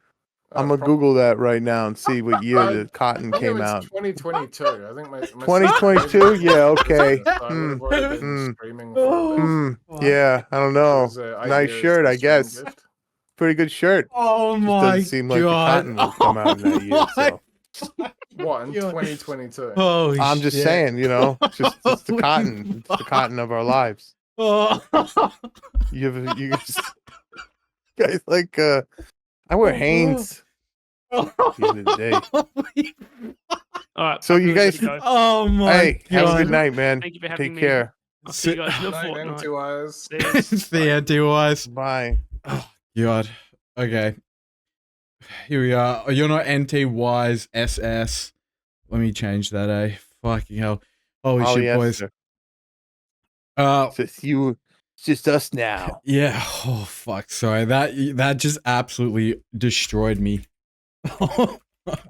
S5: I'm gonna
S2: Prob-
S5: Google that right now and see what year the cotton
S2: I think it
S5: came
S2: was
S5: out.
S2: 2022. I think my
S5: 2022? Yeah, okay.
S2: So I would have already been streaming for a bit.
S5: Yeah, I don't
S2: It
S5: know.
S2: was a
S5: Nice
S2: ideas
S5: shirt,
S2: to
S5: I
S2: stream
S5: guess.
S2: gift.
S5: Pretty good shirt.
S1: Oh
S5: Just
S1: my
S5: doesn't seem like the
S1: god!
S5: cotton will come out in that year. So
S2: What in
S1: God.
S2: 2022?
S1: Holy
S5: I'm just
S1: shit.
S5: saying, you know, it's the
S1: Holy
S5: cotton. It's the
S1: fuck.
S5: cotton of our lives.
S1: Oh.
S5: You guys like I wear Hanes at the end of the day.
S3: All right.
S5: So
S3: I
S5: you
S3: really
S5: guys-
S3: gotta go.
S1: Oh my
S5: Hey, have a
S1: god!
S5: good night, man.
S3: Thank you for having
S5: Take
S3: me.
S5: care.
S3: I'll see you guys in a
S2: Night and
S3: fortnight.
S2: 2 hours.
S3: See yous.
S1: It's the anti-wise.
S5: Bye.
S1: Oh god. Okay. Here we are. You're not NT-wise SS. Let me change that, eh? Fucking hell. Holy shit, boys.
S5: Polyester. It's just us now.
S1: Yeah. Oh fuck. Sorry. That just absolutely destroyed me.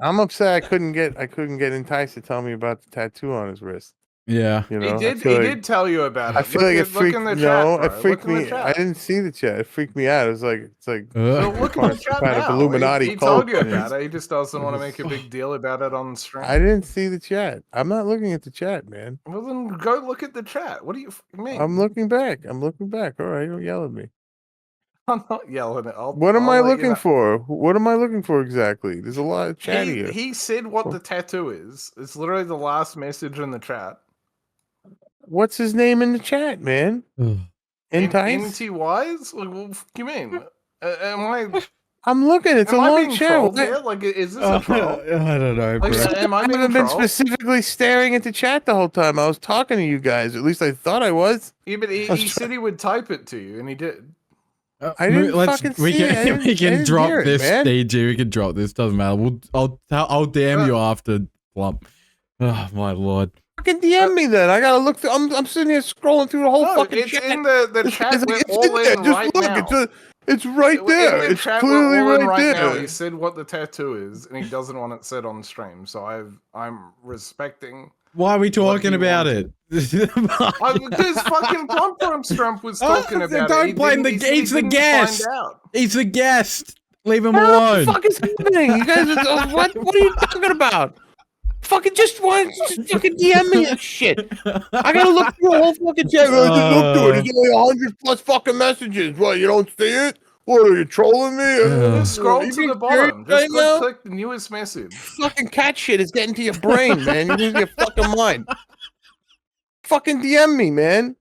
S5: I'm upset I couldn't get Entice to tell me about the tattoo on his wrist.
S1: Yeah.
S5: You know,
S2: He
S5: I
S2: did.
S5: feel
S2: He
S5: like-
S2: did tell you about it.
S5: I feel like it
S2: look
S5: freaked.
S2: in the
S5: No,
S2: chat,
S5: it
S2: bro.
S5: freaked
S2: Look in the
S5: me.
S2: chat.
S5: I didn't see the chat. It freaked me out. It was like
S2: So
S1: Ugh.
S2: look in the chat
S5: kind of
S2: now.
S5: Illuminati
S2: He told
S5: cult,
S2: you
S5: and
S2: about
S5: it's-
S2: it. He just doesn't want to make a big deal about it on stream.
S5: I didn't see the chat. I'm not looking at the chat, man.
S2: Well, then go look at the chat. What do you mean?
S5: I'm looking back. All right, don't yell at me.
S2: I'm not yelling at.
S5: What am I
S2: I'll let you
S5: looking
S2: know.
S5: for? What am I looking for exactly? There's a lot of chat here.
S2: He said what the tattoo is. It's literally the last message in the chat.
S5: What's his name in the chat, man? Entice?
S2: NTYs? Like, what do you mean?
S5: I'm looking. It's a
S2: Am I
S5: long
S2: being
S5: chat.
S2: trolled
S5: What-
S2: here? Like, is this a troll?
S1: I don't know, bro.
S2: Like, am I
S5: I
S2: being
S5: haven't been
S2: trolled?
S5: specifically staring at the chat the whole time. I was talking to you guys. At least I thought I was.
S2: Yeah, but he said he would type it to you, and he did.
S5: I didn't fucking
S1: we
S5: see it. I
S1: can
S5: didn't-
S1: we
S5: I
S1: can
S5: didn't
S1: drop
S5: hear it,
S1: this,
S5: man.
S1: DG. We can drop this. Doesn't matter. I'll DM you after Plump. Oh my lord.
S5: Fucking DM me then. I gotta look through. I'm sitting here scrolling through the whole
S2: No,
S5: fucking
S2: it's
S5: chat.
S2: in the chat.
S5: It's,
S2: We're
S5: it's
S2: all
S5: in there.
S2: in
S5: Just
S2: right
S5: look.
S2: now.
S5: It's right there.
S2: In the
S5: It's
S2: chat,
S5: clearly
S2: we're all in
S5: right
S2: now.
S5: there.
S2: He said what the tattoo is, and he doesn't want it said on stream. So I'm respecting.
S1: Why are we talking
S2: he
S1: about it?
S2: Because fucking PlumpRumpStump was talking about
S1: don't
S2: it.
S1: blame he's the guest. He's the guest. Leave him alone.
S5: What the fuck is happening? You guys, what are you talking about? Fucking just fucking DM me that shit. I gotta look through the whole fucking chat. Just look through it. There's only 100 plus fucking messages. What, you don't see it? What, are you trolling me?
S2: Just scroll
S5: You
S2: to
S5: being
S2: the bottom.
S5: serious
S2: Just
S5: right now?
S2: click the newest message.
S5: Fucking cat shit is getting to your brain, man. You're losing your fucking mind. Fucking DM me, man.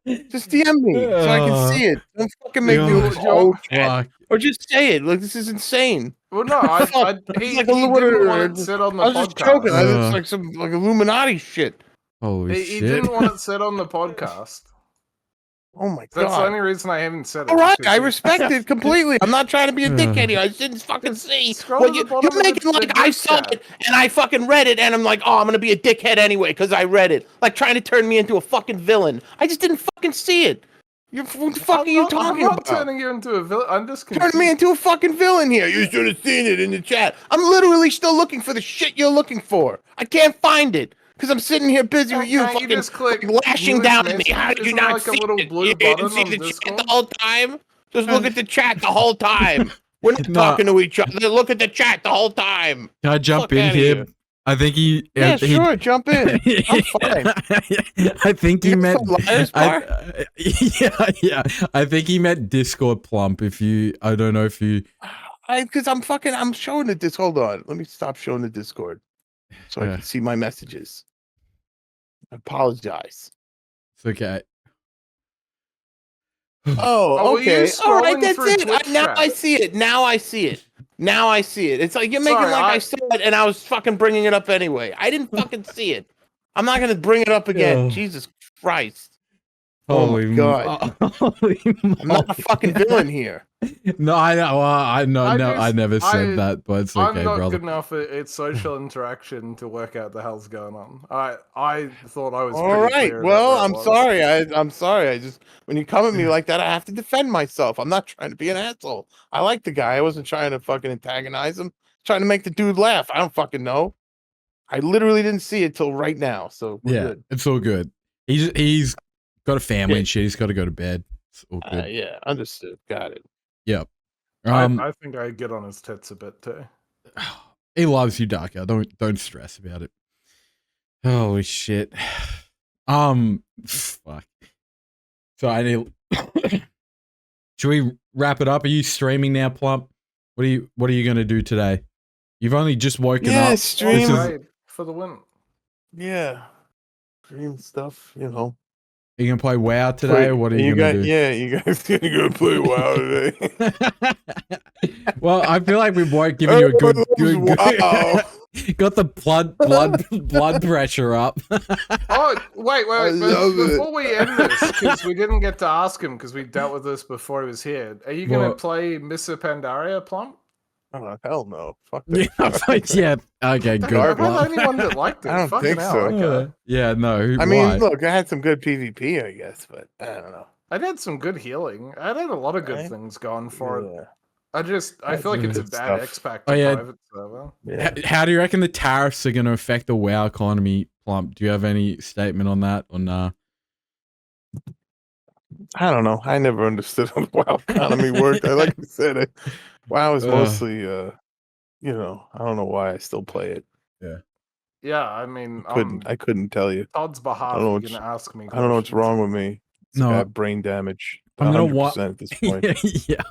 S5: Just DM me so I can see it. Don't fucking make me look old,
S1: Fuck.
S5: or just say it. Like, this is insane.
S2: Well, no, he
S5: Like
S2: didn't
S5: a
S2: want it said on the
S5: I was just
S2: podcast.
S5: joking. It's like some like Illuminati shit.
S1: Holy
S2: He
S1: shit.
S2: didn't want it said on the podcast.
S5: Oh my
S2: That's the
S5: god.
S2: only reason I haven't said it.
S5: All right,
S2: because
S5: I
S2: he-
S5: respect it completely. I'm not trying to be a dickhead here. I just didn't fucking see.
S2: Scroll
S5: Well,
S2: to the
S5: you're
S2: bottom of
S5: making
S2: the
S5: like I
S2: group
S5: saw
S2: chat.
S5: it and I fucking read it and I'm like, oh, I'm gonna be a dickhead anyway because I read it. Like trying to turn me into a fucking villain. I just didn't fucking see it. What the fuck are you talking
S2: I'm not
S5: about?
S2: turning you into a villain. I'm just
S5: Turning
S2: confused.
S5: me into a fucking villain here. You should have seen it in the chat. I'm literally still looking for the shit you're looking for. I can't find it because I'm sitting here busy with you,
S2: Can't you
S5: fucking
S2: just click
S5: lashing
S2: newest
S5: down at me.
S2: message?
S5: How did you
S2: Isn't there
S5: not
S2: like a
S5: see
S2: little
S5: it?
S2: blue
S5: You
S2: button
S5: didn't see
S2: on
S5: the
S2: Discord?
S5: chat the whole time. Just look at the chat the whole time. We're not
S1: No.
S5: talking to each other. Look at the chat the whole time.
S1: Can I jump
S5: Fuck
S1: in
S5: outta
S1: here?
S5: here.
S1: I think he.
S5: Yeah, sure. Jump in. I'm fine.
S1: I think he
S5: You
S1: meant.
S5: got some Liars Bar?
S1: Yeah. I think he meant Discord Plump. If you, I don't know if you.
S5: Because I'm showing the Discord. Hold on. Let me stop showing the Discord so I
S1: Yeah.
S5: can see my messages. I apologize.
S1: It's okay.
S5: Oh,
S2: were you
S5: okay. All right,
S2: scrolling
S5: that's
S2: through
S5: it.
S2: Twitch
S5: Now
S2: chat?
S5: I see it. Now I see it. Now I see it. It's like you're making
S2: Sorry,
S5: like I
S2: I-
S5: saw it and I was fucking bringing it up anyway. I didn't fucking see it. I'm not going to bring it up again.
S1: Oh.
S5: Jesus Christ. Oh my
S1: Holy
S5: God.
S1: holy
S5: I'm not a
S1: moly.
S5: fucking villain here.
S1: No, I know. I know.
S2: I
S1: No, I
S2: just-
S1: never said
S2: I-
S1: that, but it's
S2: I'm
S1: okay,
S2: not
S1: brother.
S2: good enough at social interaction to work out the hell's going on. I thought I was
S5: All
S2: pretty
S5: right.
S2: clear about
S5: Well,
S2: where it
S5: I'm
S2: was.
S5: sorry. I'm sorry. I just when you come at me like that, I have to defend myself. I'm not trying to be an asshole. I like the guy. I wasn't trying to fucking antagonize him. Trying to make the dude laugh. I don't fucking know. I literally didn't see it till right now. So we're
S1: Yeah,
S5: good.
S1: it's all good. He's got a family
S5: Yeah.
S1: and shit. He's got to go to bed. It's all good.
S5: Yeah, understood. Got it.
S1: Yep.
S2: I think I get on his tits a bit too.
S1: He loves you, Darko. Don't stress about it. Holy shit. Fuck. So I need. Should we wrap it up? Are you streaming now, Plump? What are you gonna do today? You've only just woken
S5: Yeah,
S1: up.
S5: stream.
S1: This is-
S2: Right, for the win.
S5: Yeah. Dream stuff, you know.
S1: Are you gonna play WoW today, or what are you gonna do?
S5: Yeah, you guys gonna go play WoW today.
S1: Well, I feel like we weren't giving you a good
S5: Wow.
S1: got the blood pressure up.
S2: Oh, wait,
S5: I
S2: wait,
S5: love it.
S2: before we end this, because we didn't get to ask him because we dealt with this before he was here. Are you going to
S1: What?
S2: play Mr. Pandaria, Plump?
S5: Oh, hell no. Fuck
S1: Yeah,
S5: that.
S1: yeah. Okay,
S2: Am
S1: good.
S2: I the
S1: Plump.
S2: only one that liked it?
S5: I don't
S2: Fucking
S5: think
S2: hell,
S5: so.
S2: okay.
S1: Yeah, no.
S5: I mean,
S1: why?
S5: look, I had some good PvP, I guess, but I don't know.
S2: I had some good healing. I had a lot of good
S5: Right?
S2: things going for it.
S5: Yeah.
S2: I feel like it's a
S5: Good
S2: bad
S5: stuff.
S2: X-Pack
S1: Oh,
S2: to
S1: yeah.
S2: private server.
S5: Yeah.
S1: How do you reckon the tariffs are going to affect the WoW economy, Plump? Do you have any statement on that or nah?
S5: I don't know. I never understood how the WoW economy worked. Like I said, WoW is
S1: Ugh.
S5: mostly, you know, I don't know why I still play it.
S2: Yeah, I mean,
S5: I couldn't tell you.
S2: Todd's behalf,
S5: I don't know
S2: you're
S5: what's-
S2: going to ask me
S5: I don't know what's
S2: questions.
S5: wrong with me. It's
S1: No.
S5: I have brain damage.
S1: I'm gonna
S5: 100% at this point.
S1: yeah,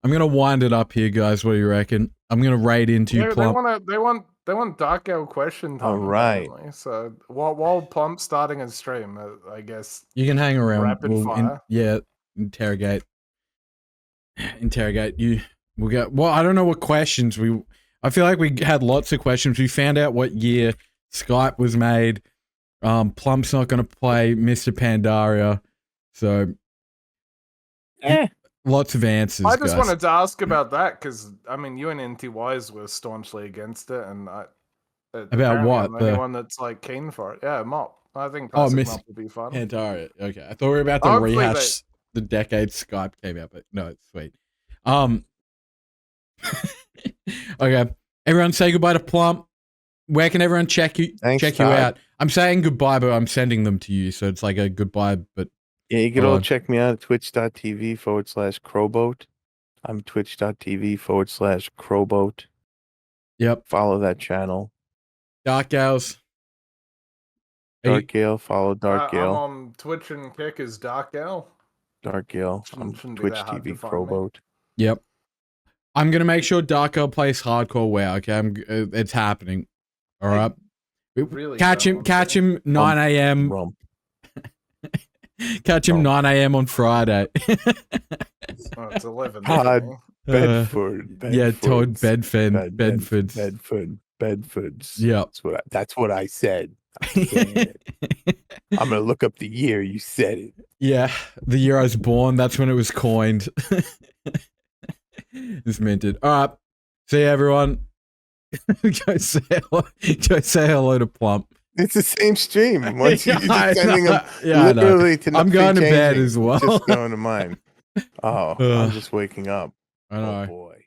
S1: I'm gonna wind it up here, guys. What do you reckon? I'm gonna raid into you,
S2: They
S1: Plump.
S2: want Darkgale question time.
S5: All right.
S2: apparently. So while Plump's starting his stream, I guess.
S1: You can hang around.
S2: Rapid fire.
S1: Interrogate you. We'll get. Well, I don't know what questions we. I feel like we had lots of questions. We found out what year Skype was made. Plump's not gonna play Mr. Pandaria, so. Lots of answers.
S2: I just
S1: guys.
S2: wanted to ask about that because I mean, you and NTYs were staunchly against it, and apparently
S1: what?
S2: I'm the only one that's like keen for it. Yeah, Mop. I think
S1: Oh,
S2: classic
S1: Miss-
S2: Mop will be fun.
S1: Pandaria. Okay, I thought we were about to
S2: Hopefully
S1: rehash the decade Skype came out, but no, it's sweet. Okay, everyone, say goodbye to Plump. Where can everyone check you
S5: Thanks,
S1: you
S5: Todd.
S1: out? I'm saying goodbye, but I'm sending them to you, so it's like a goodbye. But
S5: Yeah, you can
S1: Hold
S5: all
S1: on.
S5: check me out at twitch.tv/crowboat. I'm twitch.tv/crowboat.
S1: yep,
S5: Follow that channel.
S1: Darkgales. Are you-
S5: Darkgale, follow
S2: I'm
S5: Darkgale.
S2: on Twitch and Kick as Darkgale.
S5: Darkgale. I'm
S2: Shouldn't be
S5: Twitch
S2: that hard
S5: TV
S2: to find me.
S5: Crowboat.
S1: Yep. I'm gonna make sure Darko plays hardcore WoW. Okay, it's happening. All right.
S2: really
S1: catch
S2: don't
S1: him.
S2: want
S1: Catch
S2: to.
S1: him 9 a.m.
S5: Rump.
S1: Catch him 9 a.m. on Friday.
S2: Oh, it's 11.
S5: Todd.
S2: definitely.
S5: Bedford.
S1: Yeah, Todd
S5: Bedfords.
S1: Bedford.
S5: Bedfords.
S1: Yep.
S5: That's what I said. I'm saying it. I'm gonna look up the year you said it.
S1: Yeah, the year I was born, that's when it was coined. It's minted. All right. See you, everyone. Go say hello to Plump.
S5: It's the same stream. Once you're
S1: I
S5: just sending
S1: know.
S5: them
S1: Yeah, I know.
S5: literally to
S1: I'm
S5: nothing
S1: going to bed
S5: changing,
S1: as well.
S5: Just going to mine. Oh, I'm
S1: Ugh.
S5: just waking up.
S1: I know.
S5: Oh boy.